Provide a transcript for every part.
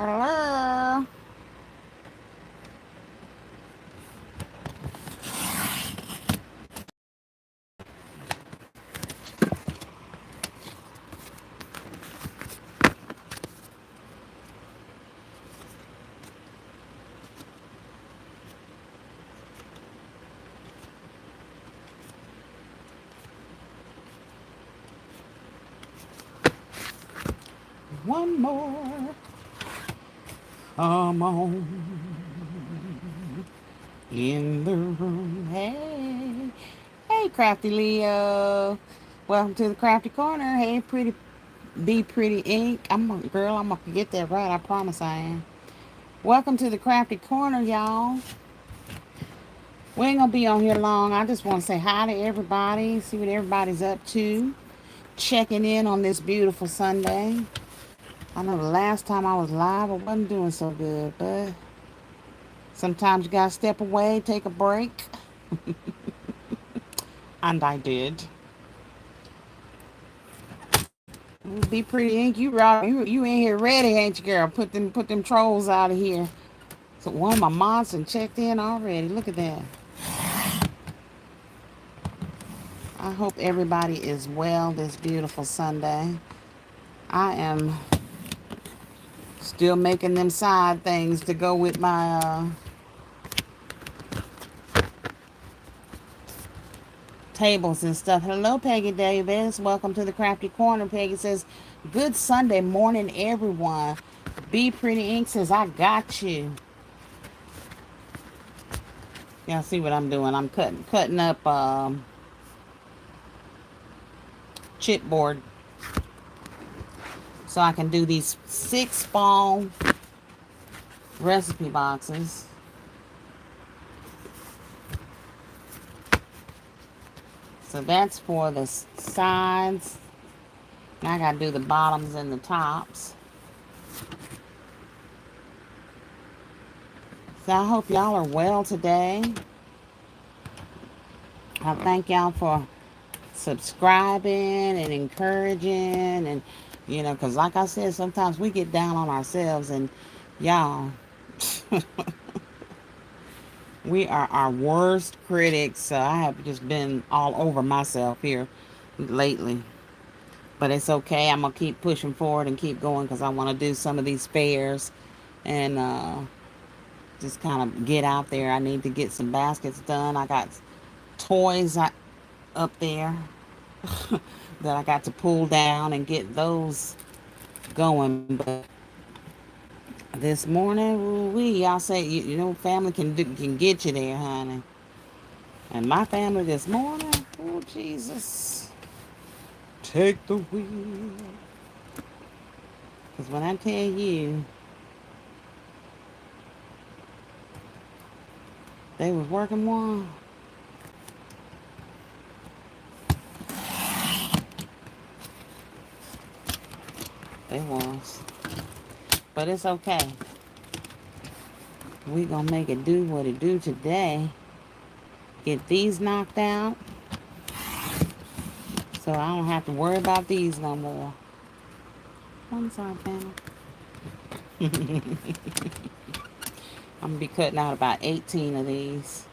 Hello. One more. Come on in the room. Hey. Hey, Crafty Leo. Welcome to the Crafty Corner. Hey, pretty Be Pretty Ink. I'm gonna get that right. I promise I am. Welcome to the Crafty Corner, y'all. We ain't gonna be on here long. I just want to say hi to everybody, see what everybody's up to. Checking in on this beautiful Sunday. I know the last time I was live, I wasn't doing so good, but sometimes you gotta step away, take a break, and I did. Be Pretty Ink, you in here ready, ain't you, girl? Put them trolls out of here. So one of my mods and checked in already. Look at that. I hope everybody is well this beautiful Sunday. I am still making them side things to go with my tables and stuff. Hello, Peggy Davis. Welcome to the Crafty Corner. Peggy says, good Sunday morning, everyone. Be Pretty Ink says, I got you. Y'all see what I'm doing? I'm cutting up chipboard so I can do these 6 fall recipe boxes. So that's for the sides. Now I gotta do the bottoms and the tops. So I hope y'all are well today. I thank y'all for subscribing and encouraging, and because like I said, sometimes we get down on ourselves, and y'all, we are our worst critics. So I have just been all over myself here lately, but it's okay. I'm gonna keep pushing forward and keep going because I want to do some of these fairs and just kind of get out there. I need to get some baskets done. I got toys up there that I got to pull down and get those going. But this morning, y'all say family can get you there, honey. And my family this morning, oh Jesus, take the wheel. Because when I tell you, they was working one. They was. But it's okay. We gonna make it do what it do today. Get these knocked out. So I don't have to worry about these no more. I'm sorry, panel. I'm gonna be cutting out about 18 of these.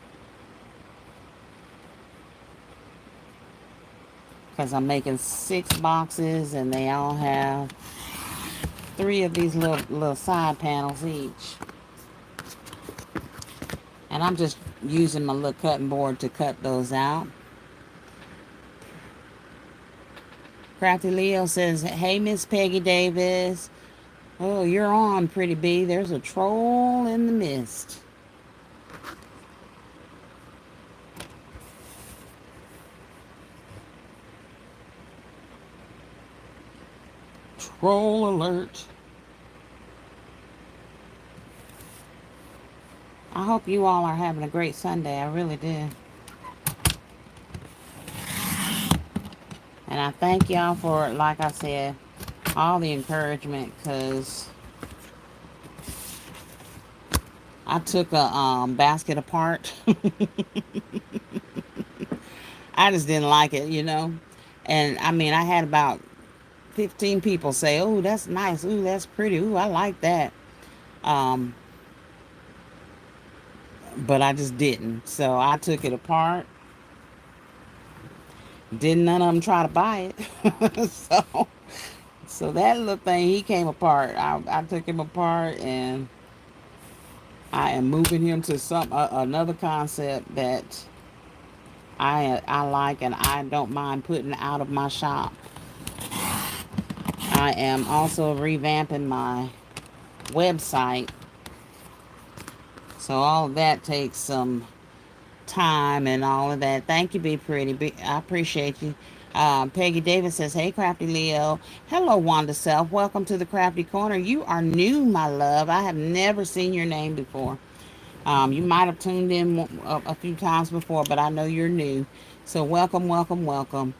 Because I'm making 6 boxes and they all have 3 of these little side panels each. And I'm just using my little cutting board to cut those out. Crafty Leo says, hey, Miss Peggy Davis. Oh, you're on, Pretty Bee. There's a troll in the mist. Troll alert. I hope you all are having a great Sunday. I really do. And I thank y'all for, like I said, all the encouragement, because I took a basket apart. I just didn't like it, And I mean, I had about 15 people say, oh, that's nice. Ooh, that's pretty. Ooh, I like that. Um, but I just didn't. So I took it apart. Didn't none of them try to buy it. So that little thing, he came apart. I took him apart, and I am moving him to some another concept that I like, and I don't mind putting out of my shop. I am also revamping my website, so all of that takes some time and all of that. Thank you, Be Pretty. I appreciate you. Peggy Davis says, "Hey, Crafty Leo. Hello, Wanda Self. Welcome to the Crafty Corner. You are new, my love. I have never seen your name before. You might have tuned in a few times before, but I know you're new. So welcome, welcome, welcome."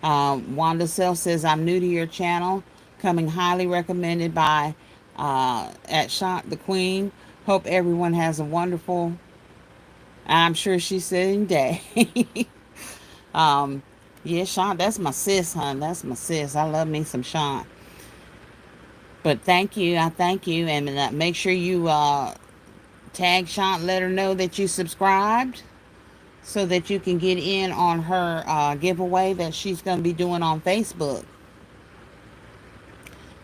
Wanda Self says, "I'm new to your channel. Coming highly recommended by at Shant the Queen. Hope everyone has a wonderful, I'm sure she's saying day." um, yeah, Shant, that's my sis, hon. That's my sis. I love me some Shant. But thank you. I thank you. And make sure you tag Shant, let her know that you subscribed so that you can get in on her giveaway that she's going to be doing on Facebook.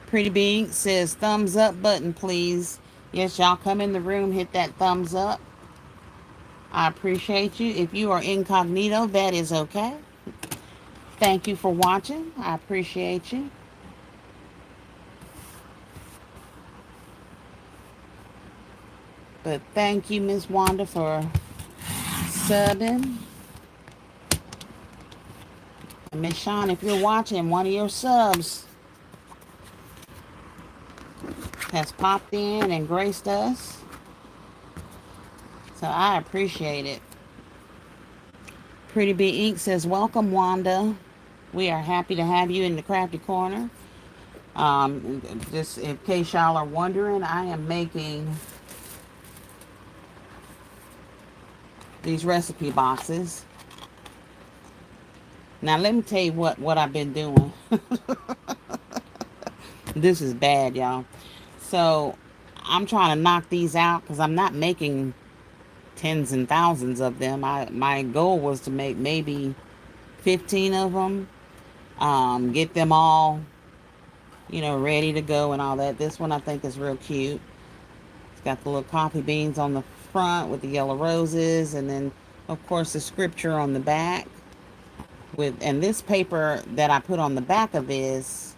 Pretty Being says, "Thumbs up button, please." Yes, y'all come in the room, hit that thumbs up. I appreciate you. If you are incognito, that is okay. Thank you for watching. I appreciate you. But thank you, Miss Wanda, for subbing. And Miss Shawn, if you're watching, one of your subs has popped in and graced us. So I appreciate it. Pretty Bee Ink says, "Welcome, Wanda. We are happy to have you in the Crafty Corner." Just in case y'all are wondering, I am making these recipe boxes. Now let me tell you what I've been doing. This is bad, y'all. So I'm trying to knock these out because I'm not making tens and thousands of them. My goal was to make maybe 15 of them. Get them all, ready to go and all that. This one I think is real cute. It's got the little coffee beans on the front with the yellow roses, and then of course the scripture on the back. And this paper that I put on the back of this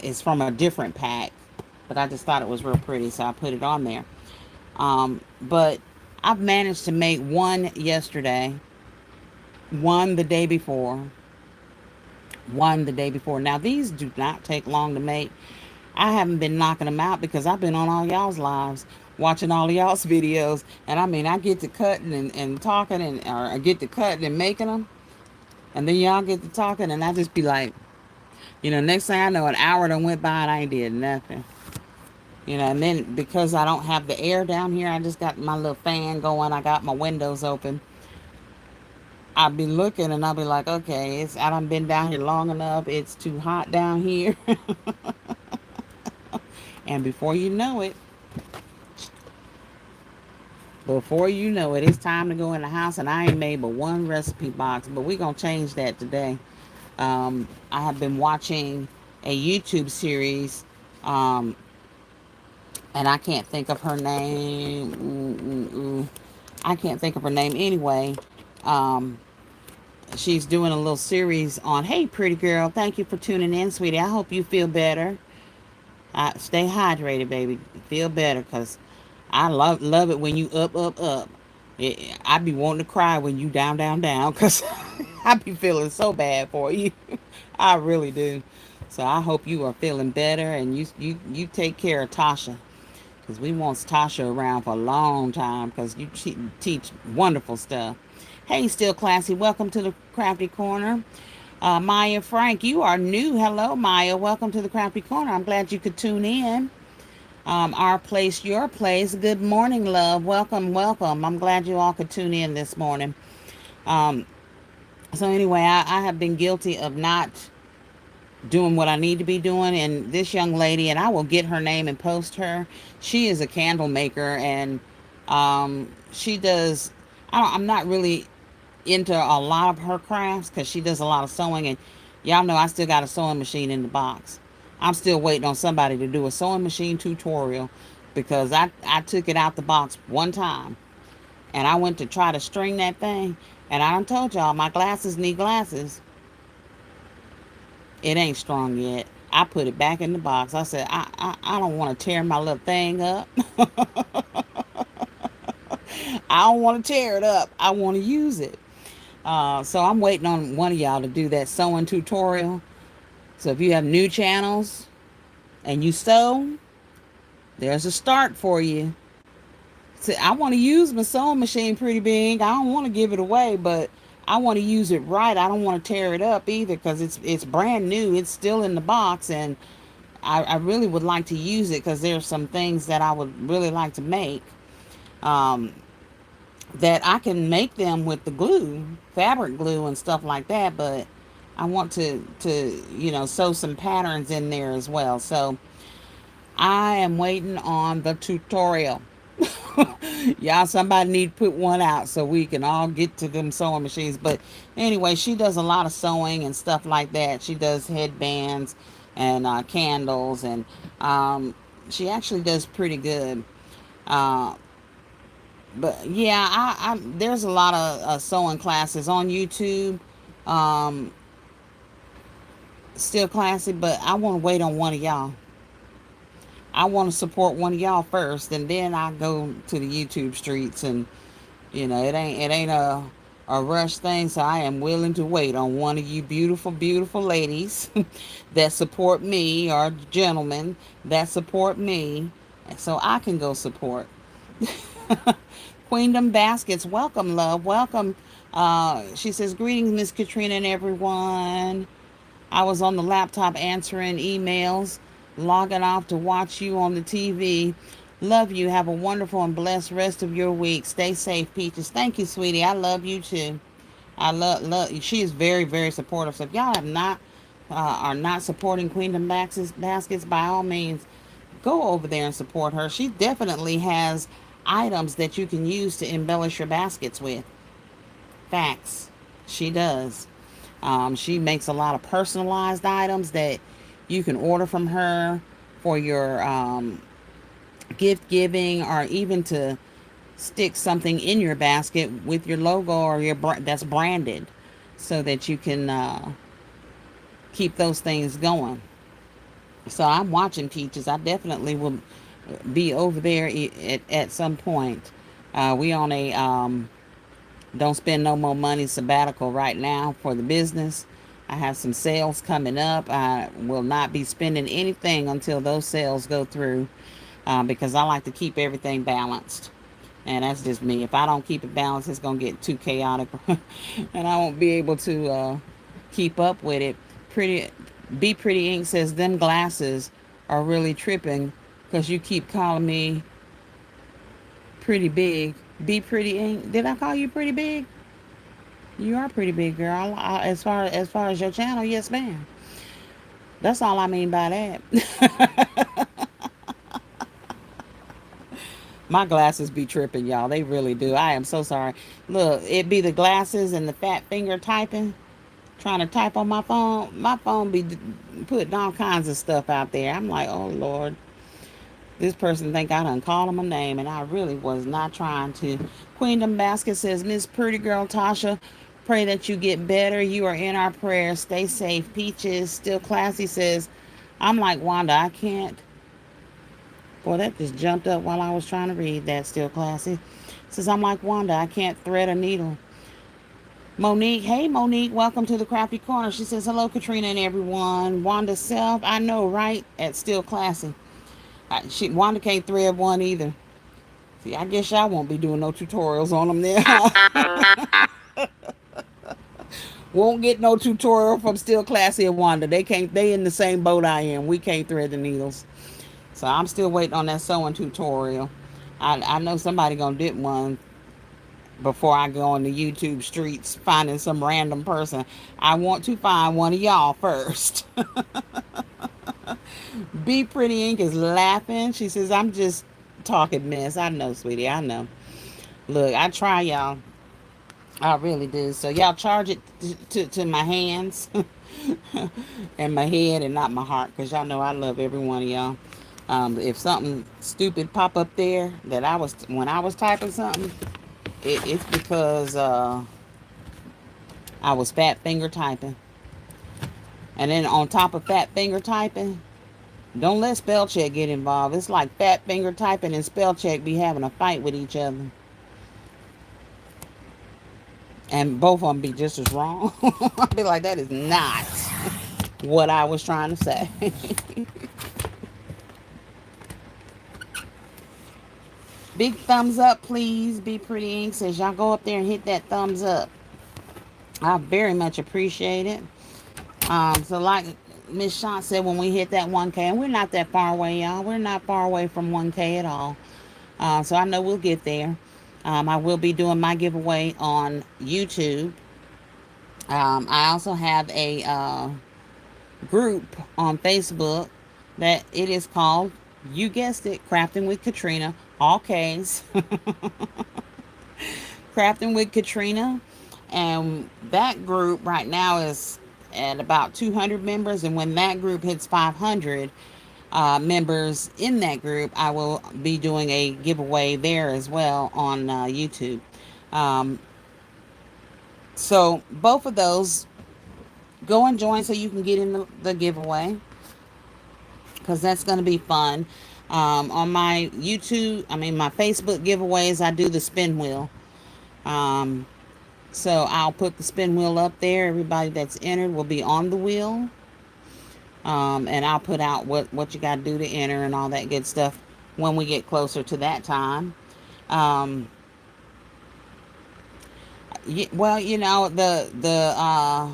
is from a different pack, but I just thought it was real pretty, so I put it on there. But I've managed to make one yesterday, one the day before, one the day before. Now these do not take long to make. I haven't been knocking them out because I've been on all y'all's lives, watching all of y'all's videos. And I mean, I get to cutting and talking, or I get to cutting and making them. And then y'all get to talking, and I just be like, next thing I know, an hour done went by and I ain't did nothing. And then because I don't have the air down here, I just got my little fan going. I got my windows open. I'll be looking and I'll be like, okay, I done been down here long enough. It's too hot down here. And it's time to go in the house, and I ain't made but one recipe box. But we're going to change that today. I have been watching a YouTube series, and I can't think of her name. I can't think of her name anyway. She's doing a little series on, hey, pretty girl, thank you for tuning in, sweetie. I hope you feel better. Stay hydrated, baby. Feel better, because I love it when you up. I be wanting to cry when you down, because I be feeling so bad for you. I really do. So I hope you are feeling better, and you take care of Tasha, because we want Tasha around for a long time, because you teach wonderful stuff. Hey, Still Classy, welcome to the Crafty Corner. Maya Frank, you are new. Hello, Maya. Welcome to the Crafty Corner. I'm glad you could tune in. Our place, your place. Good morning, love. Welcome, welcome. I'm glad you all could tune in this morning. So anyway, I have been guilty of not doing what I need to be doing. And this young lady, and I will get her name and post her. She is a candle maker, and she does. I'm not really into a lot of her crafts because she does a lot of sewing, and y'all know I still got a sewing machine in the box. I'm still waiting on somebody to do a sewing machine tutorial because I took it out the box one time and I went to try to string that thing, and I done told y'all my glasses need glasses. It ain't strong yet. I put it back in the box. I said, I don't want to tear my little thing up. I don't want to tear it up. I want to use it. So I'm waiting on one of y'all to do that sewing tutorial. So if you have new channels and you sew, there's a start for you. So I want to use my sewing machine pretty big. I don't want to give it away, but I want to use it right. I don't want to tear it up either because it's brand new. It's still in the box, and I really would like to use it because there's some things that I would really like to make. Um, that I can make them with the glue, fabric glue and stuff like that, but I want to sew some patterns in there as well. So I am waiting on the tutorial. Y'all, somebody need to put one out so we can all get to them sewing machines. But anyway, she does a lot of sewing and stuff like that. She does headbands and candles, and she actually does pretty good. Uh, but yeah, there's a lot of sewing classes on YouTube. Um, Still classy, but I want to wait on one of y'all. I want to support one of y'all first, and then I go to the YouTube streets. And it ain't a rush thing. So I am willing to wait on one of you beautiful, beautiful ladies that support me, or gentlemen that support me, so I can go support. Queendom Baskets, welcome, love, welcome. She says, greetings, Miss Katryna and everyone. I was on the laptop answering emails, logging off to watch you on the TV. Love you. Have a wonderful and blessed rest of your week. Stay safe, Peaches. Thank you, sweetie. I love you too. I love. She is very, very supportive. So if y'all have not are not supporting Queendom Baskets, by all means, go over there and support her. She definitely has items that you can use to embellish your baskets with. Facts. She does. She makes a lot of personalized items that you can order from her for your gift giving, or even to stick something in your basket with your logo or that's branded, so that you can keep those things going. So I'm watching, Peaches. I definitely will be over there at some point. We on a don't spend no more money sabbatical right now for the business. I have some sales coming up. I will not be spending anything until those sales go through, because I like to keep everything balanced. And that's just me. If I don't keep it balanced, it's going to get too chaotic and I won't be able to keep up with it. Be Pretty Ink says, them glasses are really tripping because you keep calling me pretty big. Be Pretty Ink. Did I call you pretty big? You are pretty big, girl. As far as your channel, yes, ma'am. That's all I mean by that. My glasses be tripping, y'all. They really do. I am so sorry. Look, it be the glasses and the fat finger typing. Trying to type on my phone. My phone be putting all kinds of stuff out there. I'm like, oh, Lord. This person think I done called him a name, and I really was not trying to. Queendom Basket says, Miss Pretty Girl Tasha, pray that you get better. You are in our prayers. Stay safe. Peaches, Still Classy says, I'm like Wanda. I can't. Boy, that just jumped up while I was trying to read that. Still Classy says, I'm like Wanda. I can't thread a needle. Monique, hey Monique, welcome to the Krafty Korner. She says, hello Katryna and everyone. Wanda Self, I know, right? At Still Classy. Wanda can't thread one either. See, I guess y'all won't be doing no tutorials on them there. Won't get no tutorial from Still Classy and Wanda. They can't. They in the same boat I am. We can't thread the needles. So I'm still waiting on that sewing tutorial. I know somebody gonna dip one before I go on the YouTube streets finding some random person. I want to find one of y'all first. Be Pretty Ink is laughing. She says, I'm just talking mess. I know, sweetie. I know. Look, I try, y'all. I really do. So y'all charge it to my hands and my head and not my heart, because y'all know I love every one of y'all. If something stupid pop up there that I was when I was typing something, it's because I was fat finger typing. And then on top of fat finger typing, don't let spell check get involved. It's like fat finger typing and spell check be having a fight with each other. And both of them be just as wrong. I'll be like, that is not what I was trying to say. Big thumbs up, please. Be Pretty Ink says, y'all go up there and hit that thumbs up. I very much appreciate it. So like Miss Shawn said, when we hit that 1K, and we're not that far away, y'all. We're not far away from 1K at all. So I know we'll get there. I will be doing my giveaway on YouTube. I also have a group on Facebook that it is called, you guessed it, Crafting with Katryna, all K's. Crafting with Katryna. And that group right now is at about 200 members. And when that group hits 500 members in that group, I will be doing a giveaway there as well on YouTube. Um, so both of those, go and join so you can get in the giveaway, because that's going to be fun. On my my Facebook giveaways, I do the spin wheel. Um, so I'll put the spin wheel up there. Everybody that's entered will be on the wheel. And I'll put out what you got to do to enter and all that good stuff when we get closer to that time. Um, well, the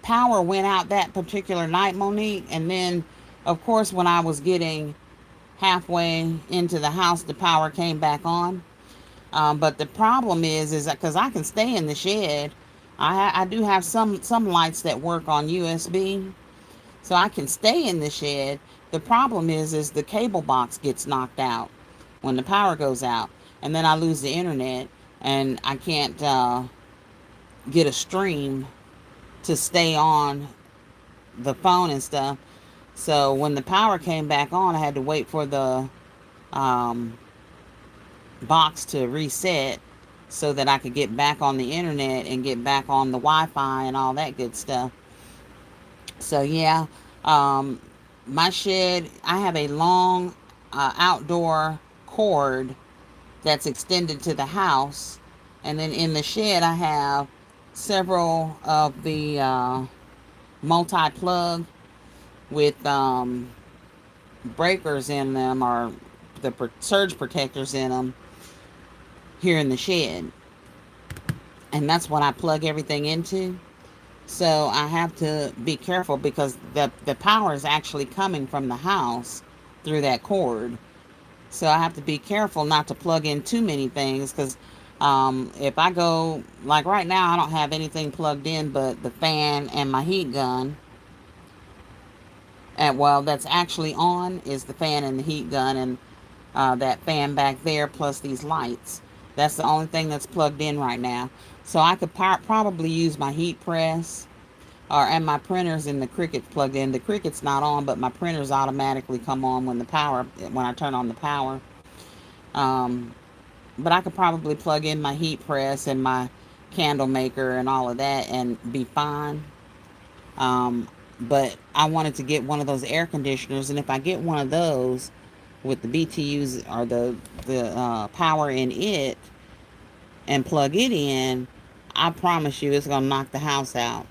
power went out that particular night, Monique, and then, of course, when I was getting halfway into the house, the power came back on. But the problem is that because I can stay in the shed, I do have some lights that work on USB, so I can stay in the shed. The problem is the cable box gets knocked out when the power goes out, and then I lose the internet, and I can't get a stream to stay on the phone and stuff. So when the power came back on, I had to wait for the um, box to reset so that I could get back on the internet and get back on the Wi-Fi and all that good stuff. So yeah, um, my shed, I have a long outdoor cord that's extended to the house, and then in the shed I have several of the multi-plug with breakers in them, or the surge protectors in them, here in the shed, and that's what I plug everything into. So I have to be careful because the power is actually coming from the house through that cord. So I have to be careful not to plug in too many things, because if I go, like right now, I don't have anything plugged in but the fan and my heat gun. And well, that's actually on is the fan and the heat gun, and that fan back there plus these lights. That's the only thing that's plugged in right now. So I could probably use my heat press, and my printers and the Cricut's plugged in. The Cricut's not on, but my printers automatically come on when I turn on the power. Um, but I could probably plug in my heat press and my candle maker and all of that and be fine. Um, but I wanted to get one of those air conditioners, and if I get one of those with the BTUs or the power in it and plug it in, I promise you it's gonna knock the house out.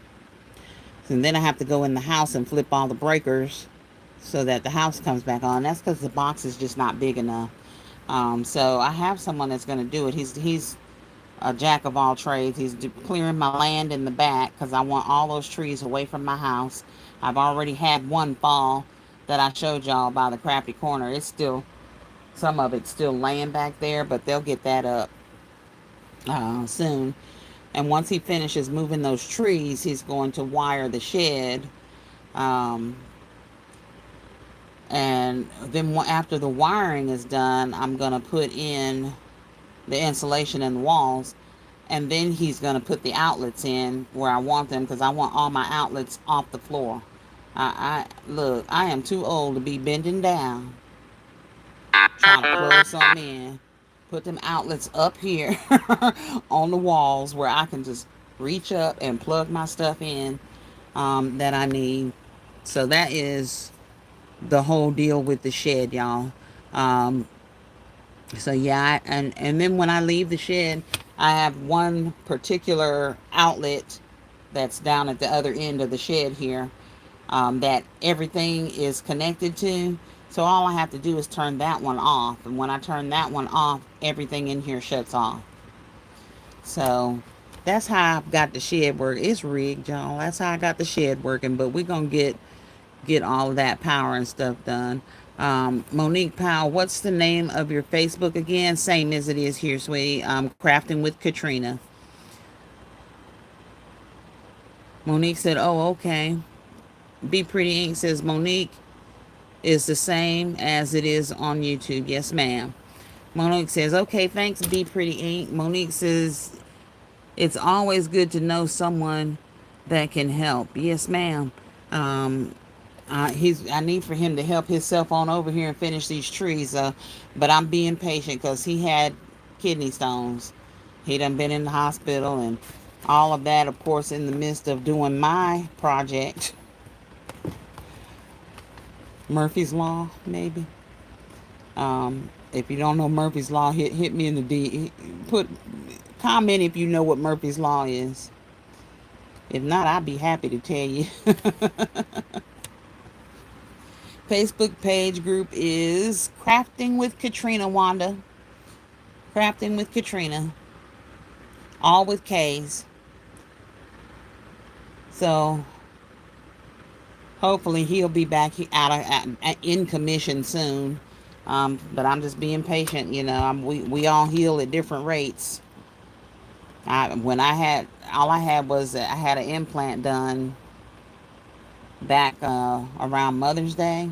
And then I have to go in the house and flip all the breakers so that the house comes back on. That's because the box is just not big enough. So I have someone that's going to do it. He's a jack of all trades. He's clearing my land in the back because I want all those trees away from my house. I've already had one fall that I showed y'all by the Krafty Korner. It's still, some of it's still laying back there, but they'll get that up. soon. And once he finishes moving those trees, he's going to wire the shed. Um, and then after the wiring is done, I'm going to put in the insulation in the walls. And then he's going to put the outlets in where I want them, because I want all my outlets off the floor. Look, I am too old to be bending down trying to plug something in. Put them outlets up here on the walls where I can just reach up and plug my stuff in that I need. So that is the whole deal with the shed, y'all. Um, so yeah, and then when I leave the shed, I have one particular outlet that's down at the other end of the shed here, that everything is connected to. So all I have to do is turn that one off. And when I turn that one off, everything in here shuts off. So that's how I've got the shed work. It's rigged, y'all. That's how I got the shed working. But we're going to get all of that power and stuff done. Monique Powell, what's the name of your Facebook again? Same as it is here, sweetie. Crafting with Katryna. Monique said, oh, okay. Be Pretty Ink says, Monique is the same as it is on YouTube. Yes, ma'am. Monique says, okay, thanks, Be Pretty Ink. Monique says, it's always good to know someone that can help. Yes, ma'am. I need for him to help himself on over here and finish these trees. But I'm being patient because he had kidney stones. He done been in the hospital and all of that, of course, in the midst of doing my project. Murphy's Law, maybe. If you don't know Murphy's Law, hit me in the comment if you know what Murphy's Law is. If not, I'd be happy to tell you. Facebook page group is Crafting with Katryna, Wanda. Crafting with Katryna. All with K's. So hopefully he'll be back in commission soon. But I'm just being patient, you know. We all heal at different rates. When all I had was I had an implant done back around Mother's Day,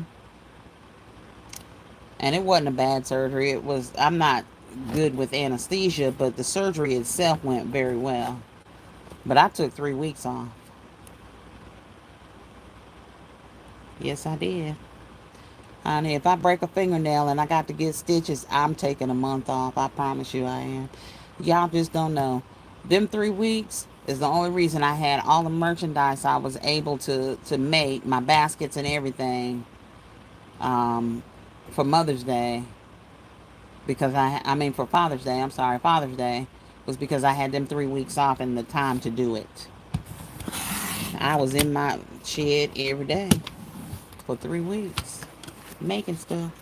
and it wasn't a bad surgery. I'm not good with anesthesia, but the surgery itself went very well. But I took 3 weeks off. Yes, I did. Honey, if I break a fingernail and I got to get stitches, I'm taking a month off. I promise you I am. Y'all just don't know. Them 3 weeks is the only reason I had all the merchandise I was able to make, my baskets and everything, for Mother's Day. Because for Father's Day, I'm sorry, Father's Day, was because I had them 3 weeks off and the time to do it. I was in my shed every day for 3 weeks making stuff.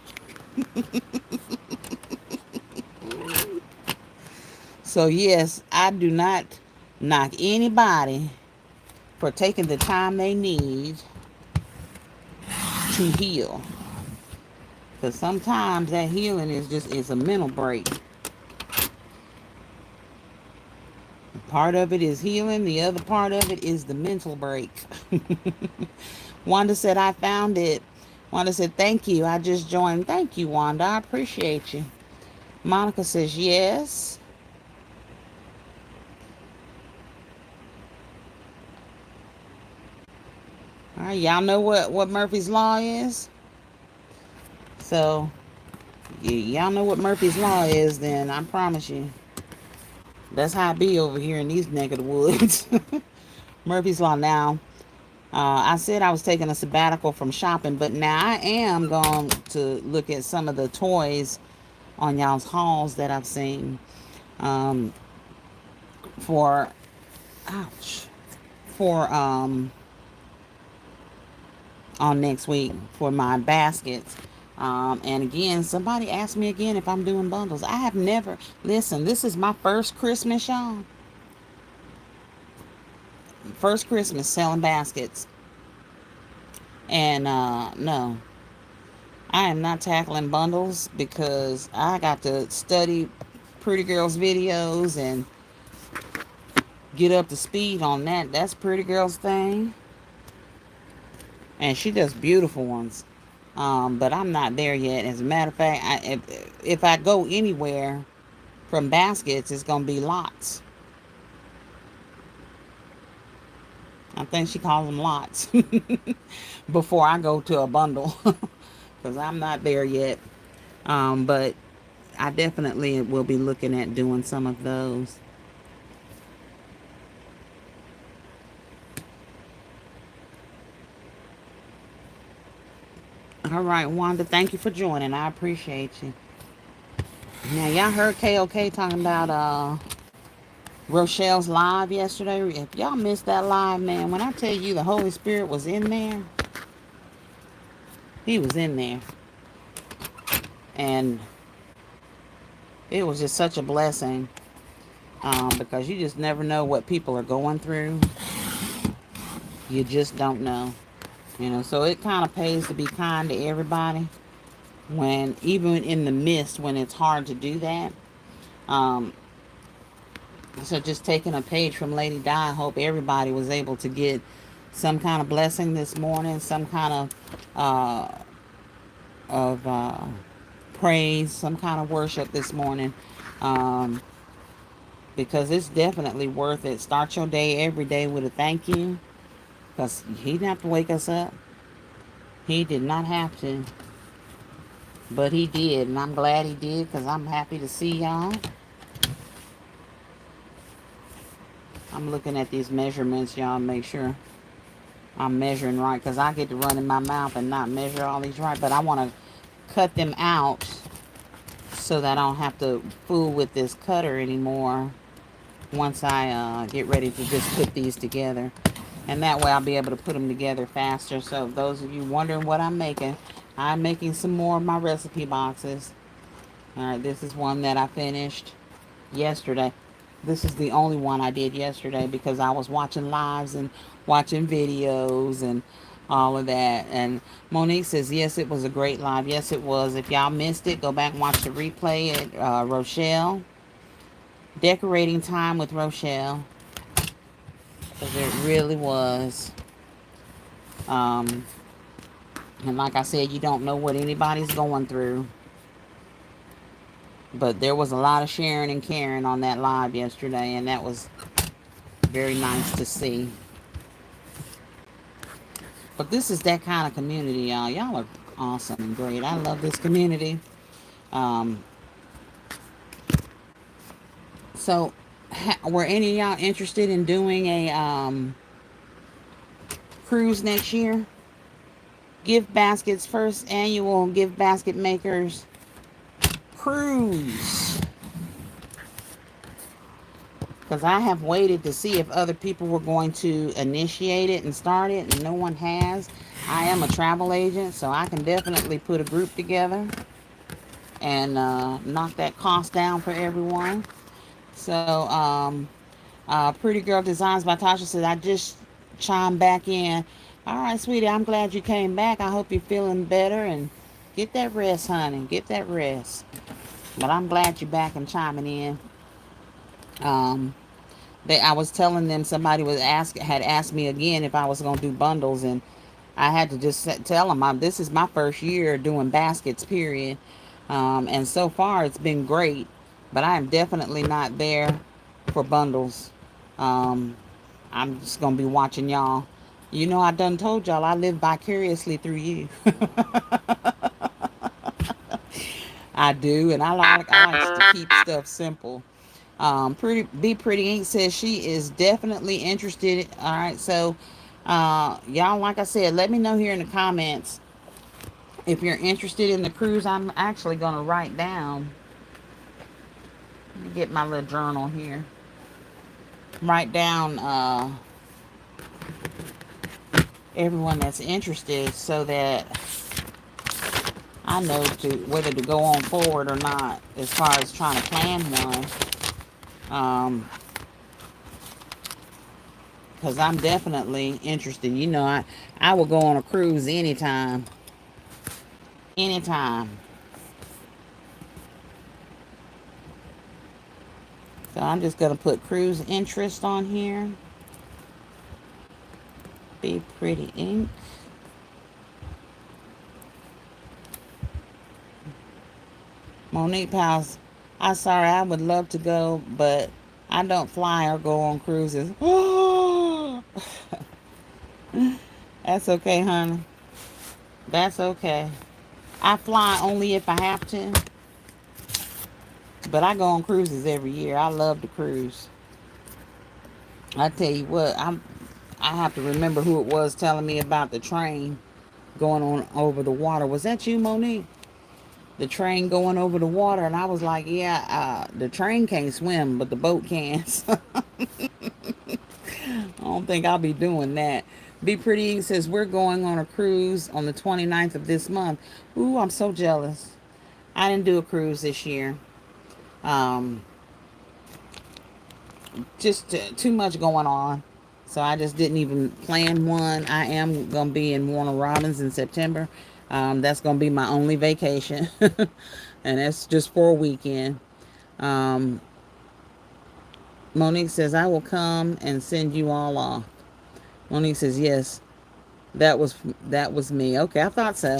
So yes, I do not knock anybody for taking the time they need to heal. Because sometimes that healing is a mental break. Part of it is healing. The other part of it is the mental break. Wanda said, I found it. Wanda said, thank you. I just joined. Thank you, Wanda. I appreciate you. Monica says, yes. All right, y'all know what Murphy's Law is? So, y'all know what Murphy's Law is, then I promise you. That's how I be over here in these neck of the woods. Murphy's Law. Now, I said I was taking a sabbatical from shopping, but now I am going to look at some of the toys on y'all's hauls that I've seen for, ouch, for, on next week for my baskets. And again, somebody asked me again if I'm doing bundles. I have never, listen, this is my first Christmas, y'all. First Christmas selling baskets. And no, I am not tackling bundles because I got to study Pretty Girls videos and get up to speed on that. That's Pretty Girl's thing. And she does beautiful ones. But I'm not there yet. As a matter of fact, if I go anywhere from baskets, it's going to be lots. I think she calls them lots before I go to a bundle because I'm not there yet. But I definitely will be looking at doing some of those. All right, Wanda, thank you for joining. I appreciate you. Now, y'all heard KOK talking about Rochelle's live yesterday. If y'all missed that live, man, when I tell you the Holy Spirit was in there, he was in there. And it was just such a blessing because you just never know what people are going through. You just don't know. So it kind of pays to be kind to everybody when, even in the midst, when it's hard to do that. Um, so just taking a page from Lady Di, I hope everybody was able to get some kind of blessing this morning, some kind of praise, some kind of worship this morning, because it's definitely worth it. Start your day every day with a thank you, because he didn't have to wake us up. He did not have to, but he did, and I'm glad he did, because I'm happy to see y'all. I'm looking at these measurements, y'all, make sure I'm measuring right, because I get to run in my mouth and not measure all these right, but I want to cut them out so that I don't have to fool with this cutter anymore once I get ready to just put these together. And that way I'll be able to put them together faster. So those of you wondering what I'm making some more of my recipe boxes. All right, this is one that I finished yesterday. This is the only one I did yesterday because I was watching lives and watching videos and all of that. And Monique says, yes, it was a great live. Yes, it was. If y'all missed it, go back and watch the replay at Rochelle. Decorating time with Rochelle. Because it really was. Um, and like I said, you don't know what anybody's going through. But there was a lot of sharing and caring on that live yesterday. And that was very nice to see. But this is that kind of community, y'all. Y'all are awesome and great. I love this community. Um, so, were any of y'all interested in doing a cruise next year? Gift Basket's first annual Gift Basket Makers cruise. Because I have waited to see if other people were going to initiate it and start it, and no one has. I am a travel agent, so I can definitely put a group together and knock that cost down for everyone. So, Pretty Girl Designs by Tasha says, I just chimed back in. All right, sweetie, I'm glad you came back. I hope you're feeling better and get that rest, honey. Get that rest. But I'm glad you're back and chiming in. I was telling them somebody had asked me again if I was going to do bundles, and I had to just tell them this is my first year doing baskets, period. And so far it's been great, but I am definitely not there for bundles. Um, I'm just going to be watching y'all. I done told y'all I live vicariously through you. I do, and I like to keep stuff simple. Pretty Ink says she is definitely interested. All right, so y'all, like I said, let me know here in the comments if you're interested in the cruise. I'm actually gonna write down. Let me get my little journal here. Write down everyone that's interested so that I know whether to go on forward or not as far as trying to plan one. Because I'm definitely interested. I will go on a cruise anytime. Anytime. So I'm just going to put cruise interest on here. Be Pretty ink. Monique Pals, I'm sorry, I would love to go, but I don't fly or go on cruises. That's okay, honey. That's okay. I fly only if I have to, but I go on cruises every year. I love to cruise. I tell you what, I have to remember who it was telling me about the train going on over the water. Was that you, Monique? The train going over the water, and I was like, yeah, the train can't swim, but the boat can. I don't think I'll be doing that. Be Pretty says we're going on a cruise on the 29th of this month. Ooh, I'm so jealous. I didn't do a cruise this year. Um, just too much going on. So I just didn't even plan one. I am going to be in Warner Robins in September. That's going to be my only vacation. And that's just for a weekend. Um, Monique says, I will come and send you all off. Monique says, yes, that was that was me. Okay, I thought so.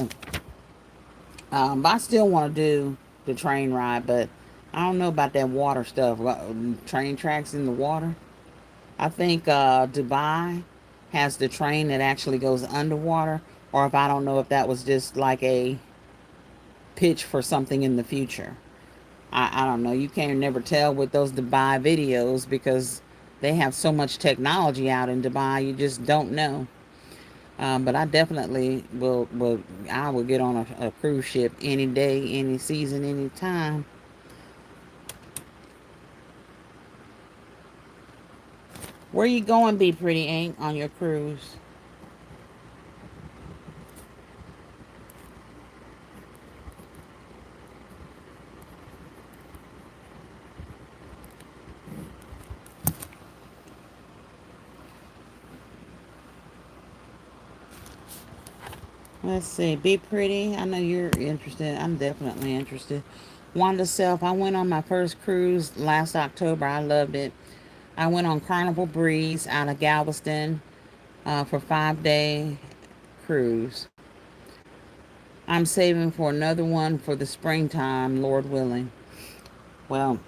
But I still want to do the train ride, but I don't know about that water stuff. Train tracks in the water. I think Dubai has the train that actually goes underwater, or if I don't know if that was just like a pitch for something in the future. I don't know. You can't never tell with those Dubai videos because they have so much technology out in Dubai. You just don't know. But I definitely will. I will get on a cruise ship any day, any season, any time. Where you going, Be Pretty Ink, on your cruise? Let's see. Be Pretty. I know you're interested. I'm definitely interested. Wanda Self. I went on my first cruise last October. I loved it. I went on Carnival Breeze out of Galveston for 5 day cruise. I'm saving for another one for the springtime, Lord willing. Well,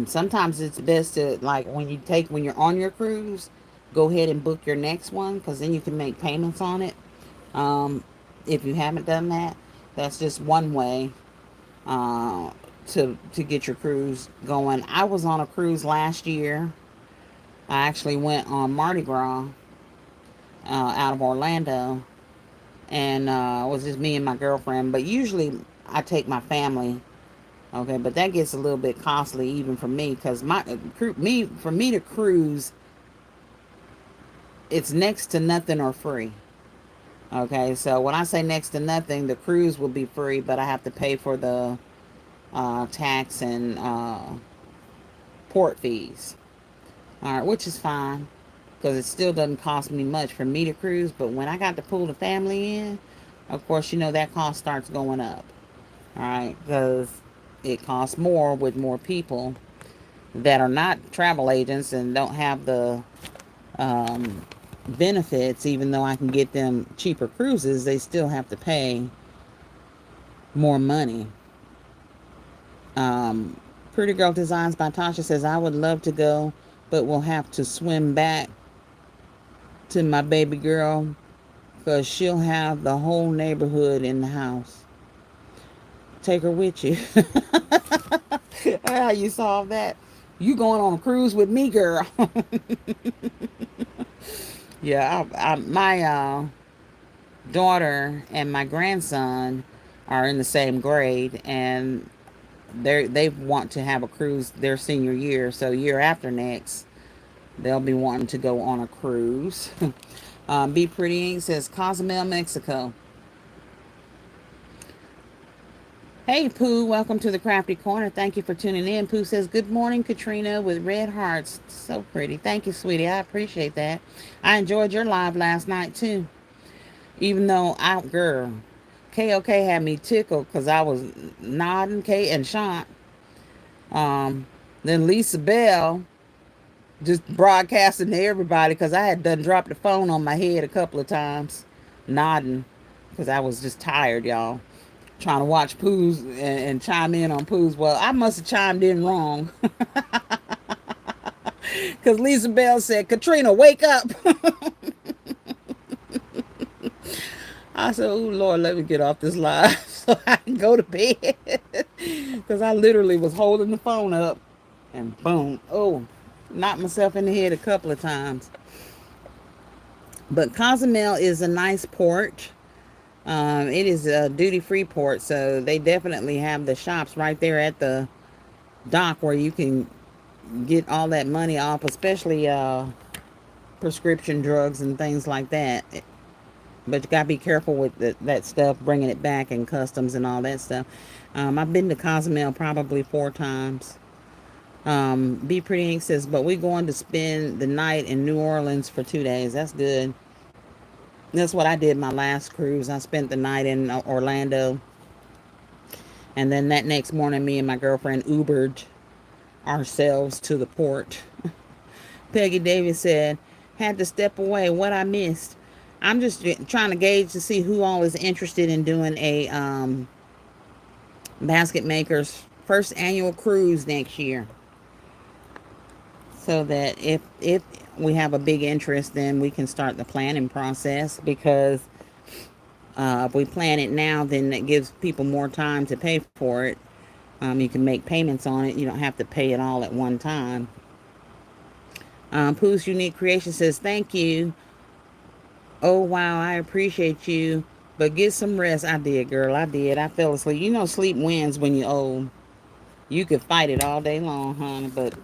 sometimes it's best to like when you're on your cruise, go ahead and book your next one because then you can make payments on it. Um, if you haven't done that, that's just one way to get your cruise going. I was on a cruise last year. I actually went on Mardi Gras out of Orlando, and it was just me and my girlfriend. But usually I take my family. Okay, but that gets a little bit costly even for me because for me to cruise, it's next to nothing or free. Okay, so when I say next to nothing, the cruise will be free, but I have to pay for the tax and port fees. All right, which is fine because it still doesn't cost me much for me to cruise. But when I got to pull the family in, of course, that cost starts going up. All right, because it costs more with more people that are not travel agents and don't have the um, benefits. Even though I can get them cheaper cruises, they still have to pay more money. Um, Pretty Girl Designs by Tasha says, I would love to go, but we'll have to swim back to my baby girl because she'll have the whole neighborhood in the house. Take her with you. How you solve that? You going on a cruise with me, girl? Yeah, my daughter and my grandson are in the same grade, and they want to have a cruise their senior year. So year after next, they'll be wanting to go on a cruise. Be Pretty says Cozumel, Mexico. Hey Pooh, welcome to the Krafty Korner. Thank you for tuning in. Pooh says, good morning, Katryna, with red hearts. So pretty. Thank you, sweetie. I appreciate that. I enjoyed your live last night too. Even though girl, KOK had me tickled because I was nodding, K and Shant. Then Lisa Bell just broadcasting to everybody because I had done dropped the phone on my head a couple of times, nodding because I was just tired, y'all. Trying to watch Pooh's and chime in on Pooh's. Well, I must have chimed in wrong because Lisa Bell said, "Katryna, wake up." I said, "Oh Lord, let me get off this live so I can go to bed," because I literally was holding the phone up, and boom, oh, knocked myself in the head a couple of times. But Cozumel is a nice port. It is a duty-free port, so they definitely have the shops right there at the dock where you can get all that money off, especially prescription drugs and things like that. But you gotta be careful with that stuff, bringing it back and customs and all that stuff. I've been to Cozumel probably 4 times. Be Pretty Ink says, but we're going to spend the night in New Orleans for 2 days. That's good. That's what I did my last cruise. I spent the night in Orlando, and then that next morning, me and my girlfriend Ubered ourselves to the port. Peggy Davis said, had to step away. What I missed. I'm just trying to gauge to see who all is interested in doing a Basket Makers first annual cruise next year. So that if we have a big interest, then we can start the planning process, because if we plan it now, then it gives people more time to pay for it. You can make payments on it. You don't have to pay it all at one time. Pooh's Unique Creation says, thank you. Oh, wow, I appreciate you. But get some rest. I did, girl. I did. I fell asleep. You know, sleep wins when you're old. You could fight it all day long, honey, but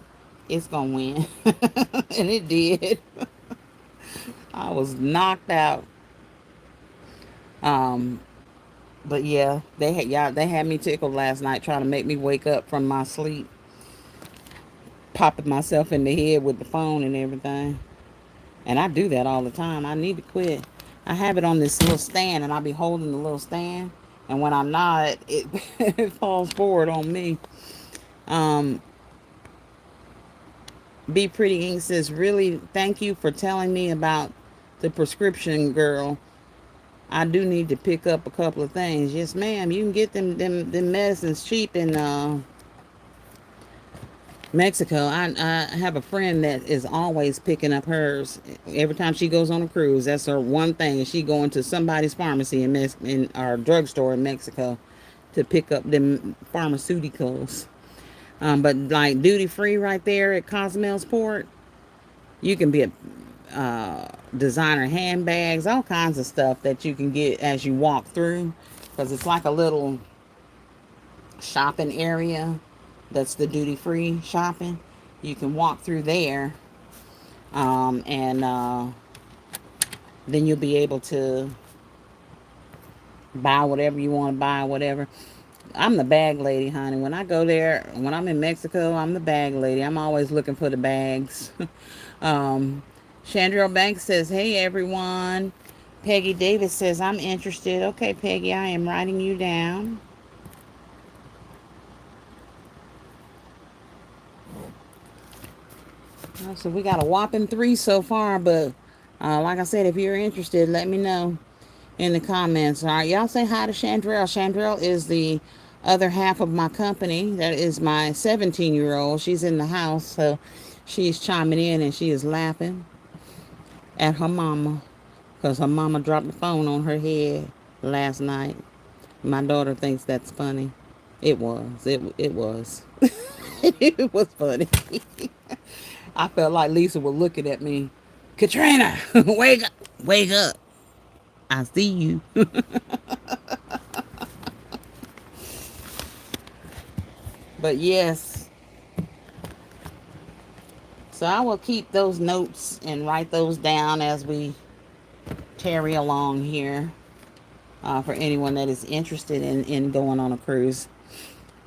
it's going to win. And it did. I was knocked out. Um, but yeah, they had me tickled last night trying to make me wake up from my sleep, popping myself in the head with the phone and everything. And I do that all the time. I need to quit. I have it on this little stand, and I'll be holding the little stand, and when I nod, it it falls forward on me. Um, Be Pretty Ink says, really, thank you for telling me about the prescription girl. I do need to pick up a couple of things. Yes, ma'am. You can get them medicines cheap in Mexico. I have a friend that is always picking up hers every time she goes on a cruise. That's her one thing. Is she going to somebody's pharmacy in our drugstore in Mexico to pick up them pharmaceuticals. But like duty free right there at Cozumel Port, you can get designer handbags, all kinds of stuff that you can get as you walk through, because it's like a little shopping area. That's the duty free shopping. You can walk through there, and then you'll be able to buy whatever you want to buy, whatever. I'm the bag lady, honey. When I go there, when I'm in Mexico, I'm the bag lady. I'm always looking for the bags. um, Chandra Banks says, hey, everyone. Peggy Davis says, I'm interested. Okay, Peggy, I am writing you down. So we got a whopping 3 so far, but like I said, if you're interested, let me know in the comments. All right, y'all say hi to Chandrell. Chandrell is the other half of my company. That is my 17-year-old. She's in the house, so she's chiming in and she is laughing at her mama because her mama dropped the phone on her head last night. My daughter thinks that's funny. It was. It was. It was funny. I felt like Lisa was looking at me. Katryna, wake up. Wake up. I see you. But yes. So I will keep those notes and write those down as we tarry along here, for anyone that is interested in going on a cruise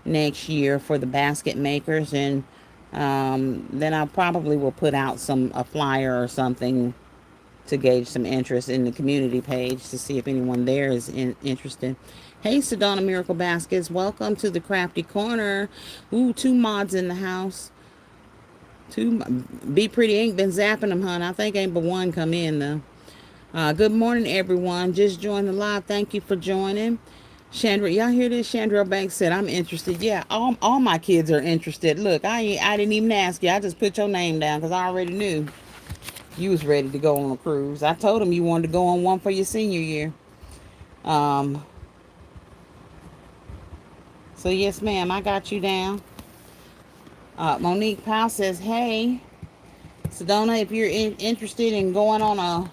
next year for the basket makers. And then I probably will put out a flyer or something to gauge some interest in the community page to see if anyone there is interested. Hey, Sedona Miracle Baskets, welcome to the Krafty Korner. Ooh, 2 mods in the house. Two, Be Pretty ain't been zapping them, hon. I think ain't but one come in, though. Good morning, everyone. Just joined the live. Thank you for joining. Chandra, y'all hear this? Chandra Banks said, I'm interested. Yeah, all my kids are interested. Look, I didn't even ask you. I just put your name down because I already knew you was ready to go on a cruise. I told them you wanted to go on one for your senior year. Um, so yes, ma'am, I got you down. Monique Powell says, hey, Sedona, if you're interested in going on a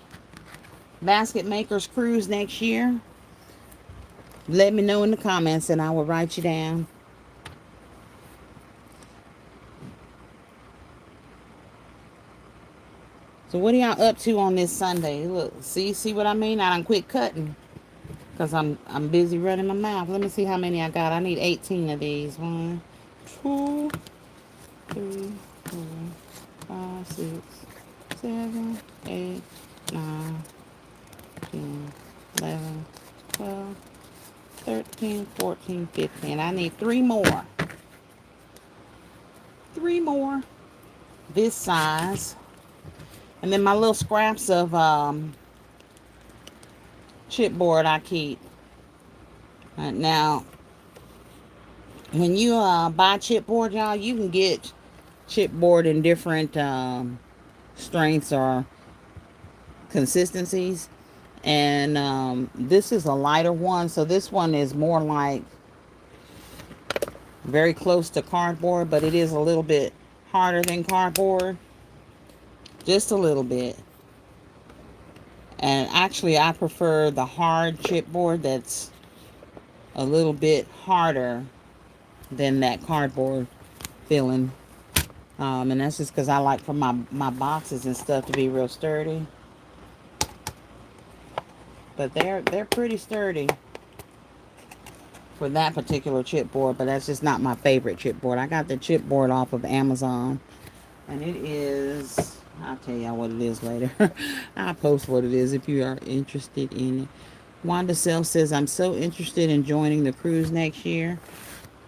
basket makers cruise next year, let me know in the comments and I will write you down. So what are y'all up to on this Sunday? Look, see what I mean? I done quit cutting because I'm busy running my mouth. Let me see how many I got. I need 18 of these. 1, 2, 3, 4, 5, 6, 7, 8, 9, 10, 11, 12, 13, 14, 15. I need 3 more. 3 more. This size. And then my little scraps of chipboard I keep. Now, when you buy chipboard, y'all, you can get chipboard in different strengths or consistencies. And this is a lighter one. So this one is more like very close to cardboard, but it is a little bit harder than cardboard. Just a little bit. And actually, I prefer the hard chipboard that's a little bit harder than that cardboard feeling. And that's just because I like for my boxes and stuff to be real sturdy. But they're pretty sturdy for that particular chipboard. But that's just not my favorite chipboard. I got the chipboard off of Amazon. And it is... I'll tell y'all what it is later. I'll post what it is if you are interested in it. Wanda Self says, I'm so interested in joining the cruise next year.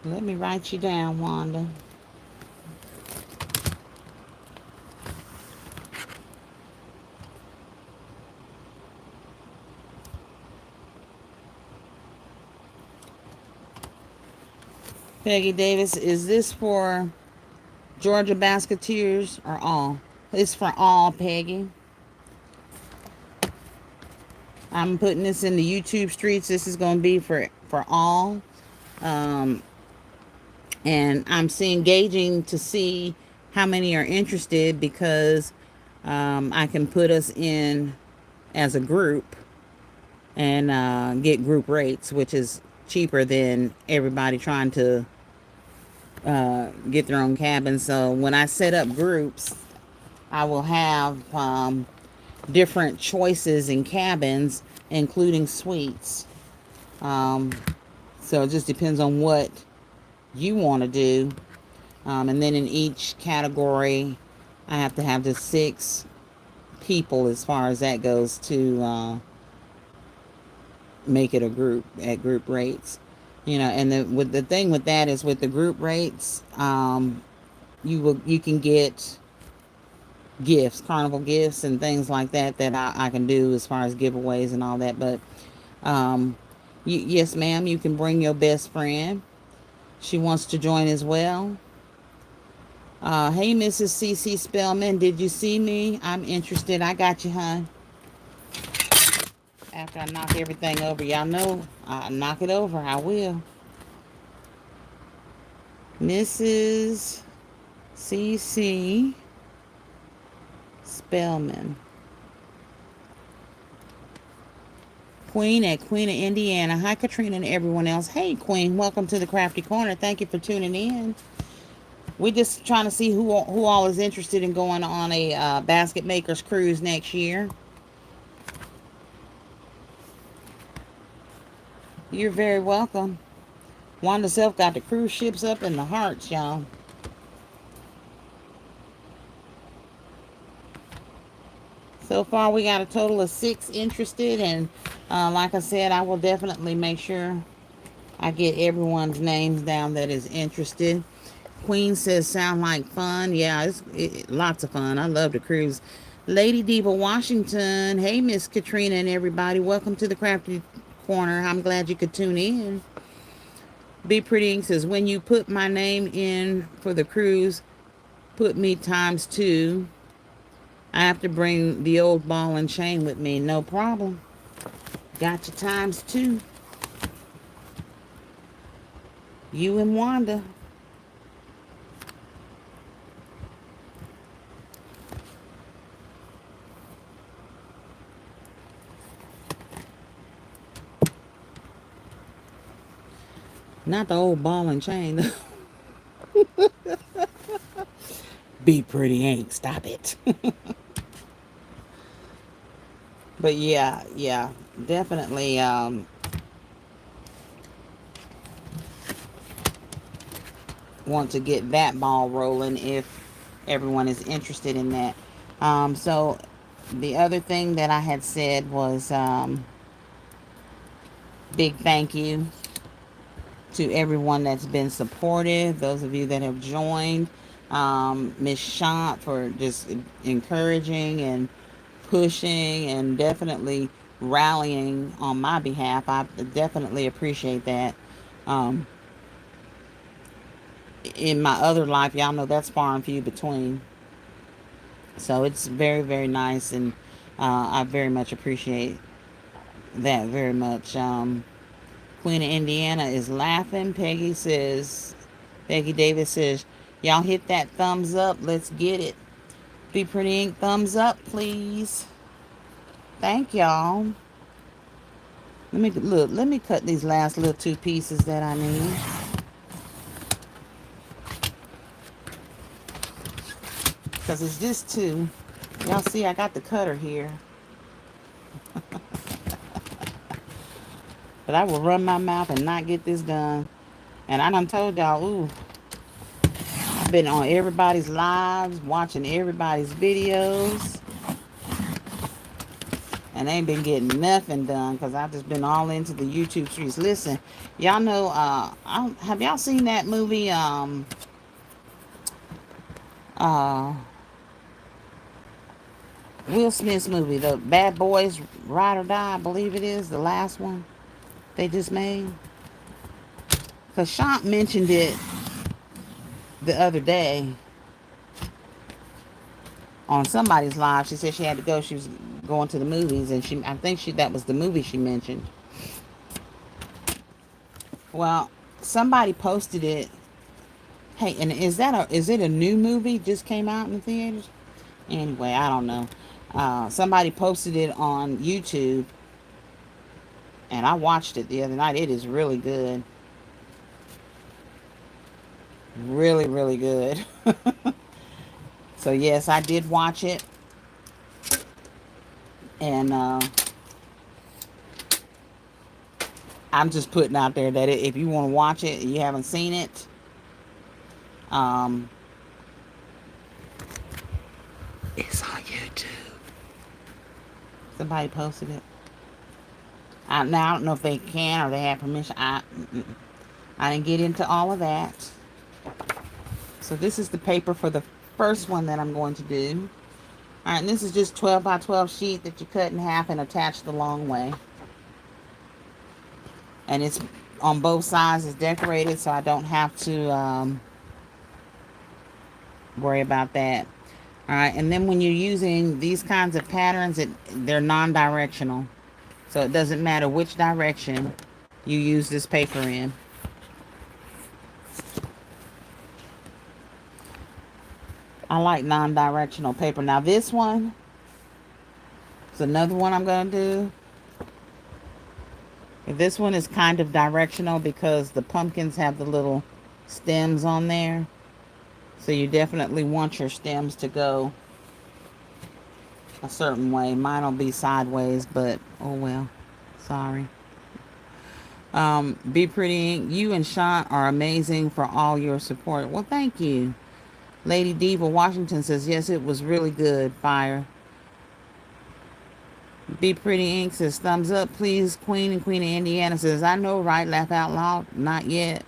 Let me write you down, Wanda. Peggy Davis, is this for Georgia Basketeers or all? It's for all, Peggy. I'm putting this in the YouTube streets. This is going to be for all. And I'm gauging to see how many are interested because I can put us in as a group and get group rates, which is cheaper than everybody trying to get their own cabin. So when I set up groups, I will have different choices in cabins, including suites. So it just depends on what you want to do. And then in each category, I have to have the 6 people as far as that goes to make it a group at group rates. And the thing with that is with the group rates, you can get gifts, carnival gifts and things like that I can do as far as giveaways and all that. But yes, ma'am, you can bring your best friend. She wants to join as well. Hey, Mrs. CC Spellman, did you see me? I'm interested. I got you, hon. After I knock everything over, y'all know I knock it over. I will. Mrs. CC Spellman. Queen at Queen of Indiana. Hi, Katryna and everyone else. Hey, Queen. Welcome to the Krafty Korner. Thank you for tuning in. We're just trying to see who all is interested in going on a basket makers cruise next year. You're very welcome. Wanda Self got the cruise ships up in the hearts, y'all. So far, we got a total of 6 interested, and like I said, I will definitely make sure I get everyone's names down that is interested. Queen says, sound like fun. Yeah, lots of fun. I love the cruise. Lady Diva Washington. Hey, Miss Katryna and everybody. Welcome to the Krafty Korner. I'm glad you could tune in. Be Pretty Ink says, when you put my name in for the cruise, put me ×2. I have to bring the old ball and chain with me. No problem. Got you ×2. You and Wanda. Not the old ball and chain. Be Pretty Ink. Stop it. But yeah, definitely want to get that ball rolling if everyone is interested in that. So the other thing that I had said was big thank you to everyone that's been supportive, those of you that have joined. Miss Shant for just encouraging and pushing and definitely rallying on my behalf. I definitely appreciate that. Um, in my other life, y'all know that's far and few between. So it's very, very nice, and I very much appreciate that very much. Queen of Indiana is laughing. Peggy Davis says, y'all hit that thumbs up. Let's get it. Be Pretty Ink, thumbs up, please. Thank y'all. Let me cut these last little 2 pieces that I need. Because it's just 2. Y'all see I got the cutter here. But I will run my mouth and not get this done. And I done told y'all, ooh, I've been on everybody's lives, watching everybody's videos. And ain't been getting nothing done because I've just been all into the YouTube streets. Listen, y'all know, have y'all seen that movie, Will Smith's movie, the Bad Boys Ride or Die, I believe it is, the last one they just made? Because Shant mentioned it the other day on somebody's live. She said she had to go. She was going to the movies, and I think that was the movie she mentioned. Well, somebody posted it. Hey, and is it a new movie just came out in the theaters? Anyway, I don't know. Somebody posted it on YouTube, and I watched it the other night. It is really good. Really, really good. So yes, I did watch it. And I'm just putting out there that if you want to watch it and you haven't seen it, it's on YouTube. Somebody posted it. Now I don't know if they can or they have permission. I didn't get into all of that. So this is the paper for the first one that I'm going to do. All right, and this is just 12 by 12 sheet that you cut in half and attach the long way. And it's on both sides. It's decorated, so I don't have to worry about that. All right, and then when you're using these kinds of patterns, they're non-directional. So it doesn't matter which direction you use this paper in. I like non-directional paper. Now this one is another one I'm going to do. This one is kind of directional because the pumpkins have the little stems on there. So you definitely want your stems to go a certain way. Mine will be sideways, but oh well. Sorry. Be Pretty Ink, you and Sean are amazing for all your support. Well, thank you. Lady Diva Washington says, yes, it was really good. Fire. Be Pretty Ink says, thumbs up, please. Queen and Queen of Indiana says, I know, right? Laugh out loud. Not yet.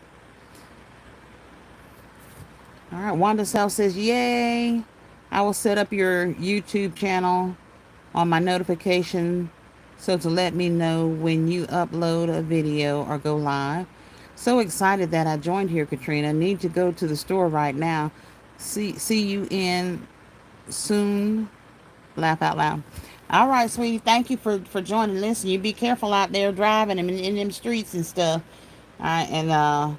All right, Wanda Self says, yay. I will set up your YouTube channel on my notification so to let me know when you upload a video or go live. So excited that I joined here, Katryna. Need to go to the store right now. See you in soon. Laugh out loud. All right, sweetie. Thank you for joining. Listen, you be careful out there driving in them streets and stuff. All right, and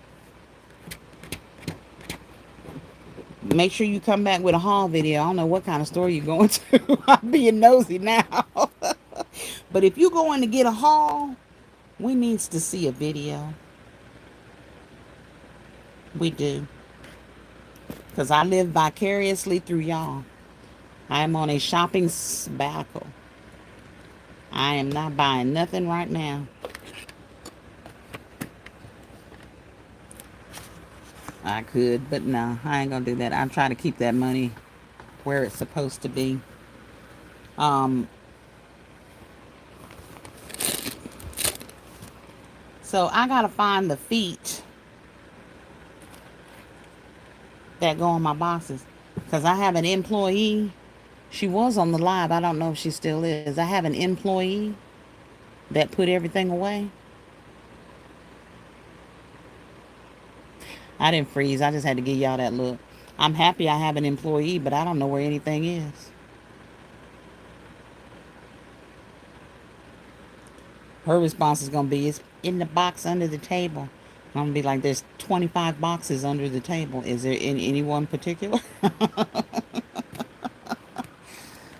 make sure you come back with a haul video. I don't know what kind of store you're going to. I'm being nosy now. But if you're going to get a haul, we needs to see a video. We do. Because I live vicariously through y'all. I am on a shopping sabbatical. I am not buying nothing right now. I could, but no, I ain't gonna do that. I'm trying to keep that money where it's supposed to be. Um, so I gotta find the feet that go on my boxes. Because I have an employee. She was on the live. I don't know if she still is. I have an employee that put everything away. I didn't freeze. I just had to give y'all that look. I'm happy I have an employee, but I don't know where anything is. Her response is going to be, it's in the box under the table. I'm going to be like, there's 25 boxes under the table. Is there in any one particular?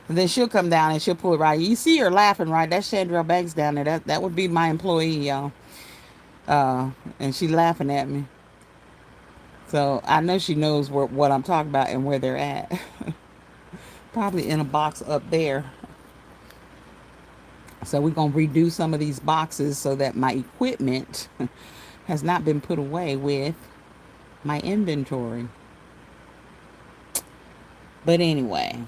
And then she'll come down and she'll pull it right. You see her laughing, right? That's Chandra Banks down there. That would be my employee, y'all. And she laughing at me. So I know she knows what I'm talking about and where they're at. Probably in a box up there. So we're going to redo some of these boxes so that my equipment has not been put away with my inventory. But anyway,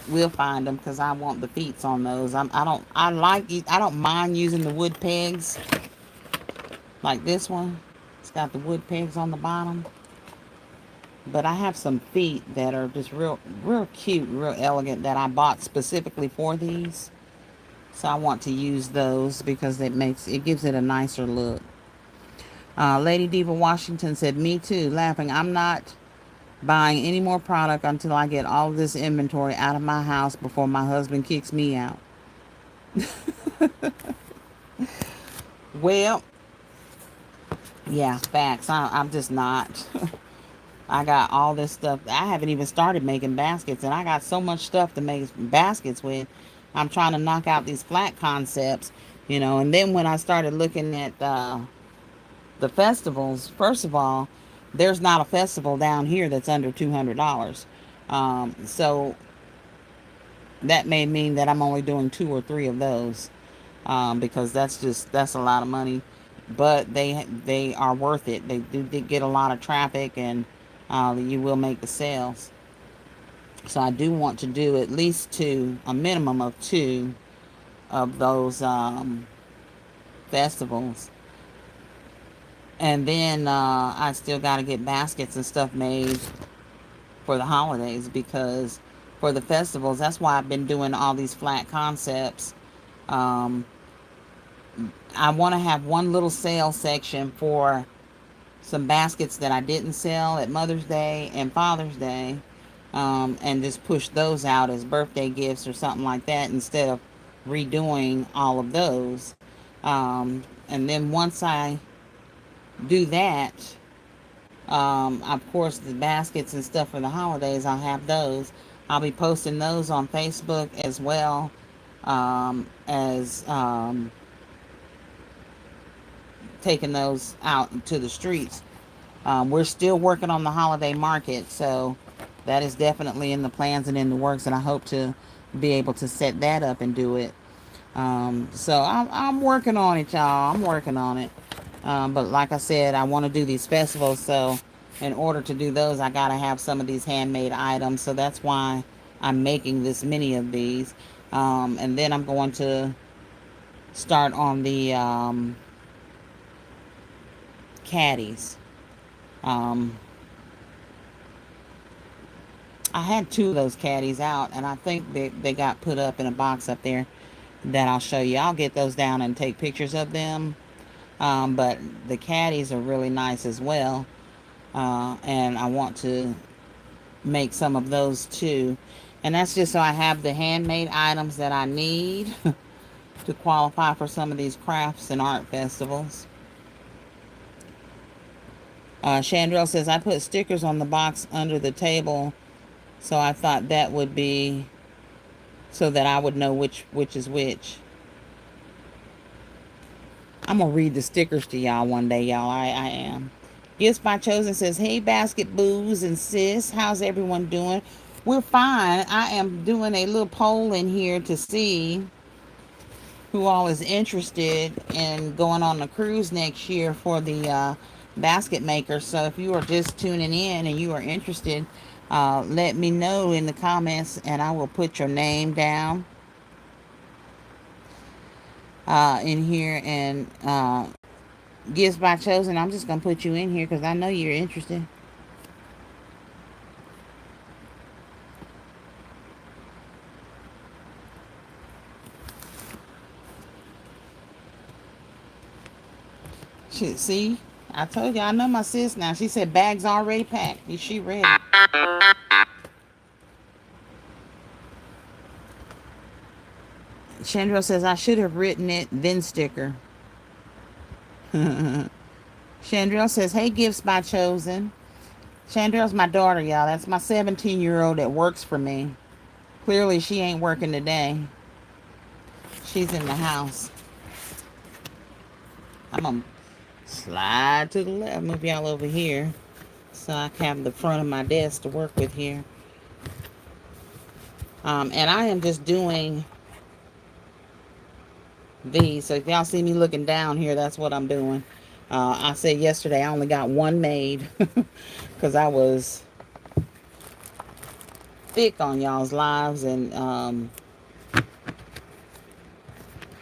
we'll find them because I want the feet on those. I don't mind using the wood pegs like this one. It's got the wood pegs on the bottom. But I have some feet that are just real cute, real elegant that I bought specifically for these. So I want to use those because it gives it a nicer look. Lady Diva Washington said, me too, laughing. I'm not buying any more product until I get all of this inventory out of my house before my husband kicks me out. Well, yeah, facts. I'm just not. I got all this stuff. I haven't even started making baskets, and I got so much stuff to make baskets with. I'm trying to knock out these flat concepts, and then when I started looking at the festivals, first of all, there's not a festival down here that's under $200. So that may mean that I'm only doing 2 or 3 of those, because that's a lot of money. But they are worth it. They do get a lot of traffic, and you will make the sales. So I do want to do at least 2, a minimum of 2 of those festivals. And then I still got to get baskets and stuff made for the holidays, because for the festivals, that's why I've been doing all these flat concepts. Um, I want to have one little sale section for some baskets that I didn't sell at Mother's Day and Father's Day, and just push those out as birthday gifts or something like that instead of redoing all of those. And then once I do that, of course, the baskets and stuff for the holidays, I'll have those. I'll be posting those on Facebook as well, as taking those out to the streets. We're still working on the holiday market, so that is definitely in the plans and in the works, and I hope to be able to set that up and do it. So I'm working on it, y'all. I'm working on it. But like I said, I want to do these festivals, so in order to do those, I got to have some of these handmade items. So that's why I'm making this many of these. And then I'm going to start on the caddies. I had two of those caddies out, and I think they got put up in a box up there that I'll show you. I'll get those down and take pictures of them. But the caddies are really nice as well. And I want to make some of those too. And that's just so I have the handmade items that I need to qualify for some of these crafts and art festivals. Chandrell says, I put stickers on the box under the table, so I thought that would be so that I would know which is which. I'm going to read the stickers to y'all one day, y'all. I am. Gifts by Chosen says, hey, Basket Boos and Sis. How's everyone doing? We're fine. I am doing a little poll in here to see who all is interested in going on a cruise next year for the basket maker. So if you are just tuning in and you are interested, let me know in the comments and I will put your name down in here. And Gifts by Chosen, I'm just going to put you in here because I know you're interested. See, I told you, I know my sis now. She said bags already packed. Is she ready? Chandra says, I should have written it, then sticker. Chandrell says, hey, Gifts by Chosen. Chandrell's my daughter, y'all. That's my 17-year-old that works for me. Clearly, she ain't working today. She's in the house. I'm going to slide to the left, move y'all over here so I can have the front of my desk to work with here. And I am just doing these. So if y'all see me looking down here, that's what I'm doing. I said yesterday I only got one made because I was thick on y'all's lives and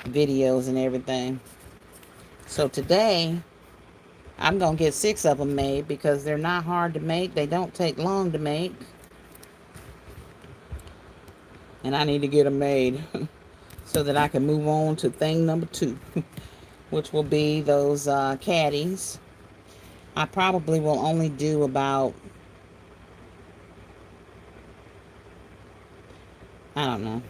videos and everything. So today I'm gonna get 6 of them made because they're not hard to make. They don't take long to make, and I need to get them made so that I can move on to thing number 2, which will be those caddies. I probably will only do about, I don't know,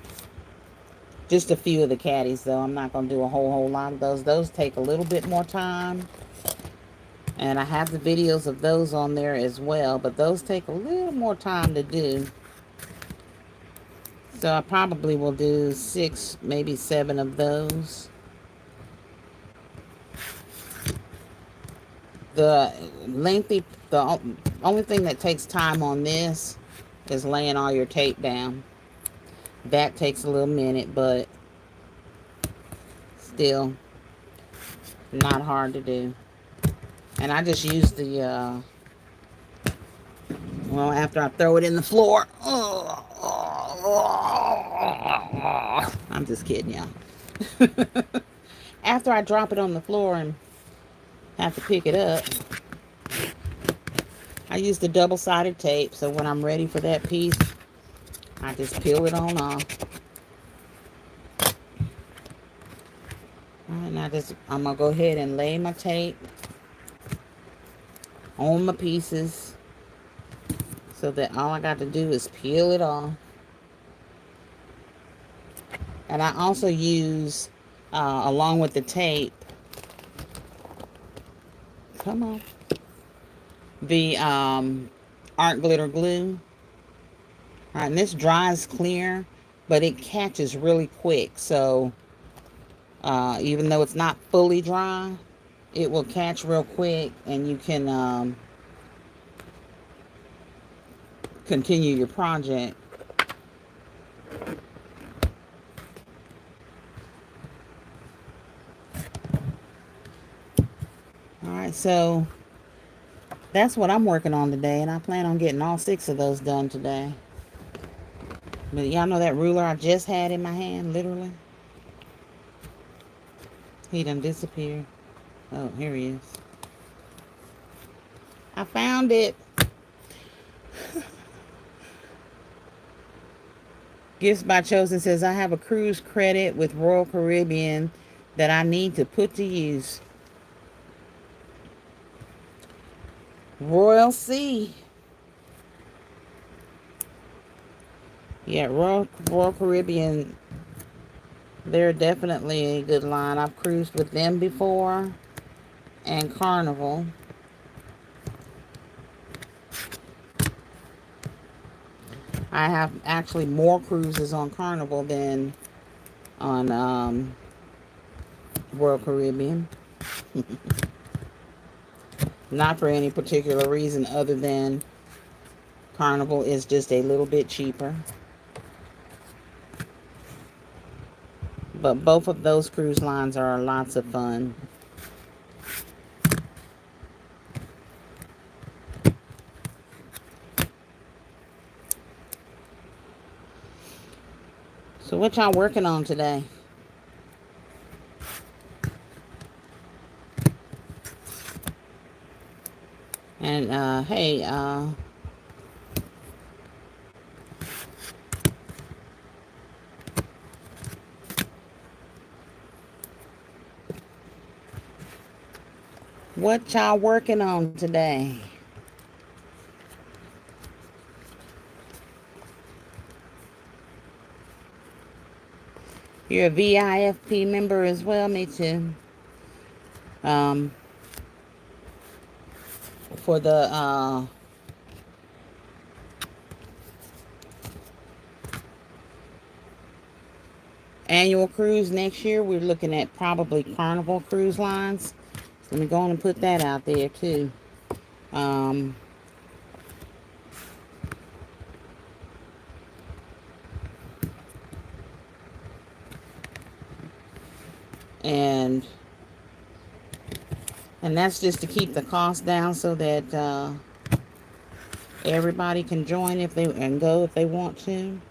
just a few of the caddies though. I'm not going to do a whole lot of those. Those take a little bit more time. And I have the videos of those on there as well. But those take a little more time to do. So I probably will do 6, maybe 7 of those. The only thing that takes time on this is laying all your tape down. That takes a little minute, but still not hard to do. And I just use the, well, after I throw it in the floor. I'm just kidding, y'all. After I drop it on the floor and have to pick it up, I use the double-sided tape. So when I'm ready for that piece, I just peel it on off. And I'm going to go ahead and lay my tape on my pieces so that all I got to do is peel it off. And I also use, along with the tape, come on, the art glitter glue. All right, and this dries clear, but it catches really quick. So even though it's not fully dry, it will catch real quick, and you can continue your project. Alright, so that's what I'm working on today, and I plan on getting all 6 of those done today. But y'all know that ruler I just had in my hand, literally? He done disappeared. Oh, here he is. I found it. Gifts by Chosen says, I have a cruise credit with Royal Caribbean that I need to put to use. Royal Sea. Yeah, Royal Caribbean, they're definitely a good line. I've cruised with them before. And Carnival. I have actually more cruises on Carnival than on Royal Caribbean. Not for any particular reason other than Carnival is just a little bit cheaper. But both of those cruise lines are lots of fun. So what y'all working on today? And hey, what y'all working on today? You're a VIFP member as well, me too. For the annual cruise next year, we're looking at probably Carnival Cruise Lines. So let me go on and put that out there too. Um, and that's just to keep the cost down so that everybody can join if they and go if they want to.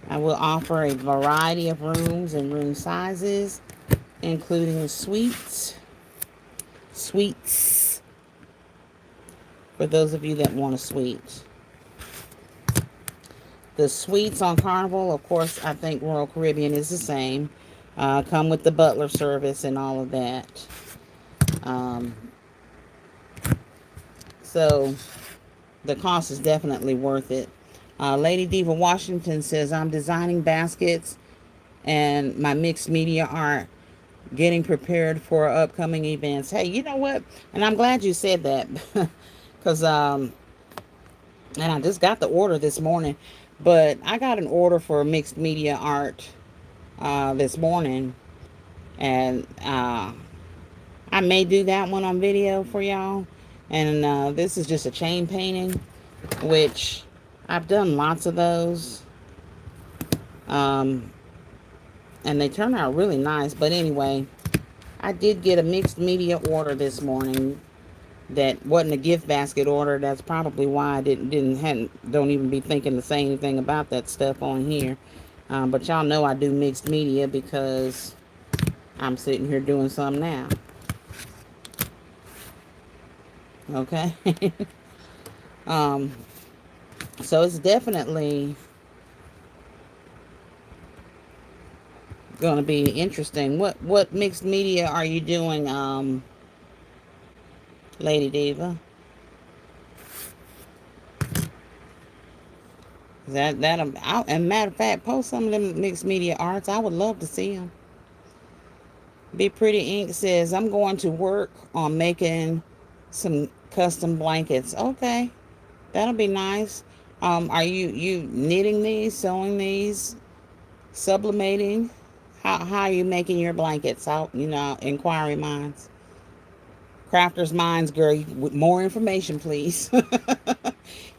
I will offer a variety of rooms and room sizes, including suites for those of you that want a suite. The suites on Carnival, of course, I think Royal Caribbean is the same. Come with the butler service and all of that. So the cost is definitely worth it. Lady Diva Washington says, I'm designing baskets and my mixed media art, getting prepared for upcoming events. Hey, you know what? And I'm glad you said that because and I just got the order this morning, but I got an order for mixed media art this morning, and I may do that one on video for y'all. And this is just a chain painting, which I've done lots of those. And they turn out really nice. But anyway, I did get a mixed media order this morning that wasn't a gift basket order. That's probably why I don't even be thinking to say anything about that stuff on here. But y'all know I do mixed media because I'm sitting here doing some now. Okay. So it's definitely going to be interesting. What mixed media are you doing, Lady Diva? And matter of fact, post some of them mixed media arts. I would love to see them. Be Pretty Ink says, I'm going to work on making some custom blankets. Okay, that'll be nice. Are you knitting these, sewing these, sublimating? How are you making your blankets? Out, inquiry minds. Crafters minds, girl. With more information, please.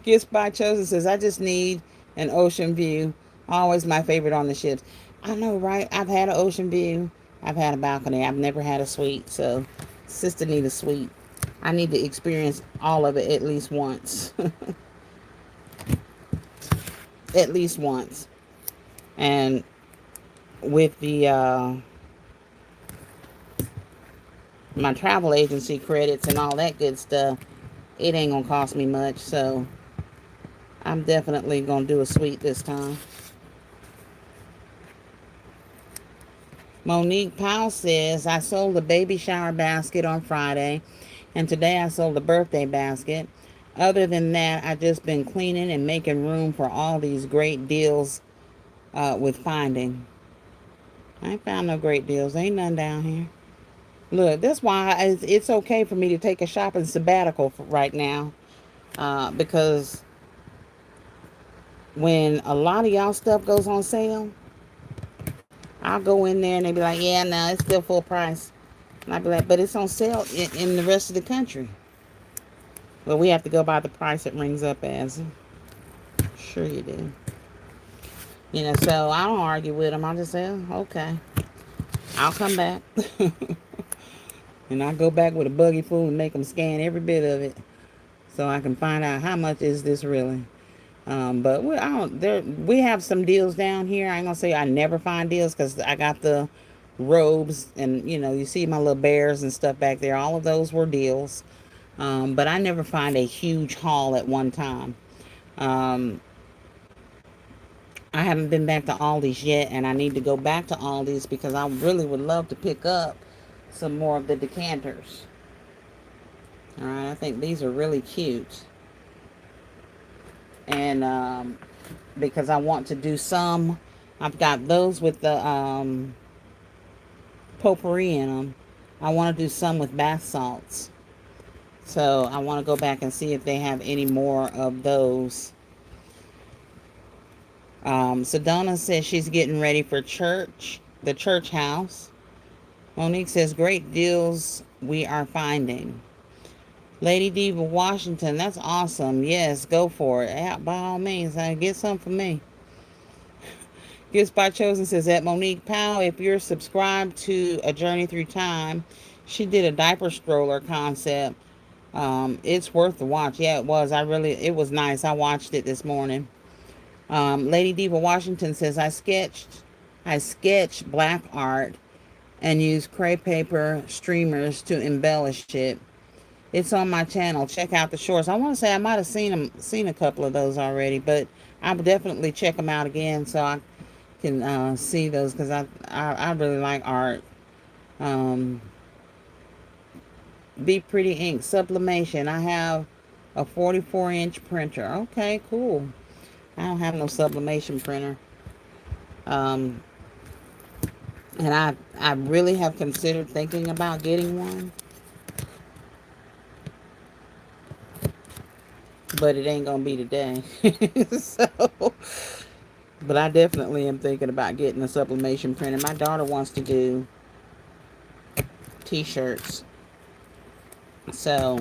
Gifts by Chosen says, I just need an ocean view. Always my favorite on the ships. I know, right? I've had an ocean view. I've had a balcony. I've never had a suite. So, sister need a suite. I need to experience all of it at least once. At least once. And with the my travel agency credits and all that good stuff, it ain't gonna cost me much. So I'm definitely going to do a sweet this time. Monique Powell says, I sold a baby shower basket on Friday, and today I sold a birthday basket. Other than that, I just been cleaning and making room for all these great deals with finding. I ain't found no great deals. Ain't none down here. Look, that's why it's okay for me to take a shopping sabbatical right now. Because when a lot of y'all stuff goes on sale, I'll go in there and they be like, yeah, no, it's still full price. And I'll be like, but it's on sale in the rest of the country. Well, we have to go by the price it rings up as. Sure you do. So I don't argue with them. I just say, oh, okay, I'll come back. And I go back with a buggy full and make them scan every bit of it so I can find out how much is this really. But we have some deals down here. I ain't gonna say I never find deals because I got the robes and you see my little bears and stuff back there. All of those were deals. But I never find a huge haul at one time. Um, I haven't been back to Aldi's yet, and I need to go back to Aldi's because I really would love to pick up some more of the decanters. All right, I think these are really cute. And because I want to do some, I've got those with the potpourri in them. I want to do some with bath salts. So I want to go back and see if they have any more of those. Sedona says she's getting ready for church, the church house. Monique says, great deals we are finding. Lady Diva Washington, that's awesome. Yes, go for it. Yeah, by all means, get some for me. Gifts by Chosen says, at Monique Powell, if you're subscribed to A Journey Through Time, she did a diaper stroller concept. It's worth the watch. Yeah, it was. It was nice. I watched it this morning. Lady Diva Washington says, I sketched black art and used crepe paper streamers to embellish it. It's on my channel. Check out the shorts. I want to say I might have seen a couple of those already, but I'll definitely check them out again so I can see those because I really like art. Be Pretty Ink sublimation. I have a 44-inch printer. Okay, cool. I don't have no sublimation printer. And I really have considered thinking about getting one. But it ain't gonna be today. So, but I definitely am thinking about getting a sublimation printer. My daughter wants to do t-shirts. So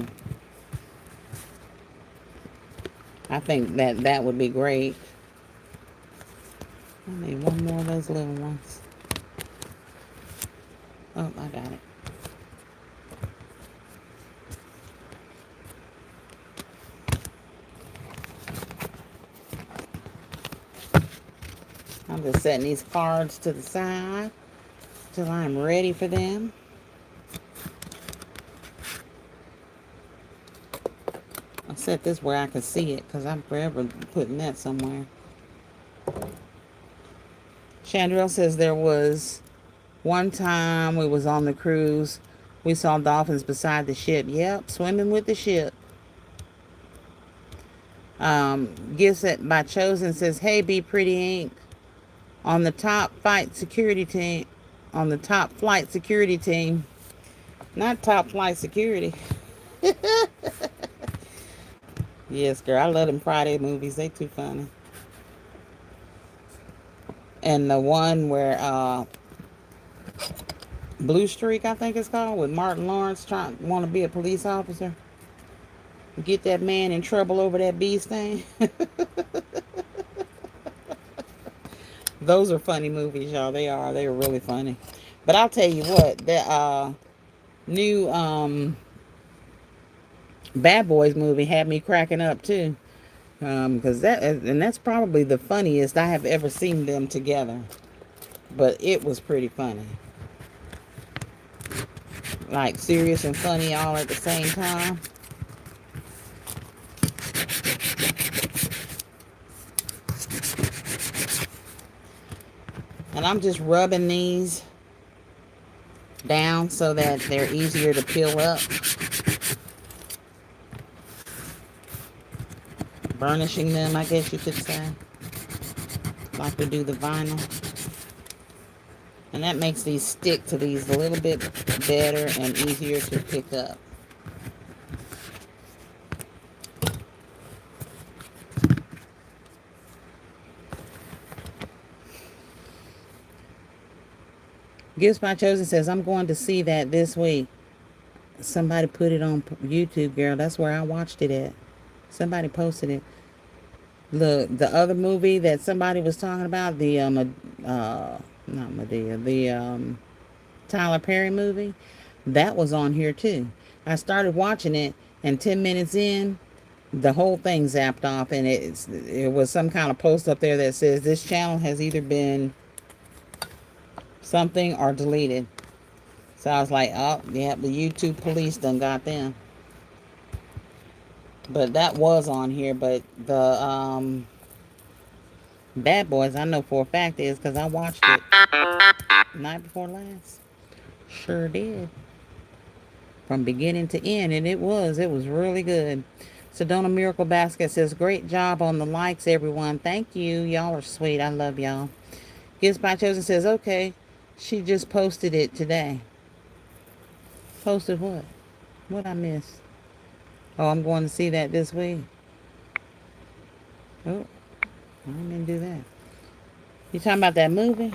I think that would be great. I need one more of those little ones. Oh, I got it. I'm just setting these cards to the side till I'm ready for them. I'll set this where I can see it because I'm forever putting that somewhere. Chandrell says there was one time we was on the cruise. We saw dolphins beside the ship. Yep, swimming with the ship. Gifts it by Chosen says, hey, Be Pretty Ink. On the top flight security team. Not top flight security. Yes, girl. I love them Friday movies. They too funny. And the one where Blue Streak, I think it's called, with Martin Lawrence want to be a police officer. Get that man in trouble over that bee sting. Those are funny movies, y'all. They are. They are really funny. But I'll tell you what, the new Bad Boys movie had me cracking up too. Because that's probably the funniest I have ever seen them together. But it was pretty funny. Like serious and funny all at the same time. And I'm just rubbing these down so that they're easier to peel up. Burnishing them, I guess you could say, like we do the vinyl. And that makes these stick to these a little bit better and easier to pick up. Gifts by Chosen says, I'm going to see that this week. Somebody put it on YouTube, girl. That's where I watched it at. Somebody posted it. The other movie that somebody was talking about, the not Medea, the Tyler Perry movie, that was on here too. I started watching it, and 10 minutes in, the whole thing zapped off, and it was some kind of post up there that says this channel has either been something or deleted. So I was like, oh yeah, the YouTube police done got them. But that was on here. But the Bad Boys, I know for a fact is because I watched it night before last. Sure did. From beginning to end, and it was really good. Sedona Miracle Basket says, great job on the likes, everyone. Thank you. Y'all are sweet. I love y'all. Gifts by Chosen says, okay, she just posted it today. Posted what? What I missed? Oh, I'm going to see that this week. Oh, I didn't do that. You talking about that movie?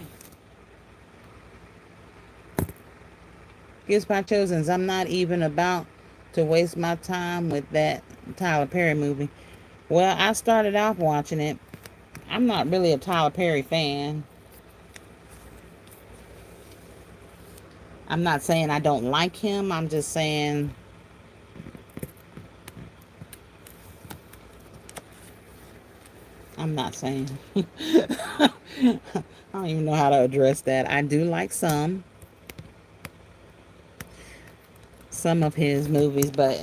Gifts by Chosens. I'm not even about to waste my time with that Tyler Perry movie. Well, I started off watching it. I'm not really a Tyler Perry fan. I'm not saying I don't like him. I'm just saying I'm not saying. I don't even know how to address that. I do like some of his movies, but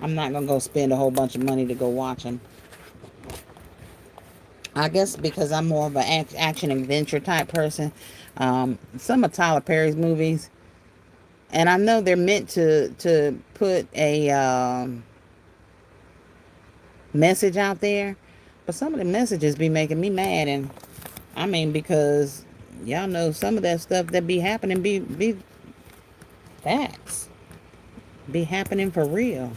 I'm not going to go spend a whole bunch of money to go watch them. I guess because I'm more of an action adventure type person. Some of Tyler Perry's movies, and I know they're meant to put a message out there, but some of the messages be making me mad. And I mean, because y'all know some of that stuff that be happening be facts, be happening for real.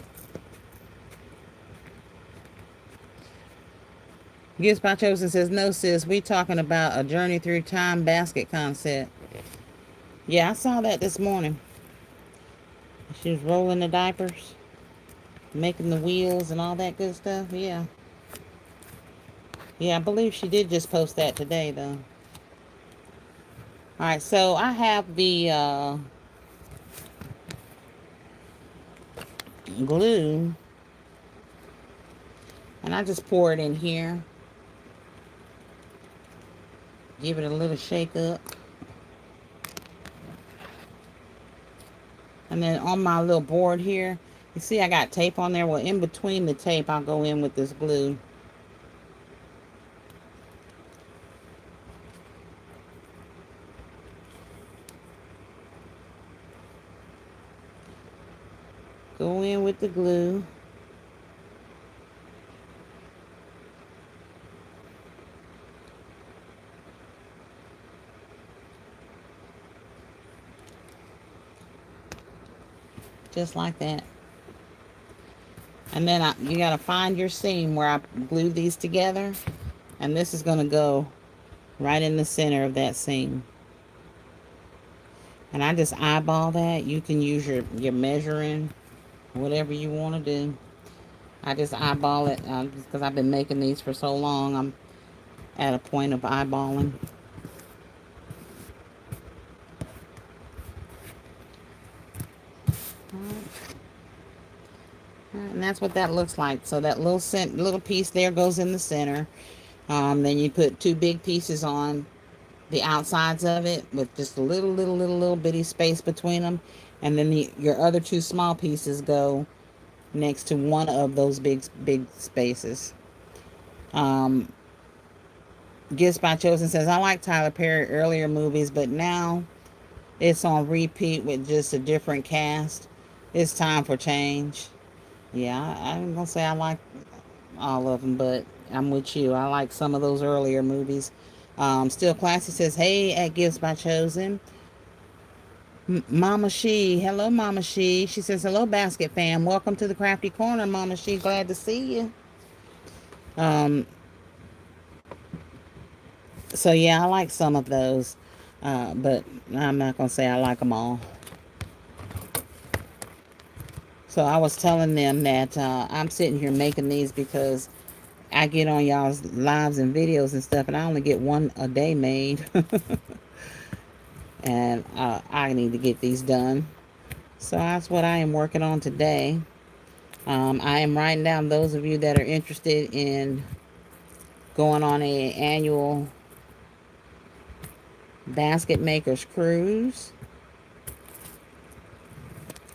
Gifts by Chosen says, no sis, we talking about a journey through time basket concept. Yeah, I saw that this morning. She was rolling the diapers, making the wheels and all that good stuff. Yeah. Yeah, I believe she did just post that today, though. Alright, so I have the glue, and I just pour it in here. Give it a little shake up. And then on my little board here, you see I got tape on there. Well, in between the tape, I'll go in with this glue. Go in with the glue. Just like that. And then you got to find your seam where I glued these together. And this is going to go right in the center of that seam. And I just eyeball that. You can use your measuring, whatever you want to do. I just eyeball it because I've been making these for so long. I'm at a point of eyeballing. And that's what that looks like. So that little piece there goes in the center. Then you put two big pieces on the outsides of it with just a little bitty space between them. And then your other two small pieces go next to one of those big spaces. Gifts by Chosen says, I like Tyler Perry earlier movies, but now it's on repeat with just a different cast. It's time for change. Yeah, I'm going to say I like all of them, but I'm with you. I like some of those earlier movies. Still Classy says, hey, at Gifts by Chosen. Mama She, hello Mama She. She says, hello Basket fam. Welcome to the Krafty Korner, Mama She. Glad to see you. Um, so yeah, I like some of those, but I'm not gonna say I like them all. So I was telling them that I'm sitting here making these because I get on y'all's lives and videos and stuff, and I only get one a day made, and I need to get these done. So that's what I am working on today. I am writing down those of you that are interested in going on a annual basket makers cruise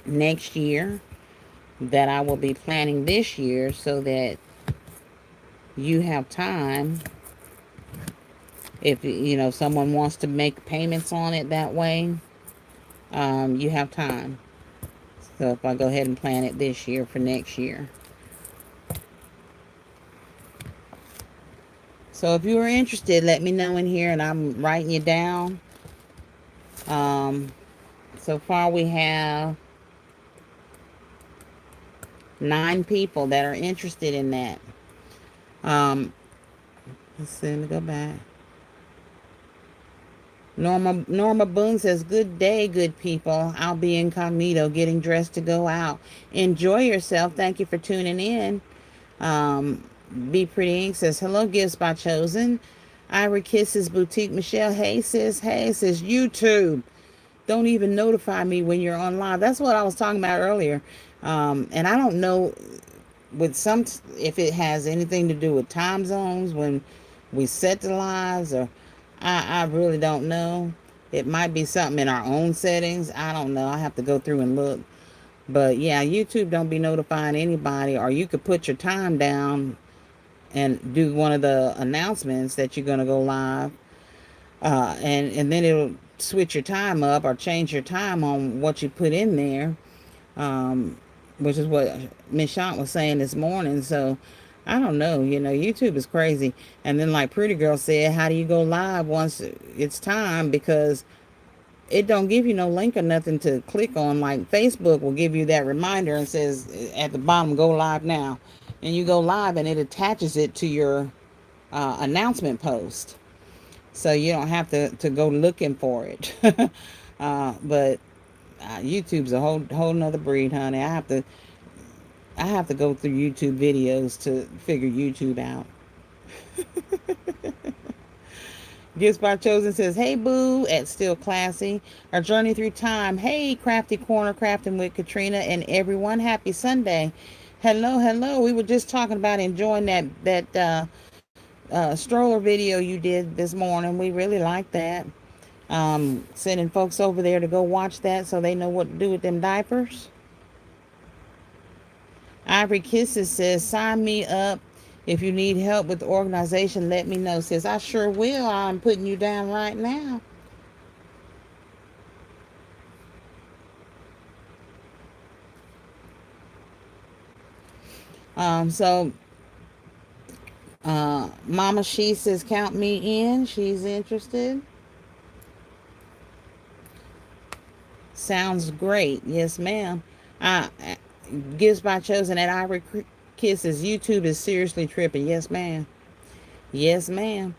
next year that I will be planning this year so that you have time if someone wants to make payments on it that way. You have time. So if I go ahead and plan it this year for next year. So if you are interested, let me know in here and I'm writing you down. So far we have 9 people that are interested in that. Let's see, let me go back. Norma Boone says, good day, good people. I'll be incognito getting dressed to go out. Enjoy yourself. Thank you for tuning in. Be Pretty Ink says, hello, Gifts by Chosen. Ira Kisses Boutique Michelle. Hey, sis. Hey, sis. YouTube. Don't even notify me when you're on live. That's what I was talking about earlier. And I don't know with some if it has anything to do with time zones when we set the lives, or I really don't know. It might be something in our own settings. I don't know. I have to go through and look. But yeah, YouTube don't be notifying anybody, or you could put your time down and do one of the announcements that you're going to go live, and then it'll switch your time up or change your time on what you put in there, um, which is what Miss Shant was saying this morning. So I don't know. YouTube is crazy. And then, like Pretty Girl said, how do you go live once it's time? Because it don't give you no link or nothing to click on. Like Facebook will give you that reminder and says at the bottom, go live now. And you go live and it attaches it to your announcement post. So you don't have to go looking for it. But YouTube's a whole nother breed, honey. I have to go through YouTube videos to figure YouTube out. Gifts by Chosen says, hey boo, at Still Classy. Our journey through time. Hey, Krafty Korner Krafting with Katryna and everyone. Happy Sunday. Hello, hello. We were just talking about enjoying that stroller video you did this morning. We really like that. Sending folks over there to go watch that so they know what to do with them diapers. Ivory Kisses says, sign me up. If you need help with the organization, let me know. Says, I sure will. I'm putting you down right now. So Mama She says, count me in. She's interested. Sounds great. Yes, ma'am. Gives by Chosen at Ivory Kisses. YouTube is seriously tripping. Yes, ma'am. Yes, ma'am.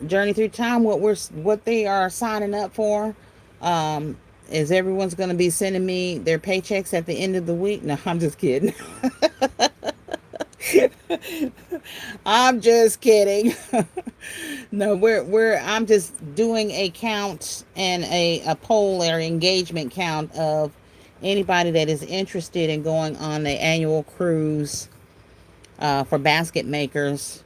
Journey through time. What they are signing up for, is everyone's going to be sending me their paychecks at the end of the week. No, I'm just kidding. I'm just kidding. No, I'm just doing a count and a poll or engagement count of anybody that is interested in going on the annual cruise for basket makers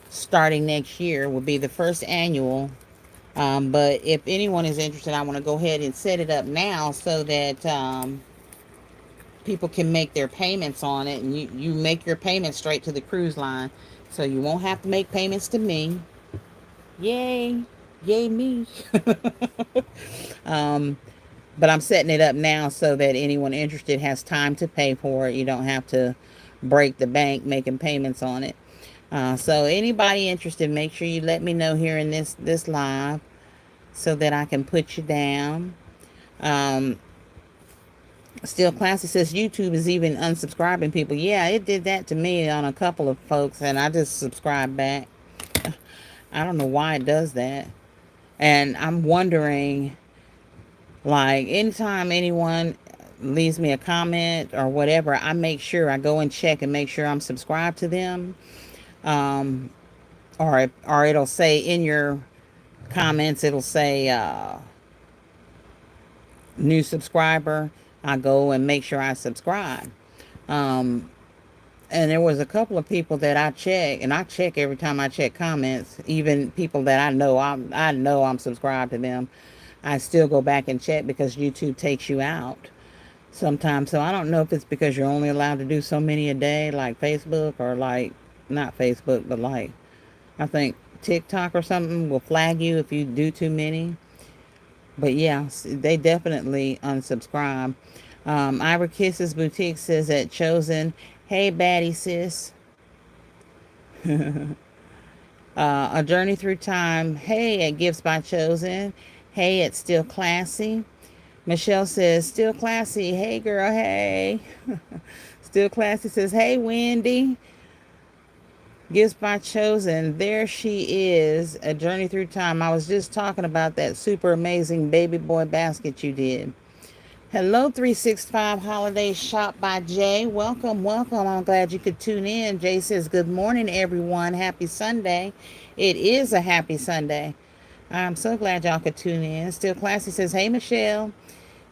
starting next year. Will be the first annual. But if anyone is interested, I want to go ahead and set it up now so that people can make their payments on it, and you make your payments straight to the cruise line, so you won't have to make payments to me. Yay. Yay me. um, but I'm setting it up now so that anyone interested has time to pay for it. You don't have to break the bank making payments on it. So anybody interested, make sure you let me know here in this live so that I can put you down. Um, Still Classy says YouTube is even unsubscribing people. Yeah, it did that to me on a couple of folks, and I just subscribed back. I don't know why it does that. And I'm wondering, like, anytime anyone leaves me a comment or whatever, I make sure I go and check and make sure I'm subscribed to them. Um, or it'll say in your comments, it'll say new subscriber. I go and make sure I subscribe. Um, and there was a couple of people that I check, and I check every time I check comments, even people that I know I'm subscribed to them. I still go back and check because YouTube takes you out sometimes. So I don't know if it's because you're only allowed to do so many a day, like Facebook, or like not Facebook, but like I think TikTok or something will flag you if you do too many. But yeah, they definitely unsubscribe. Ira Kisses Boutique says that Chosen, hey baddie sis. A Journey Through Time, hey at Gifts by Chosen, hey at Still Classy. Michelle says, still classy, hey girl, hey. Still Classy says, hey Wendy. Gifts by Chosen, there she is, A Journey Through Time. I was just talking about that super amazing baby boy basket you did. Hello, 365 Holiday Shop by Jay. Welcome, welcome. I'm glad you could tune in. Jay says, good morning, everyone. Happy Sunday. It is a happy Sunday. I'm so glad y'all could tune in. Still Classy says, hey, Michelle.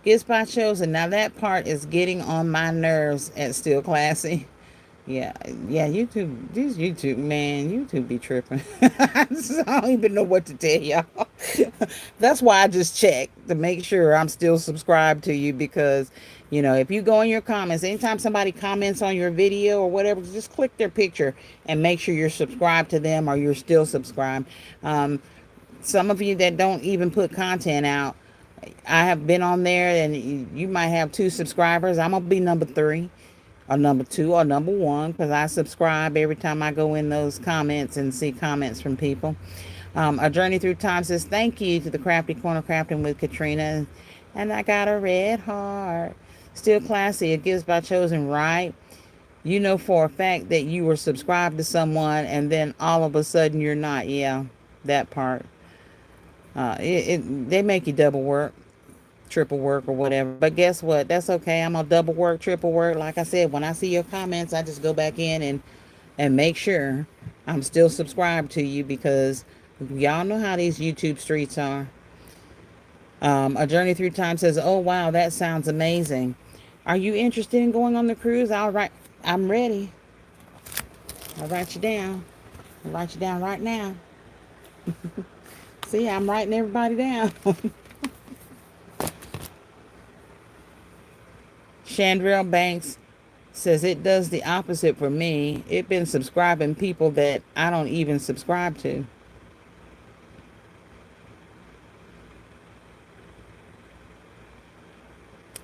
Gifts by Chosen. Now that part is getting on my nerves at Still Classy. Yeah, yeah, YouTube, man, YouTube be tripping. I don't even know what to tell y'all. That's why I just check to make sure I'm still subscribed to you because, if you go in your comments, anytime somebody comments on your video or whatever, just click their picture and make sure you're subscribed to them or you're still subscribed. Um, some of you that don't even put content out, I have been on there and you might have 2 subscribers. I'm going to be number 3 or number 2 or number 1 because I subscribe every time I go in those comments and see comments from people. A Journey Through Time says, thank you to the Krafty Korner Krafting with Katryna. And I got a red heart. Still Classy. It gives by Chosen, right? You know for a fact that you were subscribed to someone and then all of a sudden you're not. Yeah, that part. They make you double work, triple work or whatever. But guess what? That's okay. I'm gonna double work, triple work. Like I said, when I see your comments, I just go back in and make sure I'm still subscribed to you because y'all know how these YouTube streets are. A Journey Through Time says, oh wow, that sounds amazing. Are you interested in going on the cruise? I'm ready. I'll write you down. I'll write you down right now. See, I'm writing everybody down. Chandrell Banks says it does the opposite for me. It been subscribing people that I don't even subscribe to.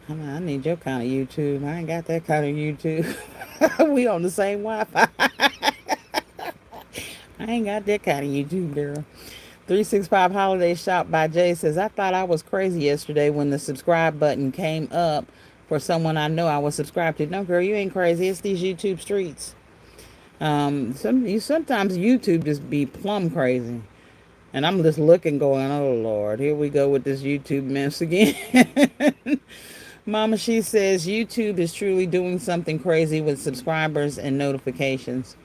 I need your kind of YouTube. I ain't got that kind of YouTube. We on the same Wi-Fi. I ain't got that kind of YouTube, girl. 365 Holiday Shop by Jay says, I thought I was crazy yesterday when the subscribe button came up for someone I know I was subscribed to. No, girl, you ain't crazy. It's these YouTube streets. Sometimes YouTube just be plumb crazy. And I'm just looking going, oh, Lord, here we go with this YouTube mess again. Mama, she says, YouTube is truly doing something crazy with subscribers and notifications.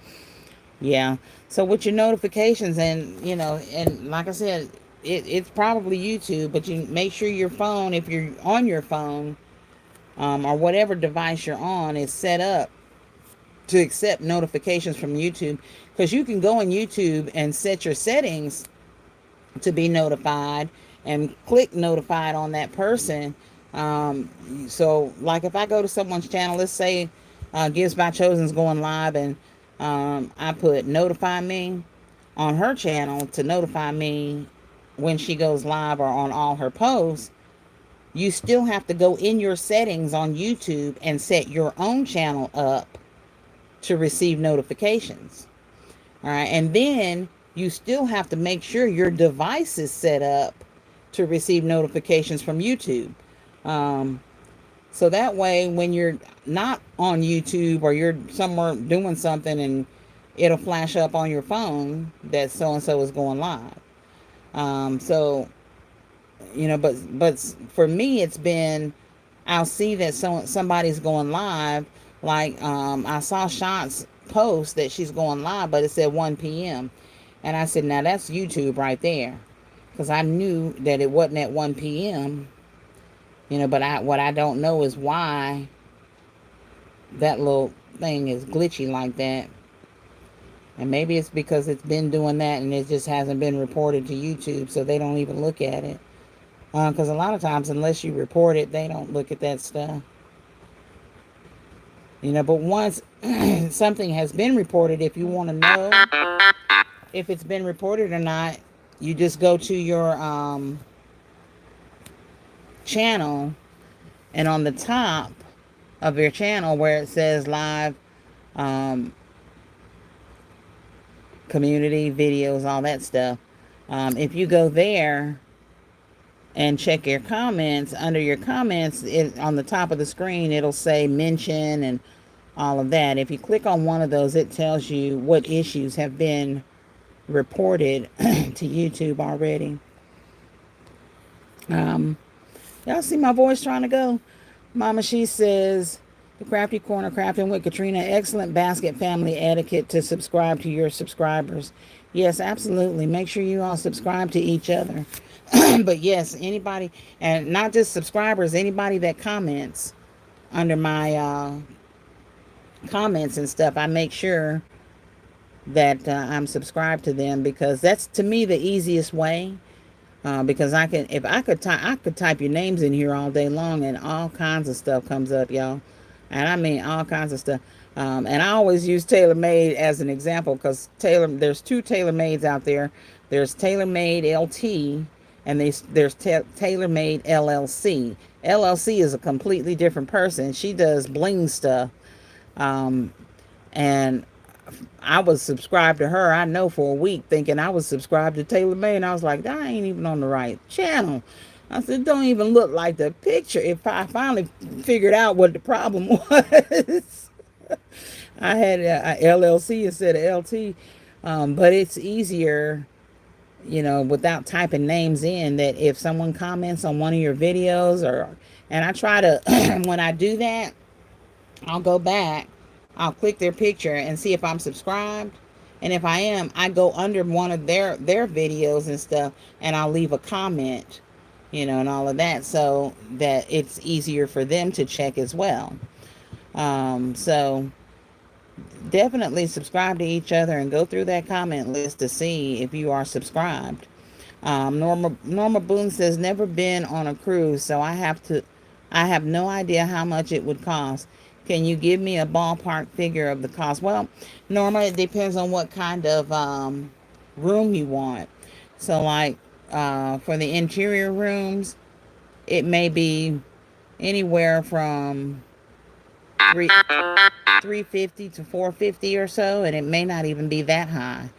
Yeah. So with your notifications and like I said, it's probably YouTube, but you make sure your phone, if you're on your phone, or whatever device you're on, is set up to accept notifications from YouTube. Because you can go on YouTube and set your settings to be notified and click notified on that person. So like if I go to someone's channel, let's say Gives by Chosen's going live and I put notify me. on her channel to notify me when she goes live or on all her posts, you still have to go in your settings on YouTube and set your own channel up to receive notifications. All right. And then you still have to make sure your device is set up to receive notifications from YouTube. Um, so that way, when you're not on YouTube or you're somewhere doing something and it'll flash up on your phone that so and so is going live. So but for me, it's been, I'll see that somebody's going live. Like I saw Shant's post that she's going live, but it said 1 p.m. And I said, now that's YouTube right there, because I knew that it wasn't at 1 p.m. But what I don't know is why that little thing is glitchy like that. And maybe it's because it's been doing that and it just hasn't been reported to YouTube, so they don't even look at it. Because a lot of times, unless you report it, they don't look at that stuff. But once something has been reported, if you want to know if it's been reported or not, you just go to your channel, and on the top of your channel where it says live, um, community, videos, all that stuff, if you go there and check your comments, under your comments, on the top of the screen, it'll say mention and all of that. If you click on one of those, it tells you what issues have been reported to YouTube already. Y'all see my voice trying to go? Mama, she says, the Krafty Korner Krafting with Katryna, excellent basket family etiquette to subscribe to your subscribers. Yes, absolutely. Make sure you all subscribe to each other. But yes, anybody, and not just subscribers, anybody that comments under my comments and stuff, I make sure that I'm subscribed to them, because that's, to me, the easiest way. Because if I could type your names in here all day long, and all kinds of stuff comes up, y'all. And I mean all kinds of stuff. And I always use TaylorMade as an example, because there's two TaylorMades out there. There's TaylorMade LT, and there's TaylorMade LLC. LLC is a completely different person. She does bling stuff. And I was subscribed to her, I know, for a week, thinking I was subscribed to TaylorMade, and I was like, I ain't even on the right channel. I said, don't even look like the picture. If I finally figured out what the problem was, I had a LLC instead of LT. But it's easier, without typing names in, that if someone comments on one of your videos, and I try to, when I do that, I'll go back, I'll click their picture and see if I'm subscribed. And if I am, I go under one of their videos and stuff, and I'll leave a comment, and all of that, so that it's easier for them to check as well. So definitely subscribe to each other and go through that comment list to see if you are subscribed. Norma Boone says, never been on a cruise, so I have no idea how much it would cost. Can you give me a ballpark figure of the cost? Well, Norma, it depends on what kind of room you want. So, like, for the interior rooms, it may be anywhere from 350 to 450 or so, and it may not even be that high.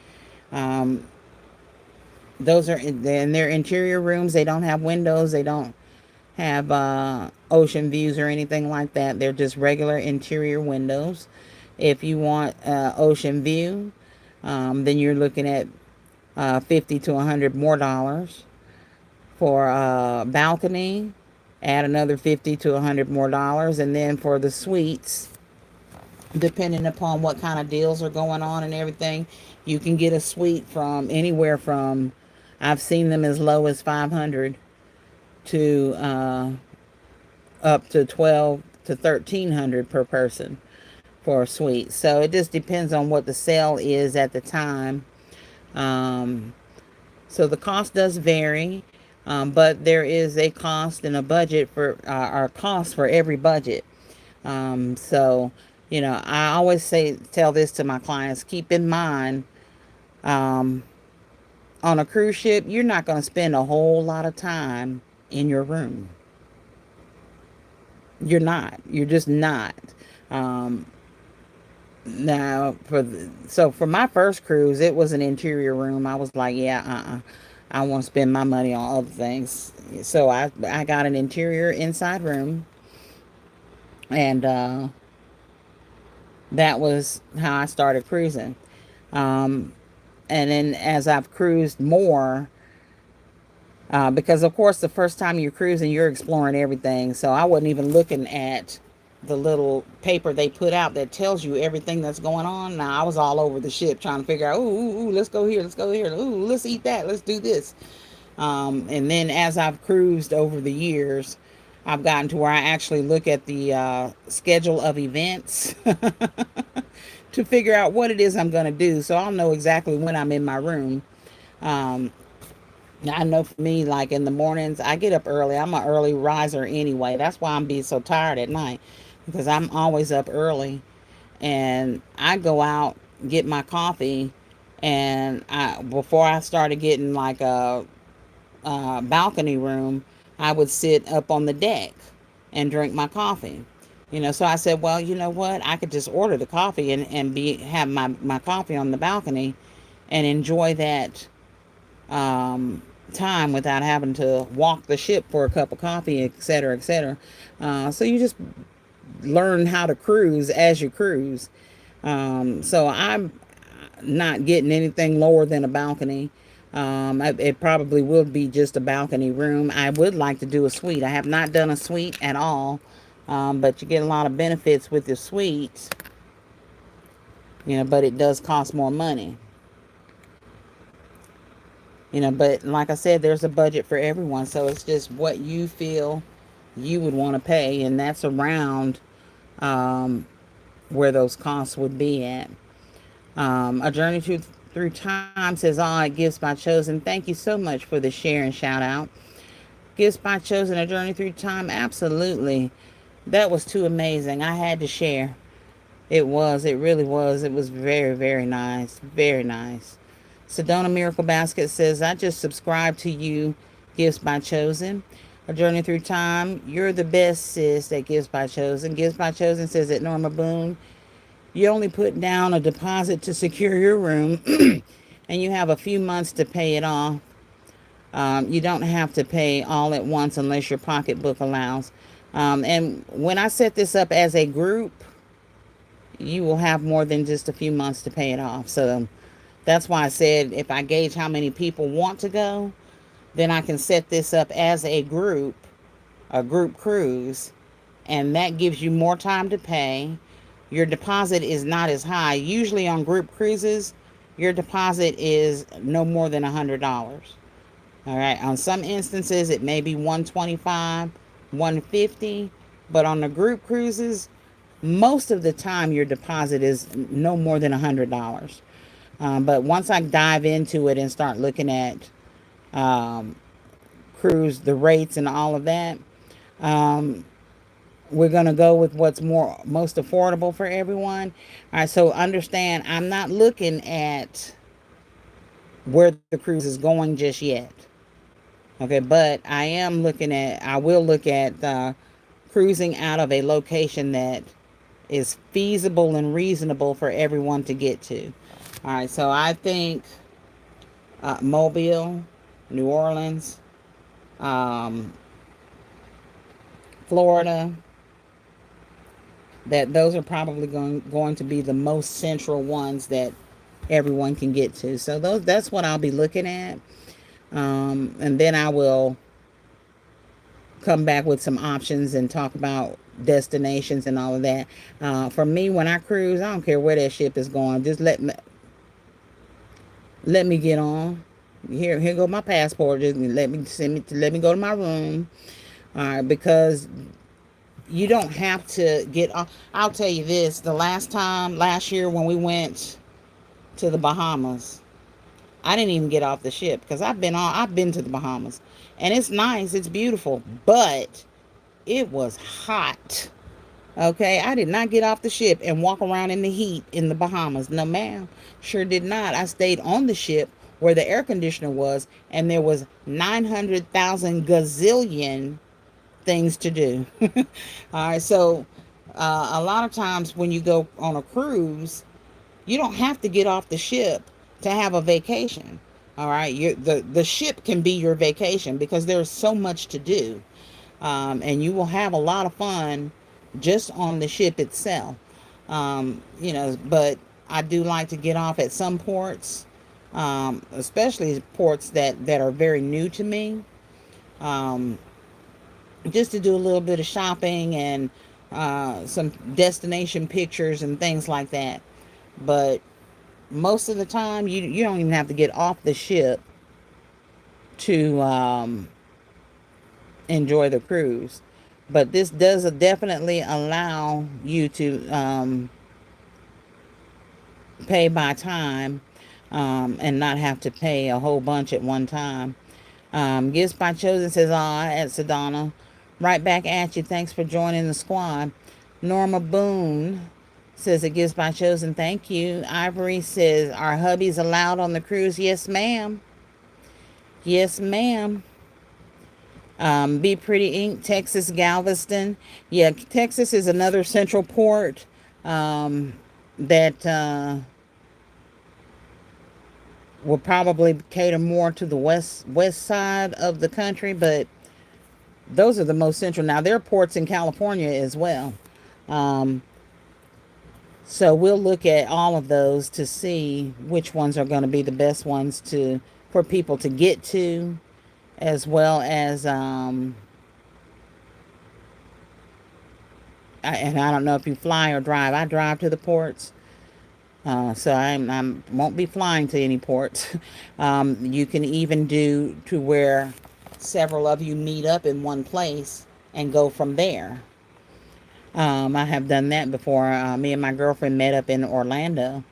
Those are in their interior rooms. They don't have windows. They don't have ocean views or anything like that. They're just regular interior windows. If you want ocean view, then you're looking at $50 to $100 more dollars. For balcony, add another $50 to $100 more dollars. And then for the suites, depending upon what kind of deals are going on and everything, you can get a suite from anywhere from, I've seen them as low as $500 to up to $1,200 to $1,300 per person for a suite. So it just depends on what the sale is at the time. So the cost does vary, but there is a cost and a budget for our cost for every budget. So I always tell this to my clients: keep in mind Um, on a cruise ship, you're not going to spend a whole lot of time in your room. You're not. You're just not. Um, now, so for my first cruise, it was an interior room. I was like, yeah, I want to spend my money on other things. So I got an interior inside room, and that was how I started cruising. Um, and then as I've cruised more, because of course the first time you're cruising, you're exploring everything. So I wasn't even looking at the little paper they put out that tells you everything that's going on. Now I was all over the ship trying to figure out, ooh, let's go here, let's go here, ooh, let's eat that, let's do this. And then as I've cruised over the years, I've gotten to where I actually look at the schedule of events to figure out what it is I'm going to do. So I'll know exactly when I'm in my room. Um, I know for me, like in the mornings, I get up early. I'm an early riser anyway. That's why I'm being so tired at night, because I'm always up early, and I go out, get my coffee, and before I started getting like a balcony room, I would sit up on the deck and drink my coffee. So I said, well, you know what? I could just order the coffee and have my coffee on the balcony and enjoy that time without having to walk the ship for a cup of coffee, et cetera, et cetera. So you just learn how to cruise as you cruise. So I'm not getting anything lower than a balcony. It probably will be just a balcony room. I would like to do a suite. I have not done a suite at all, but you get a lot of benefits with the suites, but it does cost more money. But like I said, there's a budget for everyone, so it's just what you feel you would want to pay, and that's around um, where those costs would be at. A journey through time says, "All it gives by chosen." Thank you so much for the share and shout out. Gifts by chosen, a journey through time. Absolutely, that was too amazing. I had to share. It was. It really was. It was very, very nice. Very nice. Sedona Miracle Basket says, I just subscribe to you, Gifts by Chosen. A Journey Through Time. You're the best, sis, that Gifts by Chosen. Gifts by Chosen says that Norma Boone, you only put down a deposit to secure your room and you have a few months to pay it off. You don't have to pay all at once unless your pocketbook allows. And when I set this up as a group, you will have more than just a few months to pay it off. So that's why I said if I gauge how many people want to go, then I can set this up as a group cruise, and that gives you more time to pay. Your deposit is not as high. Usually on group cruises, your deposit is no more than $100. All right. On some instances, it may be 125, 150, but on the group cruises, most of the time your deposit is no more than $100. But once I dive into it and start looking at um, cruise, the rates and all of that, um, we're going to go with what's most affordable for everyone. All right, so understand, I'm not looking at where the cruise is going just yet. Okay, but I will look at cruising out of a location that is feasible and reasonable for everyone to get to. All right, so I think Mobile, New Orleans, um, Florida, that those are probably going to be the most central ones that everyone can get to. So that's what I'll be looking at. And then I will come back with some options and talk about destinations and all of that. For me, when I cruise, I don't care where that ship is going. Just let me get on. Here go my passport. Just let me go to my room. All right, because you don't have to get off. I'll tell you this: last year when we went to the Bahamas, I didn't even get off the ship because I've been to the Bahamas, and it's nice, it's beautiful, but it was hot. Okay, I did not get off the ship and walk around in the heat in the Bahamas. No, ma'am. Sure did not. I stayed on the ship where the air conditioner was, and there was 900,000 gazillion things to do. All right, so a lot of times when you go on a cruise, you don't have to get off the ship to have a vacation. All right, the ship can be your vacation because there's so much to do, and you will have a lot of fun just on the ship itself. But I do like to get off at some ports, especially ports that are very new to me, um, just to do a little bit of shopping and some destination pictures and things like that. But most of the time, you don't even have to get off the ship to enjoy the cruise. But this does definitely allow you to pay by time, and not have to pay a whole bunch at one time. Gifts by Chosen says, at Sedona. Right back at you. Thanks for joining the squad. Norma Boone says, it Gifts by Chosen. Thank you. Ivory says, are hubbies allowed on the cruise? Yes, ma'am. Yes, ma'am. Be Pretty Inc., Texas, Galveston. Yeah, Texas is another central port that will probably cater more to the west side of the country, but those are the most central. Now, there are ports in California as well. Um, so we'll look at all of those to see which ones are going to be the best ones for people to get to, as well as and I don't know if you fly or drive. I drive to the ports. So I won't be flying to any ports. You can even do to where several of you meet up in one place and go from there. I have done that before. Me and my girlfriend met up in Orlando,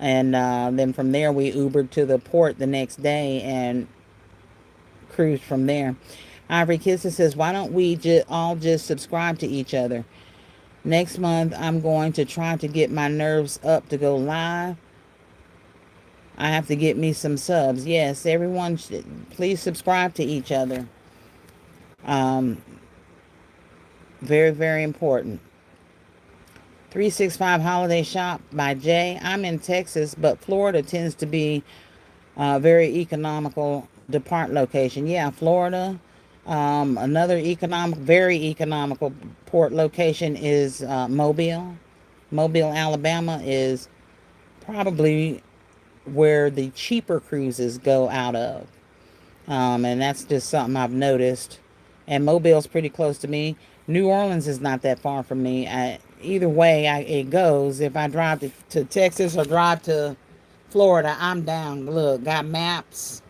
and then from there we Ubered to the port the next day and cruised from there. Ivory Kisses says, why don't we all just subscribe to each other? Next month, I'm going to try to get my nerves up to go live. I have to get me some subs. Yes, everyone, please subscribe to each other. Um, very, very important. 365 Holiday Shop by Jay. I'm in Texas, but Florida tends to be a very economical depart location. Yeah, Florida. Another very economical port location is Mobile. Mobile, Alabama is probably where the cheaper cruises go out of. And that's just something I've noticed. And Mobile's pretty close to me. New Orleans is not that far from me. Either way it goes. If I drive to Texas or drive to Florida, I'm down. Look, got maps.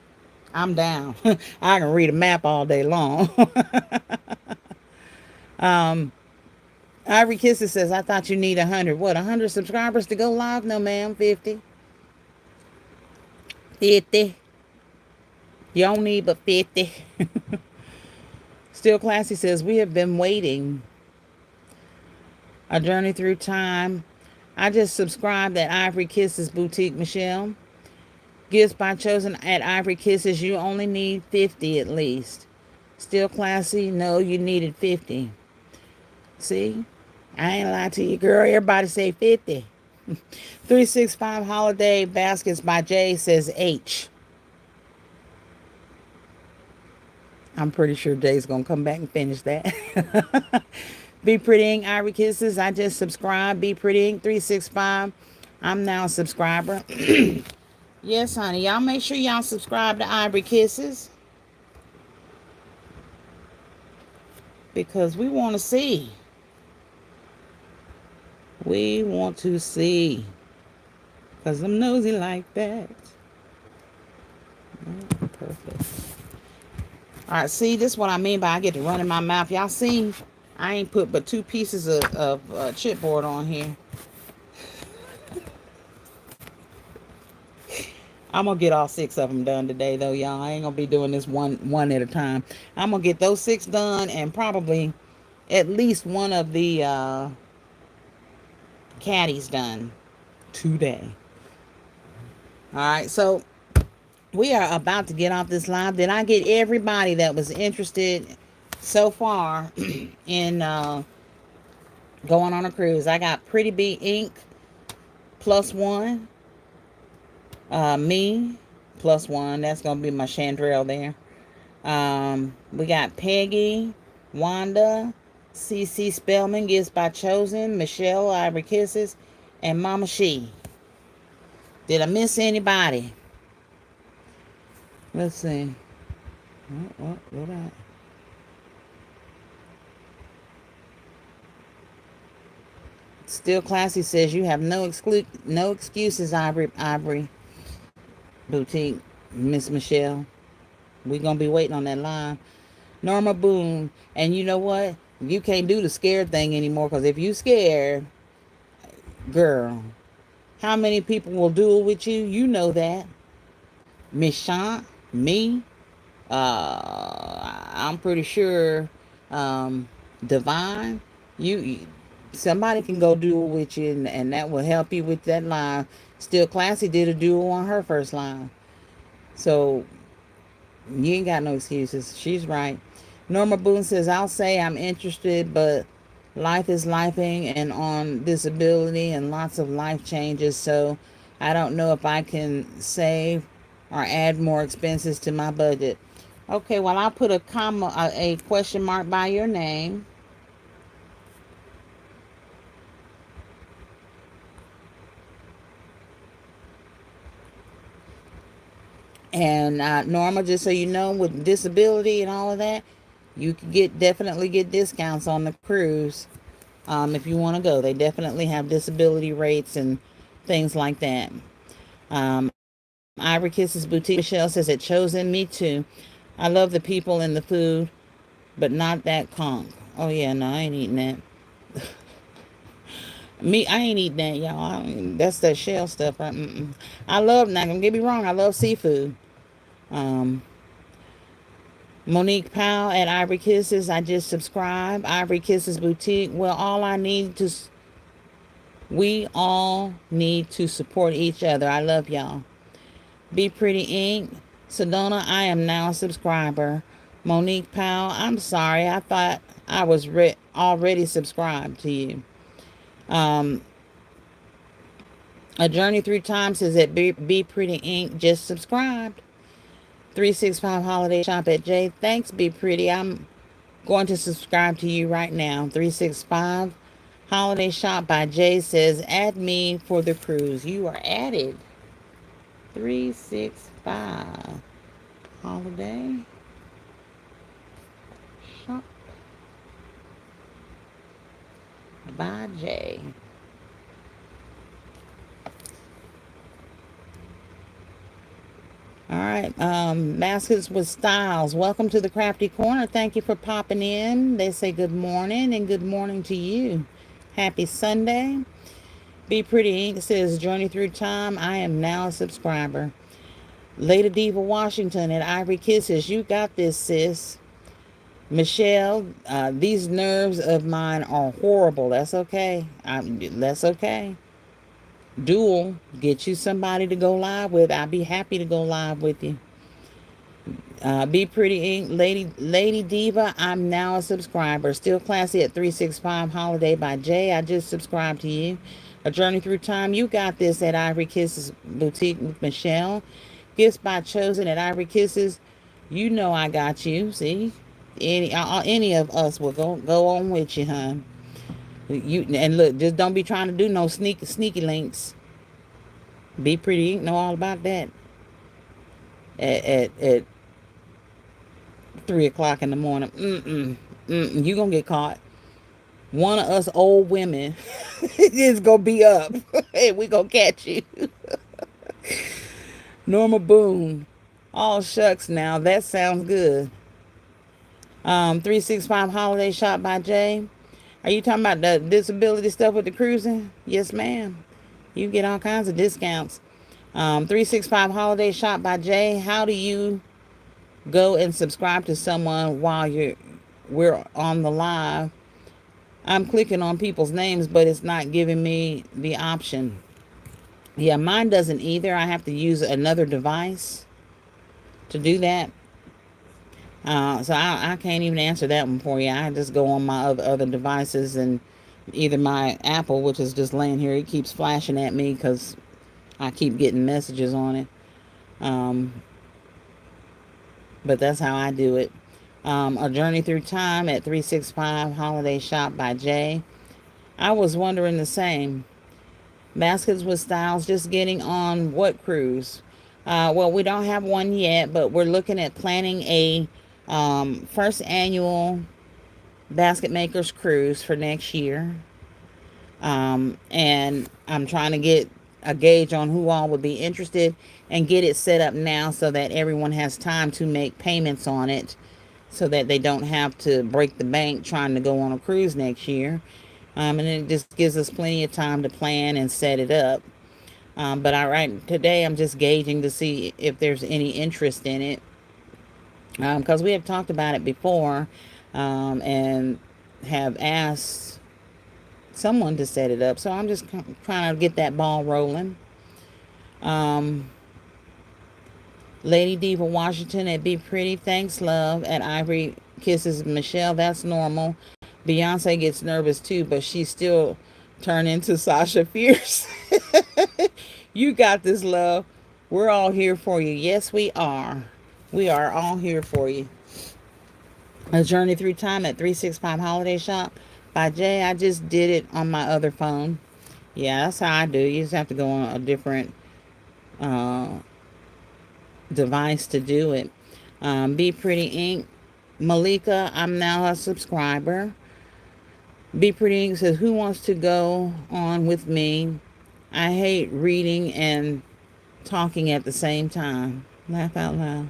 I'm down. I can read a map all day long. um, Ivory Kisses says, I thought you need 100. What, 100 subscribers to go live? No, ma'am, 50. 50. You don't need but 50. Still Classy says, we have been waiting. A journey through time. I just subscribed at Ivory Kisses Boutique, Michelle. Gifts by Chosen at Ivory Kisses. You only need 50 at least. Still Classy. No, you needed 50. See? I ain't lied to you, girl. Everybody say 50. 365 Holiday Baskets by Jay says H. I'm pretty sure Jay's going to come back and finish that. Be Pretty Ink, Ivory Kisses. I just subscribed. Be Pretty Ink 365. I'm now a subscriber. Yes, honey. Y'all make sure y'all subscribe to Ivory Kisses. Because we want to see. We want to see. Because I'm nosy like that. Oh, perfect. All right, see, this is what I mean by I get to run in my mouth. Y'all see, I ain't put but 2 pieces of chipboard on here. I'm going to get all 6 of them done today, though, y'all. I ain't going to be doing this one at a time. I'm going to get those 6 done and probably at least one of the caddies done today. All right, so we are about to get off this live. Did I get everybody that was interested so far in going on a cruise? I got Pretty Bee Inc. +1. Me +1. That's gonna be my Chandrell there. We got Peggy, Wanda, CC Spellman, Gifts by Chosen, Michelle, Ivory Kisses, and Mama She. Did I miss anybody? Let's see. What about? Still Classy says you have no excuses, Ivory Boutique, Miss Michelle. We gonna be waiting on that line. Norma Boone, and you know what? You can't do the scared thing anymore because if you scared, girl, how many people will do it with you? You know that. Miss Shant, me, I'm pretty sure, Divine, somebody can go do it with you, and that will help you with that line. Still Classy did a duo on her first line, so you ain't got no excuses. She's right. Norma Boone says, I'll say I'm interested, but life is lifing and on disability and lots of life changes, so I don't know if I can save or add more expenses to my budget. Okay, well, I'll put a comma, a question mark by your name. And Norma, just so you know, with disability and all of that, you can definitely get discounts on the cruise. If you want to go, they definitely have disability rates and things like that. Ivory Kisses Boutique Michelle says it chosen me too. I love the people and the food, but not that conch. Oh yeah, no, I ain't eating that. I ain't eating that, y'all. That's that shell stuff. I love. Not gonna get me wrong. I love seafood. Um, Monique Powell at Ivory Kisses. I just subscribed. Ivory Kisses Boutique. Well, we all need to support each other. I love y'all. Be Pretty Inc. Sedona, I am now a subscriber. Monique Powell, I'm sorry. I thought I was already subscribed to you. Um, A Journey Through Time says that Be Pretty Inc. just subscribed. 365 Holiday Shop at J. Thanks, Be Pretty. I'm going to subscribe to you right now. 365 Holiday Shop by Jay says, add me for the cruise. You are added. 365 Holiday Shop by Jay. All right, Baskets with Styles. Welcome to the Krafty Korner. Thank you for popping in. They say good morning and good morning to you. Happy Sunday. Be Pretty Inc. says, Journey Through Time. I am now a subscriber. Lady Diva Washington at Ivory Kisses. You got this, sis. Michelle, these nerves of mine are horrible. That's okay. That's okay. Duel, get you somebody to go live with. I'll be happy to go live with you. Be Pretty Inc. Lady Diva, I'm now a subscriber. Still Classy at 365 Holiday by Jay. I just subscribed to you. A Journey Through Time. You got this at Ivory Kisses Boutique with Michelle. Gifts by Chosen at Ivory Kisses. You know I got you. See, any of us will go on with you, huh? You and look, just don't be trying to do no sneaky links. Be Pretty Inc. Know all about that. At 3 o'clock in the morning. You gonna get caught. One of us old women is gonna be up. Hey, we gonna catch you. Norma Boone. All shucks now. That sounds good. 365 Holiday Shop by Jay. Are you talking about the disability stuff with the cruising? Yes, ma'am. You get all kinds of discounts. 365 Holiday Shop by Jay. How do you go and subscribe to someone while we're on the live I'm clicking on people's names, but it's not giving me the option. Yeah, mine doesn't either. I have to use another device to do that. So I can't even answer that one for you. I just go on my other devices, and either my Apple, which is just laying here, it keeps flashing at me because I keep getting messages on it. Um, but that's how I do it. A Journey Through Time at 365 Holiday Shop by Jay. I was wondering the same. Baskets with Styles just getting on what cruise? Well, we don't have one yet, but we're looking at planning a first annual Basket Makers cruise for next year. And I'm trying to get a gauge on who all would be interested and get it set up now so that everyone has time to make payments on it so that they don't have to break the bank trying to go on a cruise next year. And it just gives us plenty of time to plan and set it up. But right today, I'm just gauging to see if there's any interest in it, because we have talked about it before, and have asked someone to set it up. So I'm just trying to get that ball rolling. Um, Lady Diva Washington at Be Pretty. Thanks, love. At Ivory Kisses Michelle. That's normal. Beyonce gets nervous too, but she still turn into Sasha Fierce. You got this, love. We're all here for you. Yes, we are. We are all here for you. A Journey Through Time at 365 Holiday Shop by Jay. I just did it on my other phone. Yeah, that's how I do. You just have to go on a different uh, device to do it. Be Pretty Ink. Malika, I'm now a subscriber. Be Pretty Ink says, who wants to go on with me? I hate reading and talking at the same time. Laugh out loud.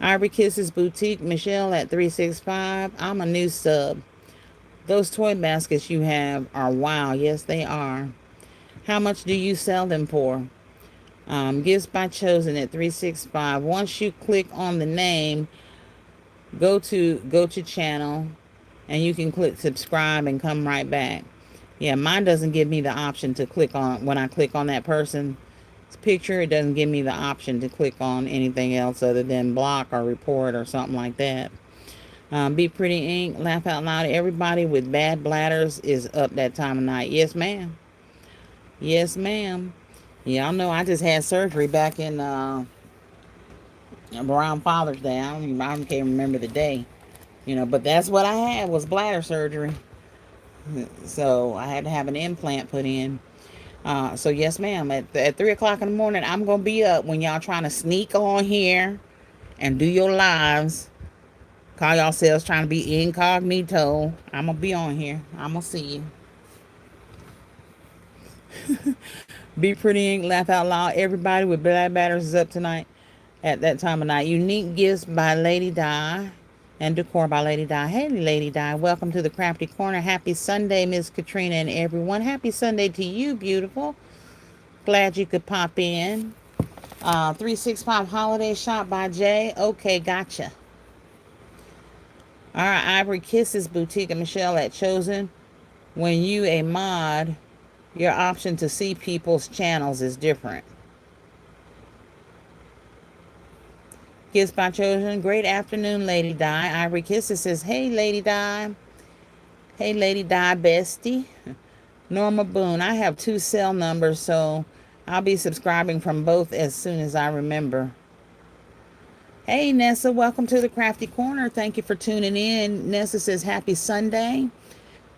Ivory Kisses Boutique, Michelle at 365. I'm a new sub. Those toy baskets you have are wow. Yes, they are. How much do you sell them for? Gifts by Chosen at 365. Once you click on the name, go to channel, and you can click subscribe and come right back. Yeah, mine doesn't give me the option to click on, when I click on that person's picture, it doesn't give me the option to click on anything else other than block or report or something like that. Be Pretty Ink, laugh out loud. Everybody with bad bladders is up that time of night. Yes, ma'am. Yes, ma'am. Yeah, I know. I just had surgery back in around Father's Day. I can't remember the day, but that's what I had was bladder surgery. So I had to have an implant put in. So yes, ma'am. At 3 o'clock in the morning, I'm gonna be up when y'all trying to sneak on here and do your lives. Call yourselves trying to be incognito. I'm gonna be on here. I'm gonna see you. Be Pretty Ink, laugh out loud. Everybody with black batters is up tonight at that time of night. Unique Gifts by Lady Di and Decor by Lady Di. Hey, Lady Di. Welcome to the Krafty Korner. Happy Sunday, Miss Katryna and everyone. Happy Sunday to you, beautiful. Glad you could pop in. 365 Holiday Shop by Jay. Okay, gotcha. All right, Ivory Kisses Boutique and Michelle at Chosen. When you a mod, your option to see people's channels is different. Gifts by Chosen. Great afternoon, Lady Di. Ivory Kisses says, hey, Lady Di. Hey, Lady Di, bestie. Norma Boone. I have 2 cell numbers, so I'll be subscribing from both as soon as I remember. Hey, Nessa. Welcome to the Krafty Korner. Thank you for tuning in. Nessa says, happy Sunday.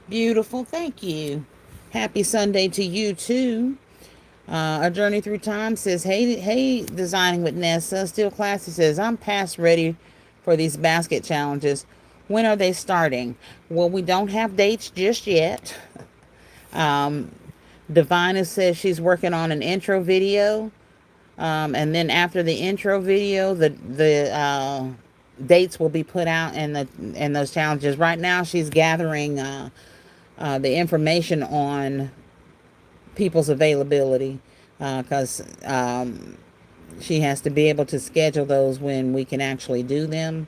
Beautiful. Thank you. Happy Sunday to you, too. A Journey Through Time says, hey, Designing with Nessa. Still Classy says, I'm past ready for these basket challenges. When are they starting? Well, we don't have dates just yet. Divina says she's working on an intro video. And then after the intro video, the dates will be put out in those challenges. Right now, she's gathering the information on people's availability, because she has to be able to schedule those when we can actually do them.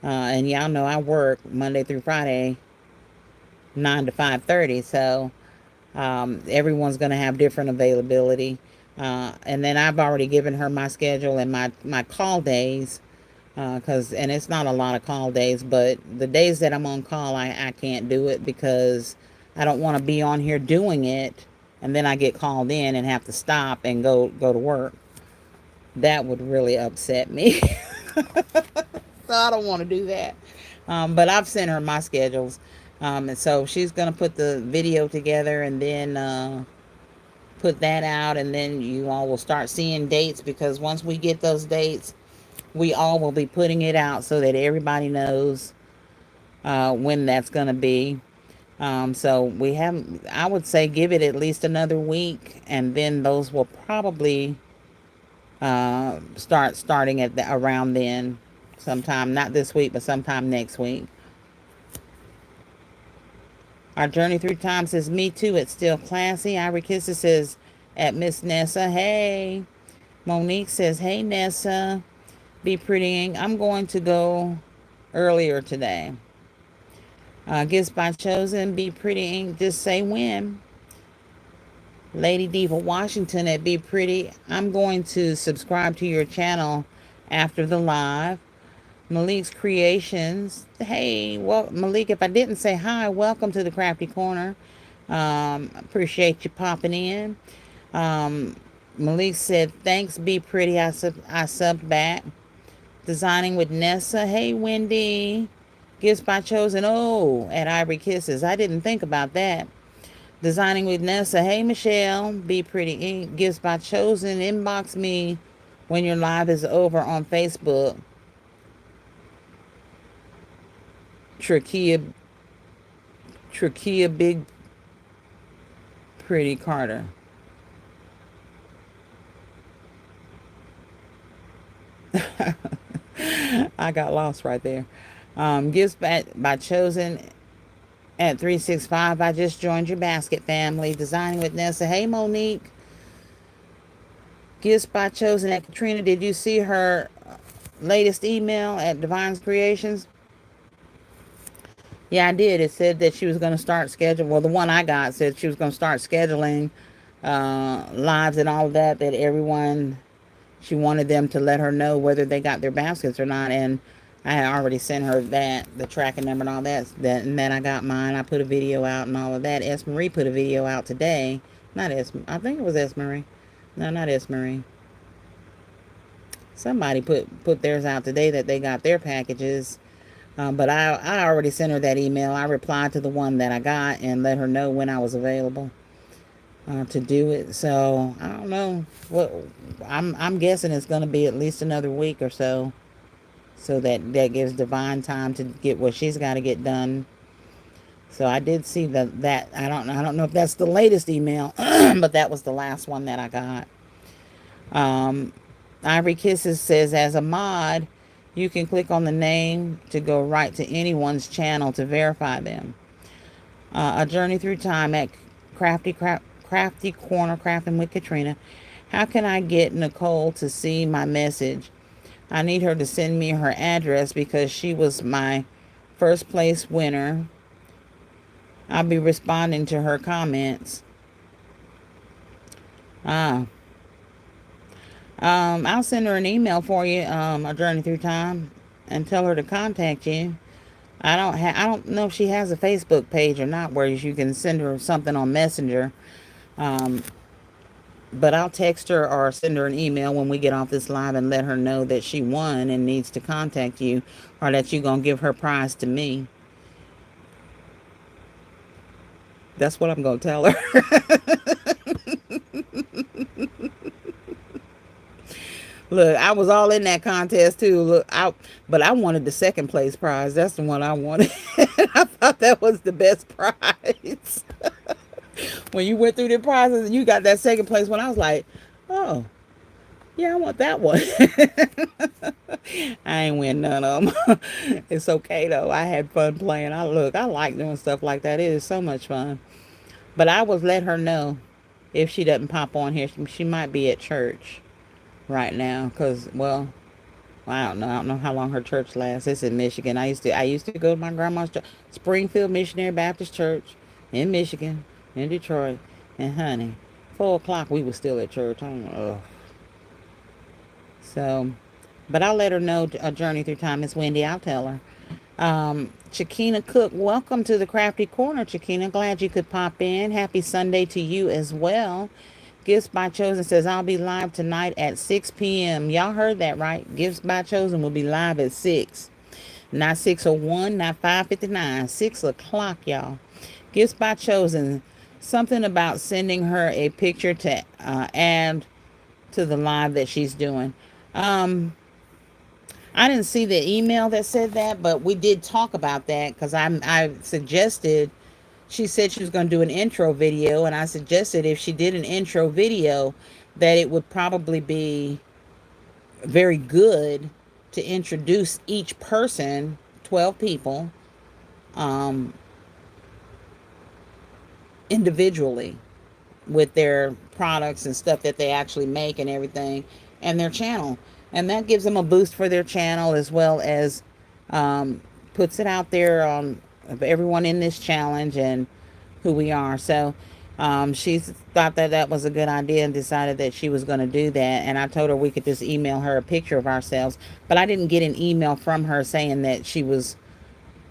And y'all know I work Monday through Friday 9 to 5:30. So everyone's going to have different availability. And then I've already given her my schedule and my call days, because and it's not a lot of call days, but the days that I'm on call, I can't do it because I don't want to be on here doing it and then I get called in and have to stop and go to work. That would really upset me. So I don't want to do that. But I've sent her my schedules. And so she's going to put the video together and then put that out. And then you all will start seeing dates, because once we get those dates, we all will be putting it out so that everybody knows when that's going to be. So we have, I would say, give it at least another week, and then those will probably starting at around then, sometime, not this week, but sometime next week. Our journey through time says, me too, it's still classy. Ivory Kisses says, at Miss Nessa, hey. Monique says, hey Nessa, be prettying. I'm going to go earlier today. Gifts by Chosen, be prettying. Just say when. Lady Diva Washington at Be Pretty, I'm going to subscribe to your channel after the live. Malik's Creations, hey, well, Malik, if I didn't say hi, welcome to the Krafty Korner. Appreciate you popping in. Malik said, thanks, Be Pretty, I subbed back. Designing with Nessa, hey, Wendy. Gifts by Chosen, oh, at Ivory Kisses, I didn't think about that. Designing with Nessa, hey Michelle, Be Pretty. Gifts by Chosen, inbox me when your live is over on Facebook. Trakia Big Pretty Carter. I got lost right there. Gifts by Chosen at 365. I just joined your basket family. Designing with Nessa. Hey Monique. Gifts by Chosen at Katryna. Did you see her latest email at Divine's Creations? Yeah, I did. It said that she was going to start scheduling. Well, the one I got said she was going to start scheduling lives and all of that. That everyone, she wanted them to let her know whether they got their baskets or not. And I had already sent her that, the tracking number and all that. And then I got mine. I put a video out and all of that. S. Marie put a video out today. Not S. I think it was S. Marie. No, not S. Marie. Somebody put theirs out today that they got their packages. But I already sent her that email. I replied to the one that I got and let her know when I was available to do it. So I don't know what I'm guessing it's going to be at least another week or so. So that gives Divine time to get what she's got to get done. So I did see that I don't know if that's the latest email, but that was the last one that I got. Ivory Kisses says, as a mod, you can click on the name to go right to anyone's channel to verify them. A journey through time at Krafty Korner Krafting with Katryna. How can I get Nicole to see my message? I need her to send me her address because she was my first place winner. I'll be responding to her comments. I'll send her an email for you, a journey through time, and tell her to contact you. I don't know if she has a Facebook page or not where you can send her something on Messenger. But I'll text her or send her an email when we get off this live and let her know that she won and needs to contact you, or that you're going to give her prize to me. That's what I'm going to tell her. Look, I was all in that contest too. Look, but I wanted the second place prize. That's the one I wanted. I thought that was the best prize. When you went through the prizes and you got that second place one, I was like, oh, yeah, I want that one. I ain't win none of them. It's okay though. I had fun playing. I like doing stuff like that. It is so much fun. But I was let her know if she doesn't pop on here. She might be at church right now because, well, Well, I don't know how long her church lasts. It's in Michigan. I used to go to my grandma's church, Springfield Missionary Baptist Church in Michigan, in Detroit. And honey, 4 o'clock we were still at church. So, but I'll let her know a journey through time is Wendy. I'll tell her. Chakina Cook, welcome to the Krafty Korner, Chakina. Glad you could pop in. Happy Sunday to you as well. Gifts by Chosen says, I'll be live tonight at 6 p.m. Y'all heard that, right? Gifts by Chosen will be live at 6. Not 6:01, not 5:59. 6 o'clock, y'all. Gifts by Chosen. Something about sending her a picture to add to the live that she's doing. I didn't see the email that said that, but we did talk about that because I suggested. She said she was going to do an intro video, and I suggested if she did an intro video, that it would probably be very good to introduce each person, 12 people, um, individually, with their products and stuff that they actually make and everything, and their channel. And that gives them a boost for their channel, as well as puts it out there on everyone in this challenge and who we are. So she thought that that was a good idea and decided that she was going to do that. And I told her we could just email her a picture of ourselves. But I didn't get an email from her saying that she was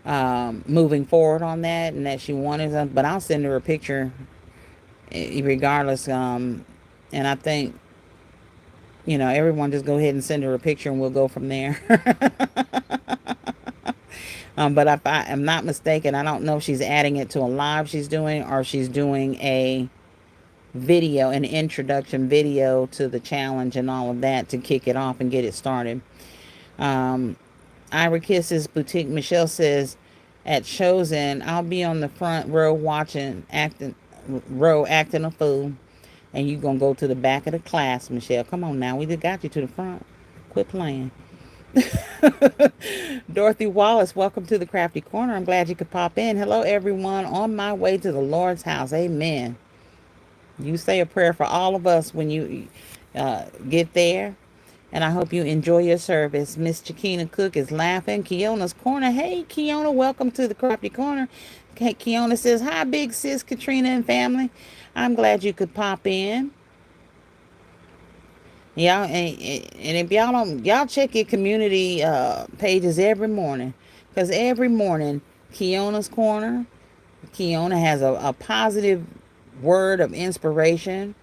moving forward on that and that she wanted us. But I'll send her a picture regardless. And I think, everyone just go ahead and send her a picture and we'll go from there. But if I am not mistaken, I don't know if she's adding it to a live she's doing or she's doing a video, an introduction video to the challenge and all of that to kick it off and get it started. Ira Kisses Boutique Michelle says, at Chosen, I'll be on the front row acting a fool. And you gonna go to the back of the class, Michelle. Come on now. We just got you to the front. Quit playing. Dorothy Wallace, welcome to the Krafty Korner. I'm glad you could pop in. Hello, everyone. On my way to the Lord's house. Amen. You say a prayer for all of us when you get there. And I hope you enjoy your service. Miss Chakina Cook is laughing. Keona's Corner. Hey, Keona, welcome to the Krafty Korner. Okay, Keona says, hi, big sis, Katryna and family. I'm glad you could pop in. Y'all, and if y'all don't, y'all check your community pages every morning. Because every morning, Keona's Corner, Keona has a positive word of inspiration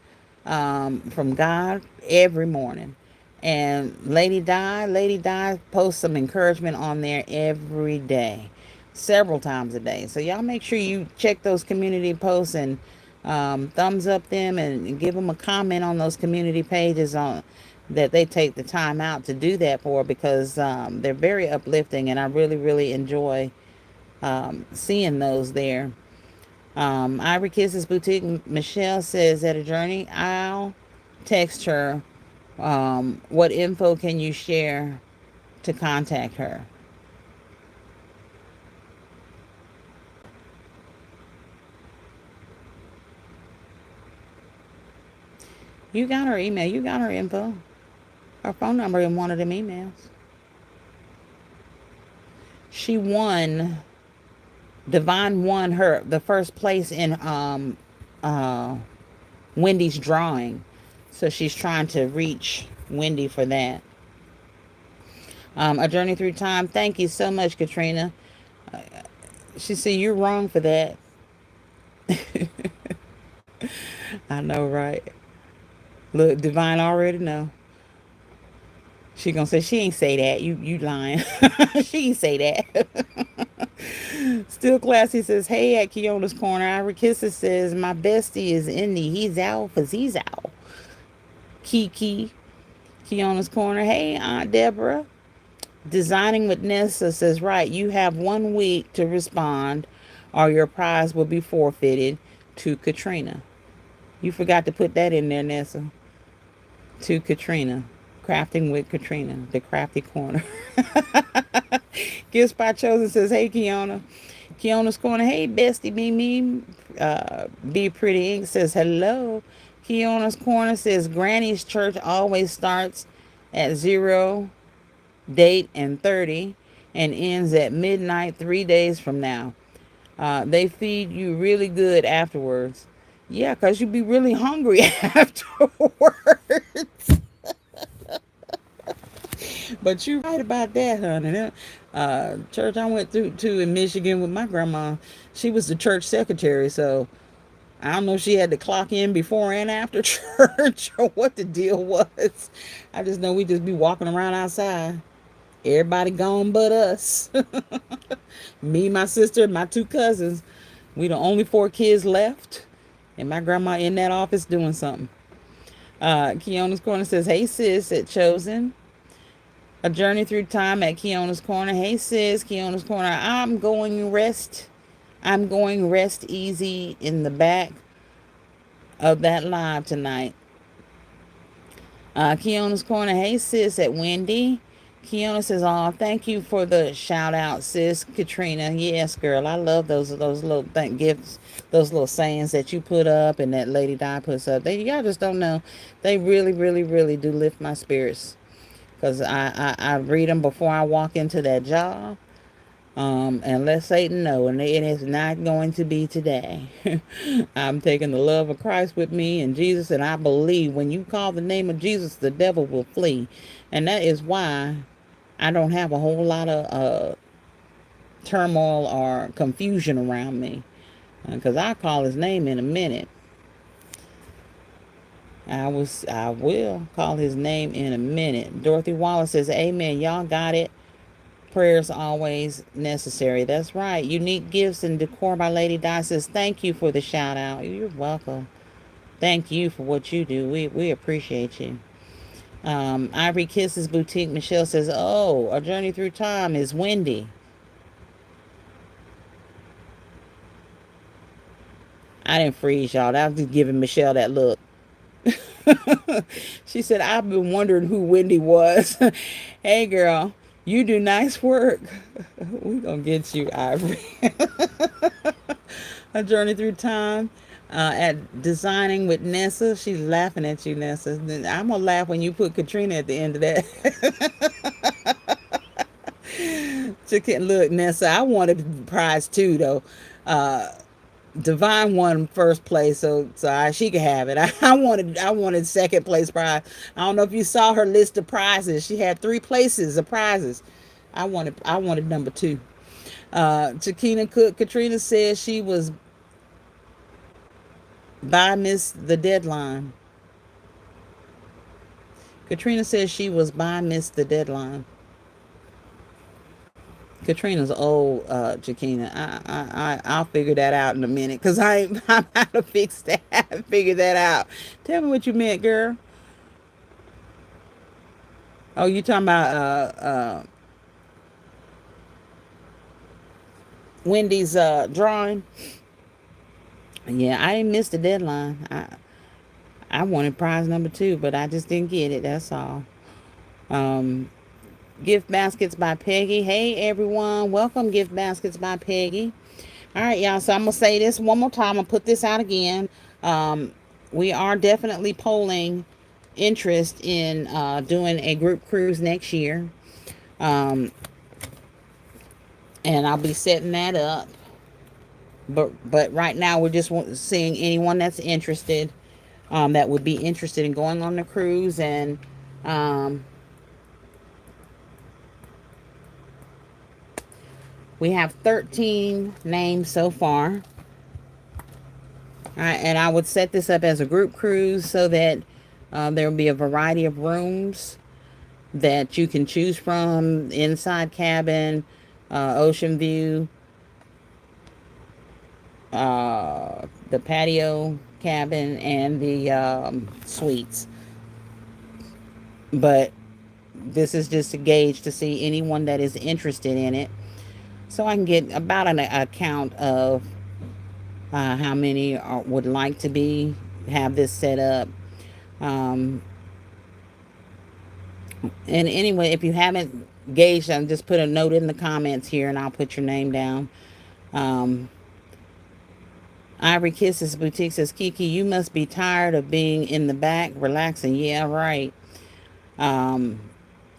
from God every morning. And Lady Di posts some encouragement on there every day, several times a day. So y'all make sure you check those community posts and thumbs up them and give them a comment on those community pages on that they take the time out to do that for, because they're very uplifting and I really, really enjoy seeing those there. Ivory Kisses Boutique Michelle says, at a journey, I'll text her. What info can you share to contact her? You got her email. You got her info. Her phone number in one of them emails. She won. Divine won her the first place in Wendy's drawing. So she's trying to reach Wendy for that. A Journey Through Time. Thank you so much, Katryna. She said, you're wrong for that. I know, right? Look, Divine already know. She gonna say she ain't say that. You lying. She ain't say that. Still Classy says, hey, at Keona's Corner. Ira Kisses says, my bestie is Indy. He's out because he's out. Kiki, Keona's Corner. Hey, Aunt Deborah. Designing with Nessa says, right, you have 1 week to respond or your prize will be forfeited to Katryna. You forgot to put that in there, Nessa. To Katryna. Krafting with Katryna, the Krafty Korner. Gifts by Chosen says, hey, Keona. Keona's Corner. Hey, bestie, be me. Be Pretty Ink says, hello. Keona's Corner says, Granny's church always starts at 0 date and 30, and ends at midnight 3 days from now. They feed you really good afterwards. Yeah, because you be really hungry afterwards. But you're right about that, honey. Church I went through to in Michigan with my grandma, she was the church secretary, so I don't know if she had to clock in before and after church or what the deal was. I just know we just be walking around outside. Everybody gone but us. Me, my sister, my two cousins. We the only four kids left. And my grandma in that office doing something. Keona's Corner says, "Hey sis at Chosen. A journey through time at Keona's Corner. Hey sis, Keona's Corner. I'm going rest easy in the back of that live tonight. Keona's Corner. Hey sis at Wendy. Keona says, "Oh, thank you for the shout out, sis Katryna. Yes, girl, I love those little gifts, those little sayings that you put up and that Lady Di puts up. Y'all just don't know. They really, really, really do lift my spirits because I read them before I walk into that job. And let Satan know, and it is not going to be today. I'm taking the love of Christ with me and Jesus, and I believe when you call the name of Jesus, the devil will flee. And that is why I don't have a whole lot of turmoil or confusion around me, because I call his name in a minute. I will call his name in a minute. Dorothy Wallace says, "Amen. Y'all got it. Prayers always necessary." That's right. Unique Gifts and Decor by Lady Di says, "Thank you for the shout out." You're welcome. Thank you for what you do. We appreciate you. Ivory Kisses Boutique Michelle says, "Oh, a journey through time is Wendy." I didn't freeze, y'all. That was just giving Michelle that look. She said, "I've been wondering who Wendy was." Hey, girl, you do nice work. We gonna get you, Ivory. A journey through time at designing with Nessa. She's laughing at you, Nessa. I'm gonna laugh when you put Katryna at the end of that. Look, Nessa, I wanted the prize too, though. Divine won first place, so she could have it. I wanted second place prize. I don't know if you saw her list of prizes. She had 3 places of prizes. I wanted number 2. Chiquina Cook Katryna says she was by Miss the deadline. Katryna says she was by Miss the deadline. Katryna's old, Chiquina. I'll figure that out in a minute because I'm how to fix that. Figure that out. Tell me what you meant, girl. Oh, you talking about Wendy's drawing? Yeah, I didn't miss the deadline. I wanted prize number 2, but I just didn't get it. That's all. Um, Gift Baskets by Peggy. Hey everyone, welcome Gift Baskets by Peggy. All right, y'all. So I'm gonna say this one more time. I'm gonna put this out again. Um, we are definitely polling interest in doing a group cruise next year, um, and I'll be setting that up. But right now we're just seeing anyone that's interested, that would be interested in going on the cruise, and um, we have 13 names so far. All right, and I would set this up as a group cruise so that there will be a variety of rooms that you can choose from: inside cabin, ocean view, the patio cabin, and the suites. But this is just a gauge to see anyone that is interested in it, so I can get about an account of how many would like to have this set up. Um, and anyway, if you haven't gauged, I'll just put a note in the comments here, and I'll put your name down. Um, Ivory Kisses Boutique says, "Kiki, you must be tired of being in the back, relaxing." Yeah, right. Um,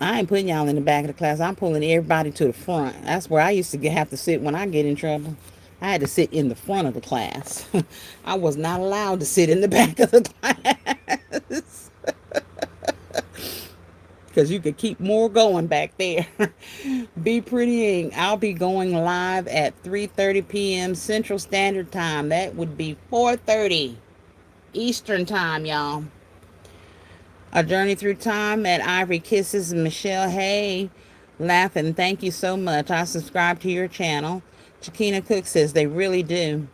I ain't putting y'all in the back of the class. I'm pulling everybody to the front. That's where I used to have to sit when I get in trouble. I had to sit in the front of the class. I was not allowed to sit in the back of the class because you could keep more going back there. Be prettying. I'll be going live at 3:30 p.m. Central Standard Time. That would be 4:30 Eastern Time, y'all. A Journey Through Time at Ivory Kisses. Michelle, hey, laughing. Thank you so much. I subscribe to your channel. Chiquina Cook says they really do.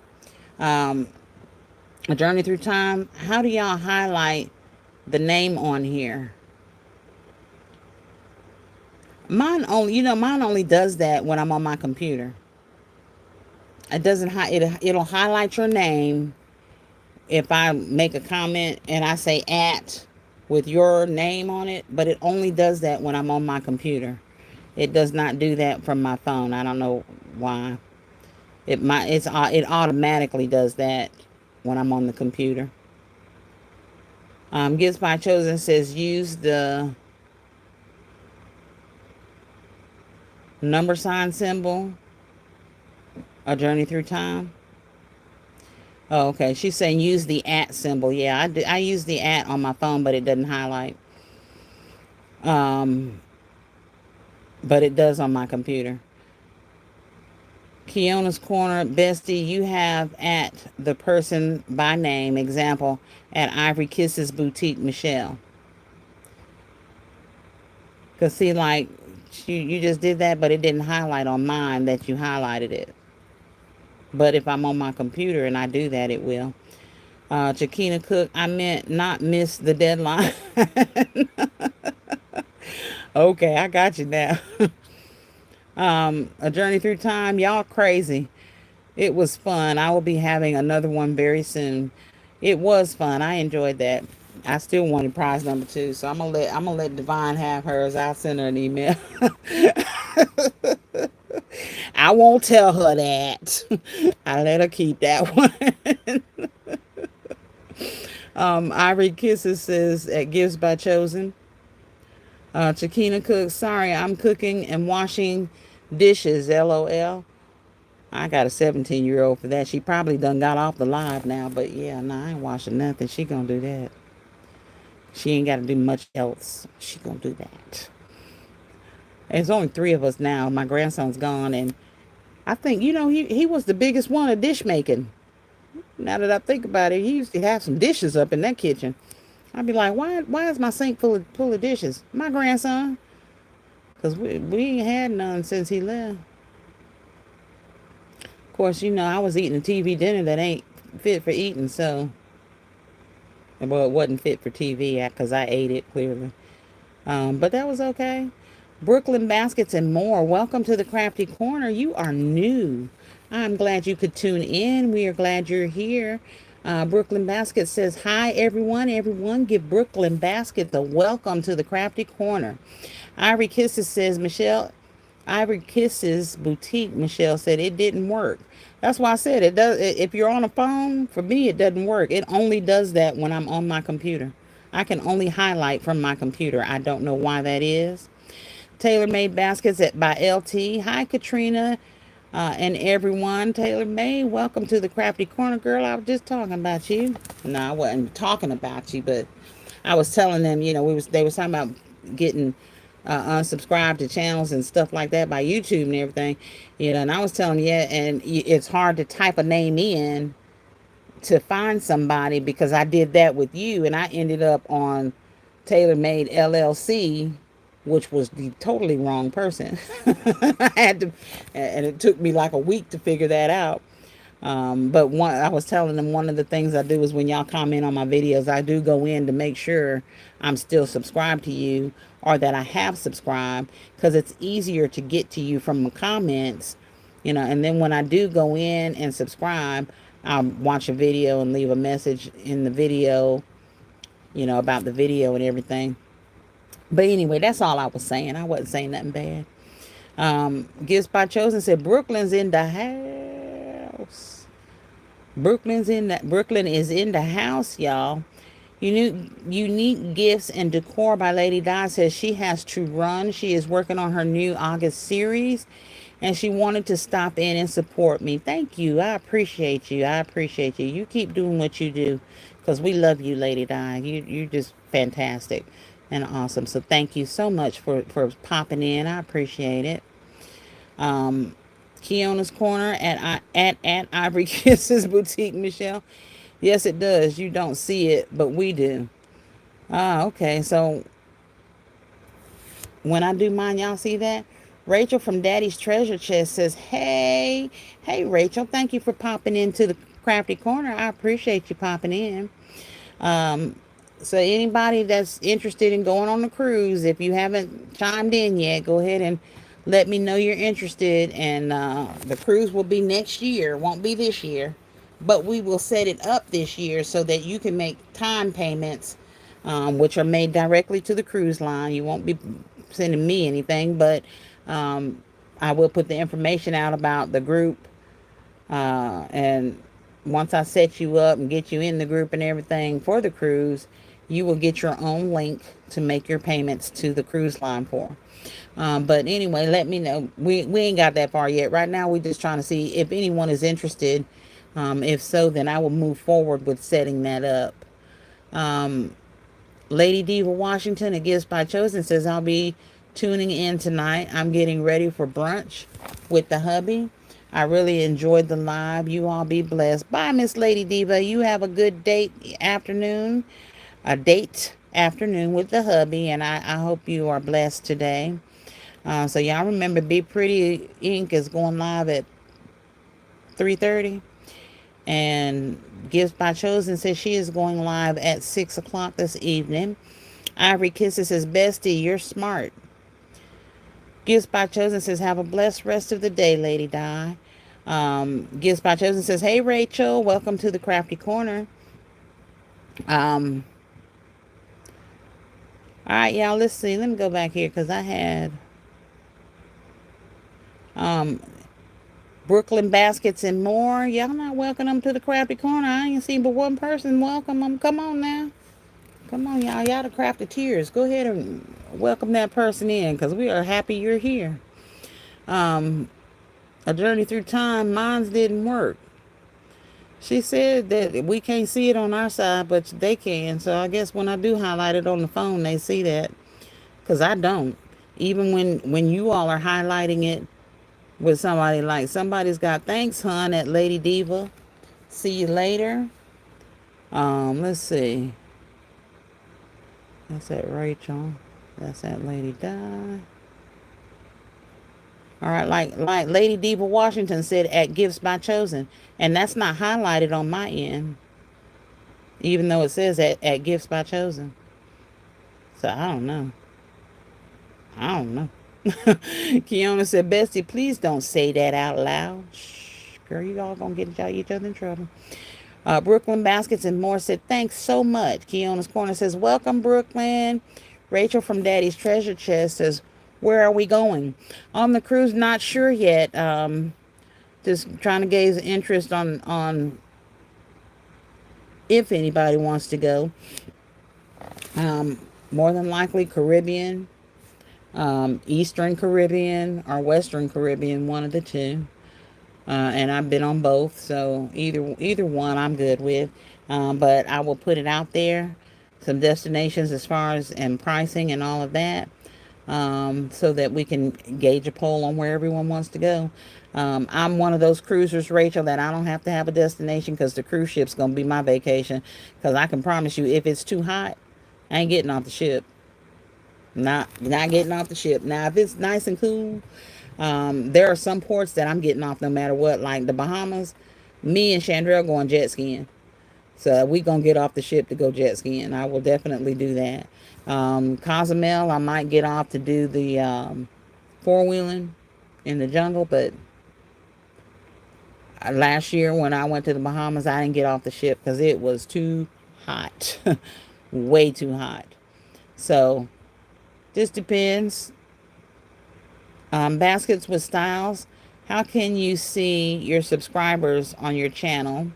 Um, A Journey Through Time. How do y'all highlight the name on here? Mine only, mine only does that when I'm on my computer. It doesn't. It'll highlight your name if I make a comment and I say at with your name on it, but it only does that when I'm on my computer. It does not do that from my phone. I don't know why. It automatically does that when I'm on the computer. Gifts by Chosen says use the number sign symbol. A Journey Through Time. Oh, okay. She's saying use the at symbol. Yeah, I use the at on my phone, but it doesn't highlight. But it does on my computer. Kiona's Corner, bestie, you have at the person by name, example, at Ivory Kisses Boutique Michelle. Because see, like, you just did that, but it didn't highlight on mine that you highlighted it. But if I'm on my computer and I do that, it will. Chiquina Cook, I meant not miss the deadline. Okay, I got you now. A Journey Through Time, y'all crazy. It was fun. I will be having another one very soon. It was fun. I enjoyed that. I still wanted prize number 2, so I'm gonna let Divine have hers. I'll send her an email. I won't tell her that. I let her keep that one. Ivory Kisses says at Gifts by Chosen. Chiquina Cook, sorry, I'm cooking and washing dishes. LOL. I got a 17-year-old for that. She probably done got off the live now, but yeah, nah, I ain't washing nothing. She gonna do that. She ain't got to do much else. She gonna do that. There's only 3 of us now. My grandson's gone, and I think he was the biggest one of dish making. Now that I think about it, he used to have some dishes up in that kitchen. I'd be like, why is my sink full of dishes? My grandson, because we ain't had none since he left. Of course, I was eating a TV dinner that ain't fit for eating, so well, it wasn't fit for TV because I ate it clearly. But that was okay. Brooklyn Baskets and more. Welcome to the Krafty Korner. You are new. I'm glad you could tune in. We are glad you're here. Brooklyn Basket says, hi, everyone. Everyone, give Brooklyn Basket the welcome to the Krafty Korner. Ivory Kisses says, Michelle, Ivory Kisses Boutique, Michelle said, it didn't work. That's why I said it does. If you're on a phone, for me, it doesn't work. It only does that when I'm on my computer. I can only highlight from my computer. I don't know why that is. Tailor Made Baskets by LT. Hi, Katryna, and everyone. Tailor Made, welcome to the Krafty Korner. Girl, I was just talking about you. No, I wasn't talking about you, but I was telling them, they was talking about getting unsubscribed to channels and stuff like that by YouTube and everything, and I was telling you, and it's hard to type a name in to find somebody because I did that with you, and I ended up on Tailor Made LLC, which was the totally wrong person. I had to, and it took me like a week to figure that out. But I was telling them one of the things I do is when y'all comment on my videos, I do go in to make sure I'm still subscribed to you or that I have subscribed, because it's easier to get to you from the comments, and then when I do go in and subscribe, I'll watch a video and leave a message in the video, about the video and everything. But anyway, that's all I was saying. I wasn't saying nothing bad. Gifts by Chosen said, Brooklyn's in the house. Brooklyn is in the house, y'all. Unique Gifts and Decor by Lady Di says she has to run. She is working on her new August series and she wanted to stop in and support me. Thank you. I appreciate you. I appreciate you. You keep doing what you do because we love you, Lady Di. You're just fantastic and awesome. So thank you so much for popping in. I appreciate it. Um, Keona's Corner at Ivory Kisses Boutique, Michelle. Yes, it does. You don't see it, but we do. Ah, okay. So when I do mine, y'all see that? Rachel from Daddy's Treasure Chest says, hey, Rachel, thank you for popping into the Crafty Corner. I appreciate you popping in. Um, so anybody that's interested in going on the cruise, if you haven't chimed in yet, go ahead and let me know you're interested. And the cruise will be next year, won't be this year, but we will set it up this year so that you can make time payments, which are made directly to the cruise line. You won't be sending me anything, but um, I will put the information out about the group, and once I set you up and get you in the group and everything for the cruise, you will get your own link to make your payments to the cruise line for. But anyway, let me know. We ain't got that far yet. Right now, we're just trying to see if anyone is interested. If so, then I will move forward with setting that up. Um, Lady Diva Washington at Gifts by Chosen says, I'll be tuning in tonight. I'm getting ready for brunch with the hubby. I really enjoyed the live. You all be blessed. Bye, Miss Lady Diva. You have a good date afternoon with the hubby, and I hope you are blessed today. So y'all remember, Be Pretty Inc. is going live at 3:30. And Gifts by Chosen says she is going live at 6 o'clock this evening. Ivory Kisses says, Bestie, you're smart. Gifts by Chosen says, have a blessed rest of the day, Lady Di. Gifts by Chosen says, hey, Rachel, welcome to the Crafty Corner. Um, all right, y'all, let's see. Let me go back here because I had Brooklyn Baskets and More. Y'all not welcoming them to the Crafty Corner. I ain't seen but one person welcome them. Come on now. Come on, y'all. Y'all the Crafteteers. Go ahead and welcome that person in because we are happy you're here. A Journey Through Time. Mine's didn't work. She said that we can't see it on our side, but they can. So I guess when I do highlight it on the phone, they see that. Because I don't. Even when you all are highlighting it with somebody, like somebody's got thanks, hun, at Lady Diva. See you later. Let's see. That's at Rachel. That's at Lady Di. All right, like Lady Diva Washington said at Gifts by Chosen. And that's not highlighted on my end. Even though it says at Gifts by Chosen. So I don't know. I don't know. Kiona said, Bestie, please don't say that out loud. Shh, girl, you all gonna get each other in trouble. Brooklyn Baskets and More said, thanks so much. Keona's Corner says, welcome, Brooklyn. Rachel from Daddy's Treasure Chest says, where are we going? On the cruise, not sure yet. Just trying to gauge interest on if anybody wants to go. More than likely Caribbean, Eastern Caribbean, or Western Caribbean, one of the two. And I've been on both, so either one I'm good with. But I will put it out there, some destinations as far as and pricing and all of that, so that we can gauge a poll on where everyone wants to go. I'm one of those cruisers, Rachel, that I don't have to have a destination because the cruise ship's gonna be my vacation. Because I can promise you, if it's too hot, I ain't getting off the ship. Not getting off the ship. Now, if it's nice and cool, there are some ports that I'm getting off no matter what. Like the Bahamas, me and Chandrell going jet skiing. So we gonna get off the ship to go jet skiing. I will definitely do that. Cozumel, I might get off to do the four-wheeling in the jungle, but last year when I went to the Bahamas, I didn't get off the ship because it was too hot. Way too hot. So just depends. Baskets with Styles. How can you see your subscribers on your channel?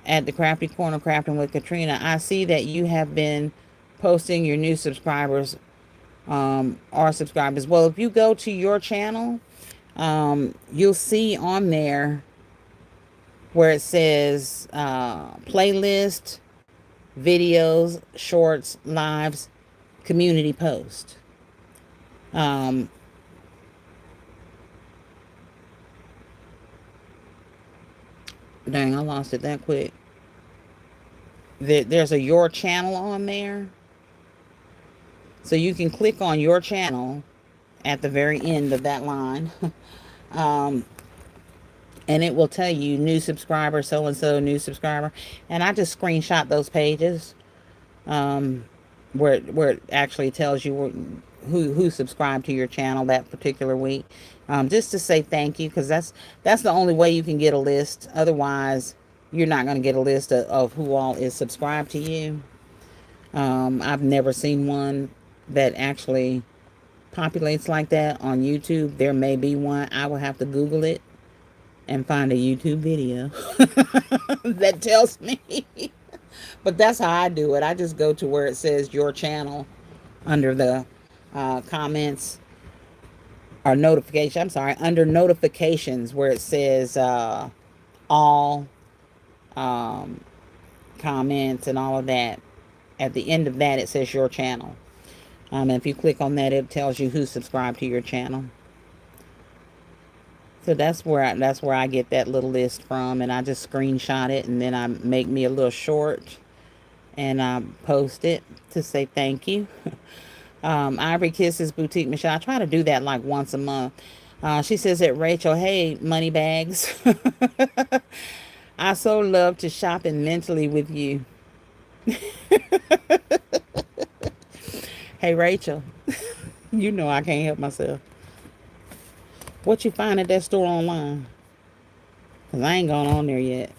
at the Krafty Korner Krafting with Katryna. I see that you have been posting your new subscribers or subscribers. Well, if you go to your channel, you'll see on there where it says playlist, videos, shorts, lives, community post. Um, Dang, I lost it that quick. There's a your channel on there. So you can click on your channel at the very end of that line. um, and it will tell you new subscriber, so and so, new subscriber. And I just screenshot those pages where it actually tells you who subscribed to your channel that particular week, just to say thank you, because that's the only way you can get a list. Otherwise, you're not going to get a list of who all is subscribed to you. I've never seen one that actually populates like that on YouTube. There may be one. I will have to Google it and find a YouTube video that tells me. But that's how I do it. I just go to where it says your channel under the comments or notification. I'm sorry, under notifications where it says all comments and all of that. At the end of that, it says your channel. And if you click on that, it tells you who subscribed to your channel. So that's where I get that little list from, and I just screenshot it, and then I make me a little short, and I post it to say thank you. Ivory Kisses Boutique Michelle. I try to do that like once a month. She says that Rachel, hey, money bags. I so love to shop in mentally with you. Hey, Rachel, you know I can't help myself. What you find at that store online? Because I ain't gone on there yet.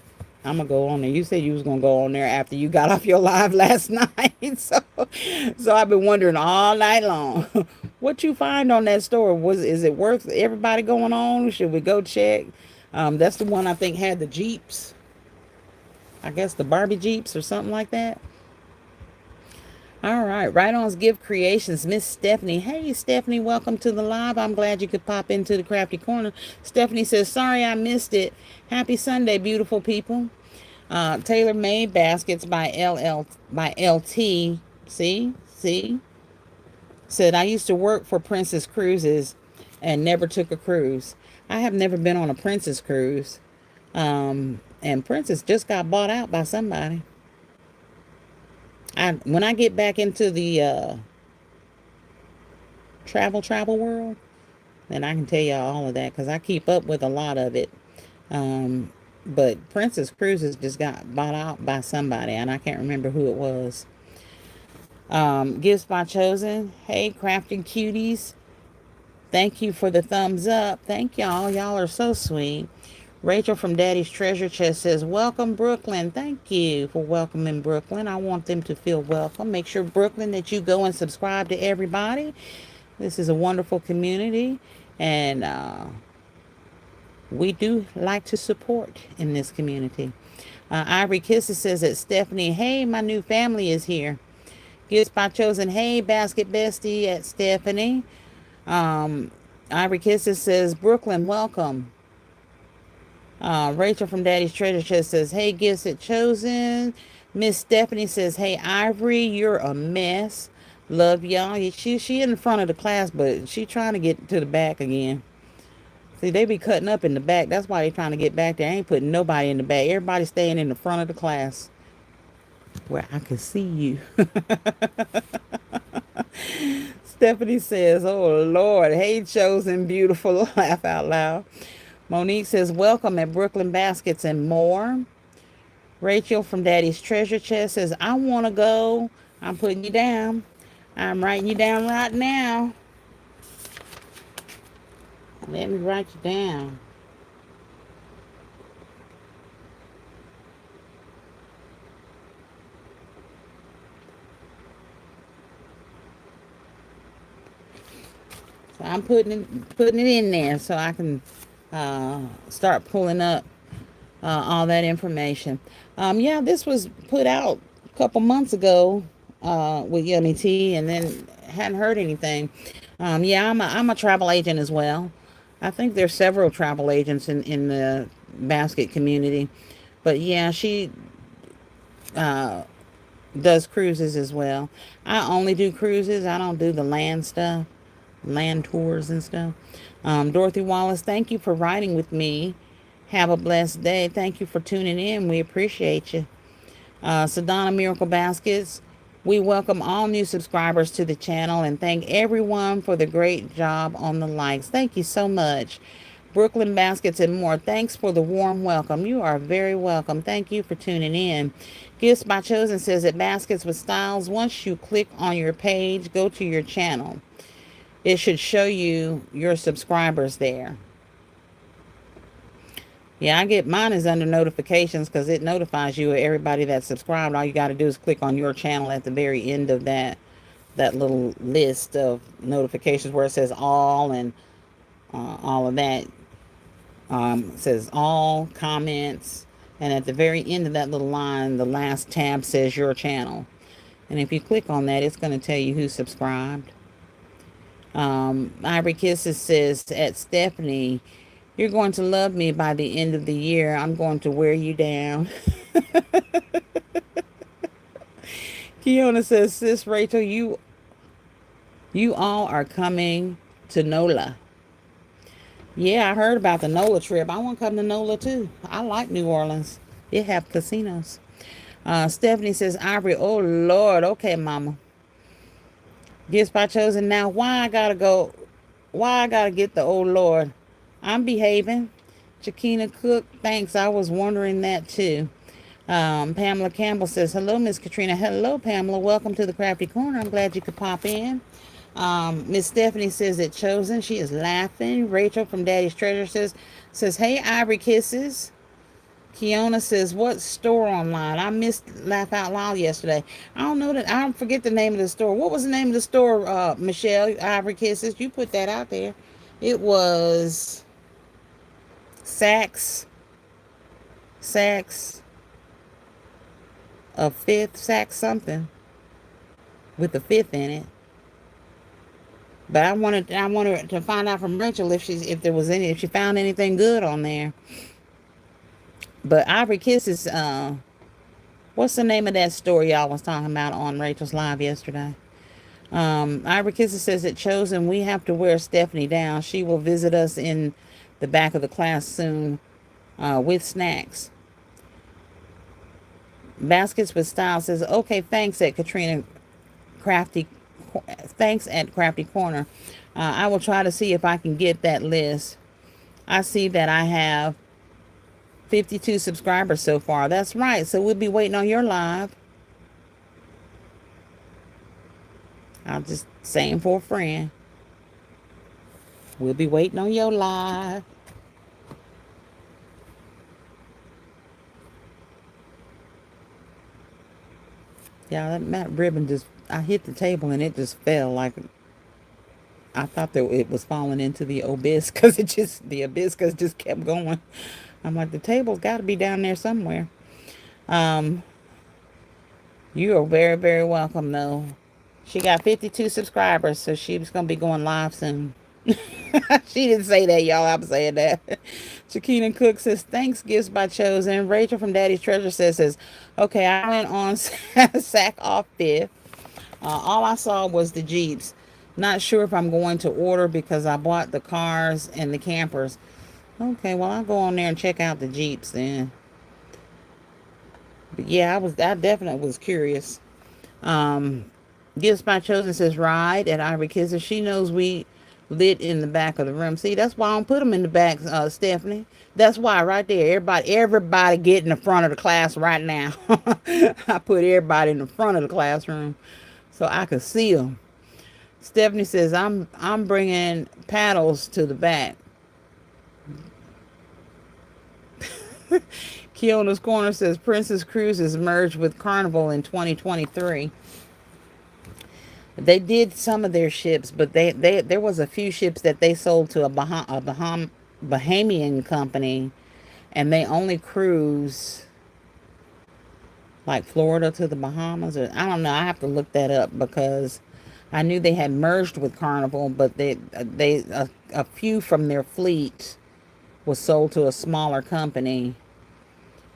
I'm going to go on there. You said you was going to go on there after you got off your live last night. So I've been wondering all night long. What you find on that store? Is it worth everybody going on? Should we go check? That's the one I think had the Jeeps. I guess the Barbie Jeeps or something like that. All right, Right On's Gift Creations, Miss Stephanie. Hey, Stephanie, welcome to the live. I'm glad you could pop into the Krafty Korner. Stephanie says, sorry I missed it. Happy Sunday, beautiful people. Tailor Made Baskets by LT. See? Said, I used to work for Princess Cruises and never took a cruise. I have never been on a Princess cruise. And Princess just got bought out by somebody. When I get back into the travel world, then I can tell y'all all of that, because I keep up with a lot of it. But Princess Cruises just got bought out by somebody, and I can't remember who it was. Gifts by Chosen. Hey, crafting cuties. Thank you for the thumbs up. Thank y'all. Y'all are so sweet. Rachel from Daddy's Treasure Chest says, welcome, Brooklyn. Thank you for welcoming Brooklyn. I want them to feel welcome. Make sure, Brooklyn, that you go and subscribe to everybody. This is a wonderful community, and we do like to support in this community. Ivory Kisses says that Stephanie, hey, my new family is here. Gifts by Chosen, hey, Basket Bestie at Stephanie. Ivory Kisses says, Brooklyn, welcome. Rachel from Daddy's Treasure Chest says, hey, Gifts at Chosen. Miss Stephanie says, hey, Ivory, you're a mess. Love y'all. She in the front of the class, but she trying to get to the back again. See, they be cutting up in the back. That's why they trying to get back there. I ain't putting nobody in the back. Everybody staying in the front of the class where I can see you. Stephanie says, oh, Lord. Hey, Chosen, beautiful. Laugh out loud. Monique says, welcome at Brooklyn Baskets and more. Rachel from Daddy's Treasure Chest says, I want to go. I'm putting you down. I'm writing you down right now. Let me write you down. So I'm putting it in there so I can start pulling up all that information. Yeah, this was put out a couple months ago with Yummy Tea, and then hadn't heard anything. Yeah, I'm a travel agent as well. I think there's several travel agents in the basket community, but yeah, she uh, does cruises as well. I only do cruises. I don't do the land stuff, land tours and stuff. Dorothy Wallace, thank you for riding with me. Have a blessed day. Thank you for tuning in. We appreciate you. Sedona Miracle Baskets, we welcome all new subscribers to the channel and thank everyone for the great job on the likes. Thank you so much. Brooklyn Baskets and more, thanks for the warm welcome. You are very welcome. Thank you for tuning in. Gifts by Chosen says that Baskets with Styles, once you click on your page, go to your channel. It should show you your subscribers there. Yeah, I get mine is under notifications because it notifies you of everybody that's subscribed. All you got to do is click on your channel at the very end of that little list of notifications where it says all and all of that. It says all comments, and at the very end of that little line, the last tab says your channel. And if you click on that, it's going to tell you who's subscribed. Ivory Kisses says at Stephanie, you're going to love me by the end of the year. I'm going to wear you down. Kiona says, Sis Rachel, you all are coming to NOLA. Yeah, I heard about the NOLA trip. I want to come to NOLA too. I like New Orleans. It have casinos. Stephanie says, Ivory, oh Lord, okay, mama. Gifts by Chosen. Now, why I gotta go? Why I gotta get the oh Lord? I'm behaving. Chakina Cook, thanks. I was wondering that too. Pamela Campbell says, hello, Miss Katryna. Hello, Pamela. Welcome to the Krafty Korner. I'm glad you could pop in. Miss Stephanie says that Chosen. She is laughing. Rachel from Daddy's Treasure says, hey, Ivory Kisses. Kiona says, what store online? I missed Laugh Out Loud yesterday. I don't know that. I don't forget the name of the store. What was the name of the store, Michelle? Ivory Kisses. You put that out there. It was Saks, a fifth, Saks something with a fifth in it. But I wanted to find out from Rachel if she found anything good on there. But Ivory Kisses, what's the name of that store y'all was talking about on Rachel's Live yesterday? Ivory Kisses says that Chosen, we have to wear Stephanie down. She will visit us in the back of the class soon with snacks. Baskets with Style says, okay, thanks at Katryna Krafty. Thanks at Krafty Korner. I will try to see if I can get that list. I see that I have 52 subscribers so far. That's right. So we'll be waiting on your live. I'm just saying for a friend. We'll be waiting on your live. Yeah, that matte ribbon just, I hit the table and it just fell like, I thought that it was falling into the abyss because the hibiscus just kept going. I'm like, the table's got to be down there somewhere. You are very, very welcome, though. She got 52 subscribers, so she was going to be going live soon. She didn't say that, y'all. I'm saying that. Chakina Cook says, thanks, Gifts by Chosen. Rachel from Daddy's Treasure says, okay, I went on Sack Off Fifth. All I saw was the Jeeps. Not sure if I'm going to order because I bought the cars and the campers. Okay, well, I'll go on there and check out the Jeeps then. But yeah, I definitely was curious. Gifts by Chosen says, ride at Ivory Kisses. She knows we lit in the back of the room. See, that's why I don't put them in the back, Stephanie. That's why right there, everybody get in the front of the class right now. I put everybody in the front of the classroom so I could see them. Stephanie says, I'm bringing paddles to the back. Kiona's Corner says, Princess Cruises merged with Carnival in 2023. They did some of their ships, but there was a few ships that they sold to a Bahamian company, and they only cruise like Florida to the Bahamas, or I don't know. I have to look that up because I knew they had merged with Carnival, but a few from their fleet was sold to a smaller company.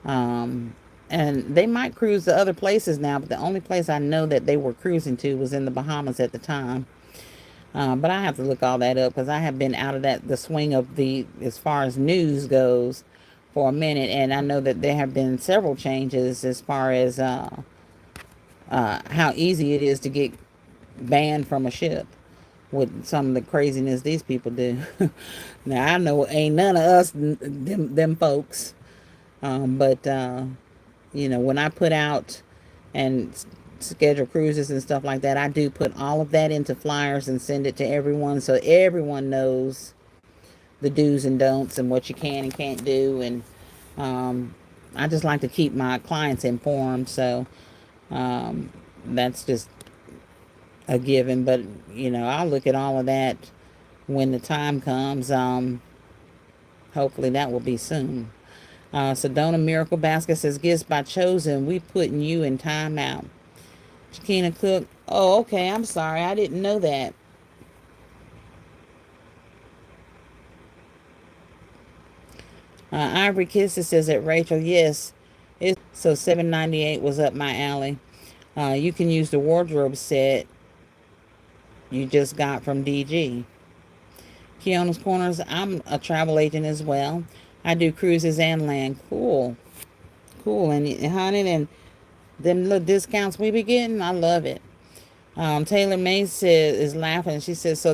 Um, and they might cruise to other places now, but the only place I know that they were cruising to was in the Bahamas at the time. But I have to look all that up because I have been out of the swing of the as far as news goes for a minute, and I know that there have been several changes as far as how easy it is to get banned from a ship with some of the craziness these people do. Now I know ain't none of us them folks, but when I put out and schedule cruises and stuff like that, I do put all of that into flyers and send it to everyone so everyone knows the do's and don'ts and what you can and can't do. And I just like to keep my clients informed. So that's just a given. But, I'll look at all of that when the time comes. Hopefully that will be soon. Sedona Miracle Basket says, gifts by chosen. We putting you in timeout. Chiquina Cook. Oh, okay. I'm sorry. I didn't know that. Ivory Kisses says that Rachel, yes. So $7.98 was up my alley. You can use the wardrobe set you just got from DG. Keona's Corners. I'm a travel agent as well. I do cruises and land. Cool. Cool. And honey, and them little discounts we be getting, I love it. Taylor May is laughing. She says, so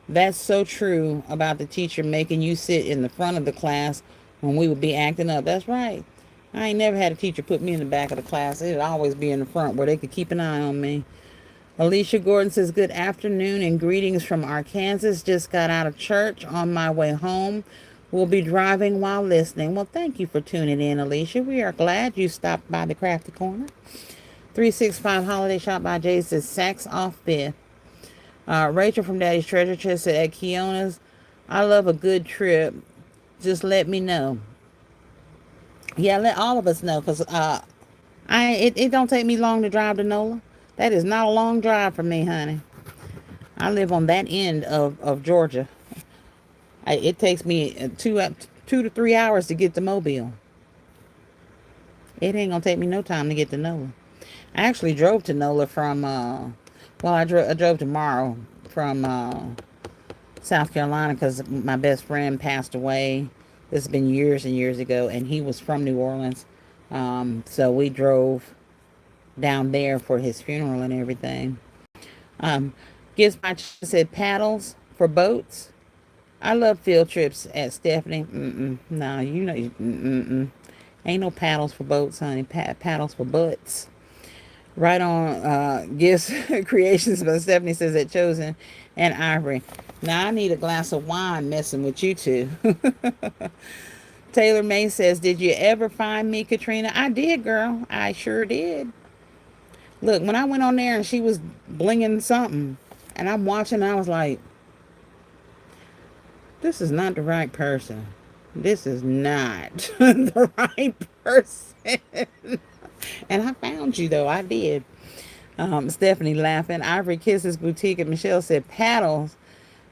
that's so true about the teacher making you sit in the front of the class when we would be acting up. That's right. I ain't never had a teacher put me in the back of the class. It'd always be in the front where they could keep an eye on me. Alicia Gordon says, good afternoon and greetings from Arkansas. Just got out of church on my way home. We'll be driving while listening. Well, thank you for tuning in, Alicia. We are glad you stopped by the Krafty Korner. 365 Holiday Shop by Jay says, Saks off 5th. Rachel from Daddy's Treasure Chest said, at Keona's, I love a good trip. Just let me know. Yeah, let all of us know, because it don't take me long to drive to NOLA. That is not a long drive for me, honey. I live on that end of Georgia. It takes me 2 to 3 hours to get to Mobile. It ain't gonna take me no time to get to NOLA. I actually drove to NOLA from I drove tomorrow from South Carolina because my best friend passed away. This has been years and years ago, and he was from New Orleans. So we drove down there for his funeral and everything. Gifts by said paddles for boats. I love field trips at Stephanie. No, ain't no paddles for boats, honey. Paddles for butts. Right on. Gifts Creations by Stephanie says at Chosen and Ivory. Now I need a glass of wine messing with you two. Taylor May says, did you ever find me, Katryna? I did, girl. I sure did. Look, when I went on there and she was blinging something, and I'm watching, I was like, this is not the right person. This is not the right person. And I found you, though. I did. Stephanie laughing. Ivory Kisses Boutique, and Michelle said, paddles,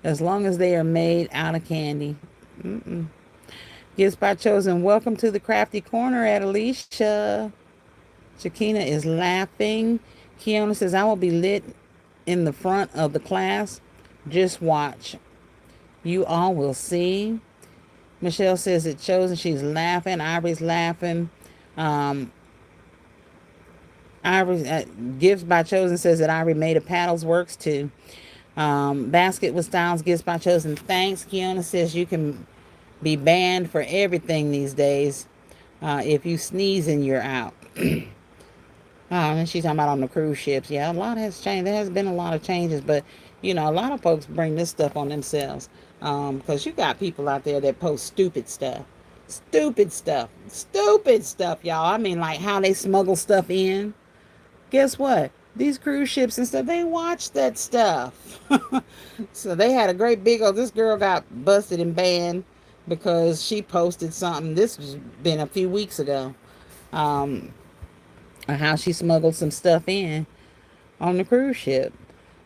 as long as they are made out of candy. Gifts by Chosen. Welcome to the Krafty Korner at Alicia. Shakina is laughing. Keona says, I will be lit in the front of the class. Just watch. You all will see. Michelle says it Chosen. She's laughing. Ivory's laughing. Ivory Gifts by Chosen says that Ivory made a paddles works too. Basket with Styles Gifts by Chosen. Thanks. Keona says you can be banned for everything these days. If you sneeze and you're out. And she's talking about on the cruise ships. Yeah, a lot has changed. There has been a lot of changes, but a lot of folks bring this stuff on themselves. Because you got people out there that post stupid stuff. Stupid stuff. Stupid stuff, y'all. I mean, like how they smuggle stuff in. Guess what? These cruise ships and stuff, they watch that stuff. So they had a great big old, this girl got busted and banned because she posted something. This has been a few weeks ago. Um, how she smuggled some stuff in on the cruise ship.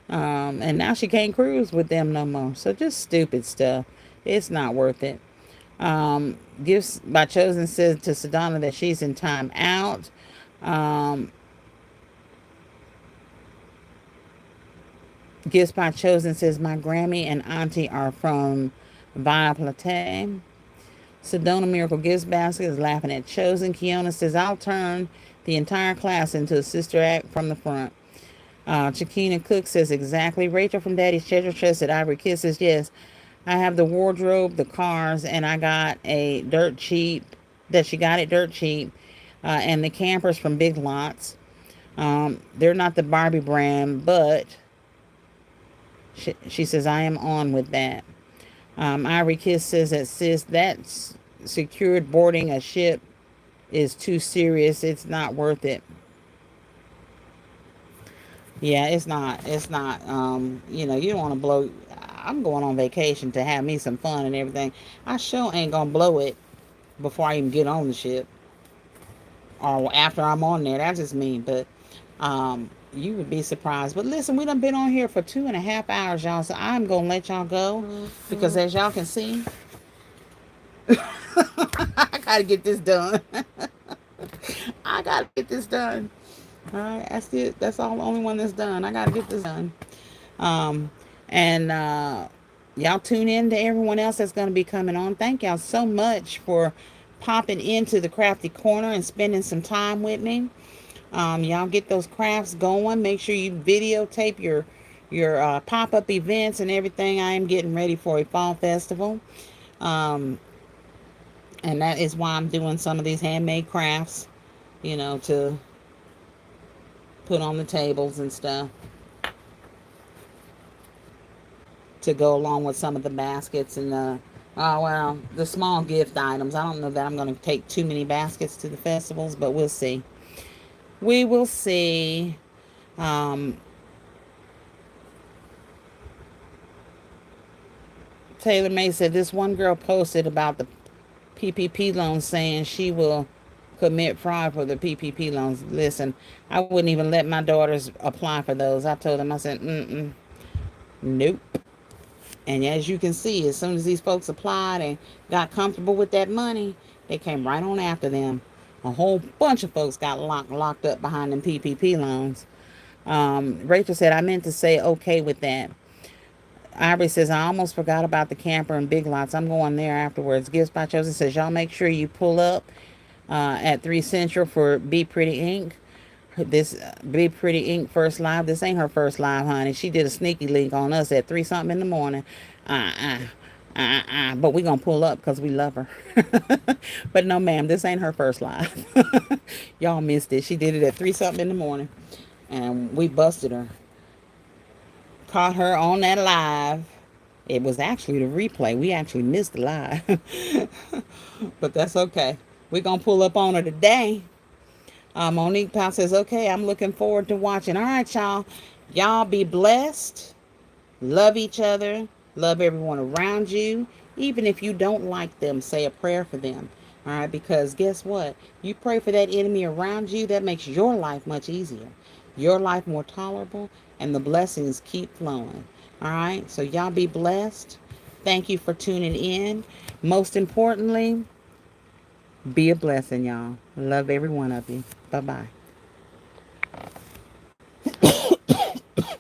And now she can't cruise with them no more. So just stupid stuff. It's not worth it. Gifts by Chosen says to Sedona that she's in time out. Um, Gifts by Chosen says my Grammy and Auntie are from Via Plate. Sedona Miracle Gifts Basket is laughing at Chosen. Kiona says I'll turn the entire class into a sister act from the front. Chiquina Cook says exactly. Rachel from Daddy's Treasure Chest at Ivory Kisses. Yes, I have the wardrobe, the cars, and I got a dirt cheap. That she got it dirt cheap, and the campers from Big Lots. They're not the Barbie brand, but she says I am on with that. Ivory Kiss says that sis, that's secured boarding a ship is too serious. It's not worth it. Yeah, it's not. It's not. You don't want to blow. I'm going on vacation to have me some fun and everything. I sure ain't gonna blow it before I even get on the ship or after I'm on there. That's just me. But you would be surprised. But listen, we done been on here for 2.5 hours, y'all. So I'm gonna let y'all go because as y'all can see, I gotta get this done. I gotta get this done. All right, that's it. That's all. The only one that's done. I gotta get this done. Um, and y'all tune in to everyone else that's going to be coming on. Thank y'all so much for popping into the Krafty Korner and spending some time with me. Y'all get those crafts going. Make sure you videotape your pop-up events and everything. I am getting ready for a fall festival. Um, and that is why I'm doing some of these handmade crafts, to put on the tables and stuff, to go along with some of the baskets and the small gift items. I don't know that I'm going to take too many baskets to the festivals, but we'll see. We will see. Um, Taylor May said this one girl posted about the PPP loans saying she will commit fraud for the PPP loans. Listen, I wouldn't even let my daughters apply for those. I told them, I said, nope. And as you can see, as soon as these folks applied and got comfortable with that money, they came right on after them. A whole bunch of folks got locked up behind them PPP loans. Rachel said, I meant to say okay with that. Ivory says, I almost forgot about the camper and Big Lots. I'm going there afterwards. Gifts by Chosen says, y'all make sure you pull up at 3 Central for Be Pretty Inc. This Be Pretty Inc. first live. This ain't her first live, honey. She did a sneaky link on us at 3 something in the morning. But we gonna pull up because we love her. But no, ma'am, this ain't her first live. Y'all missed it. She did it at 3 something in the morning, and we busted her. Caught her on that live. It was actually the replay. We actually missed the live. But that's okay. We're gonna pull up on her today. Monique Powell says, okay, I'm looking forward to watching. All right, y'all. Y'all be blessed. Love each other. Love everyone around you. Even if you don't like them, say a prayer for them. All right, because guess what? You pray for that enemy around you, that makes your life much easier. Your life more tolerable, and the blessings keep flowing. All right, so y'all be blessed. Thank you for tuning in. Most importantly, be a blessing, y'all. Love every one of you. Bye-bye.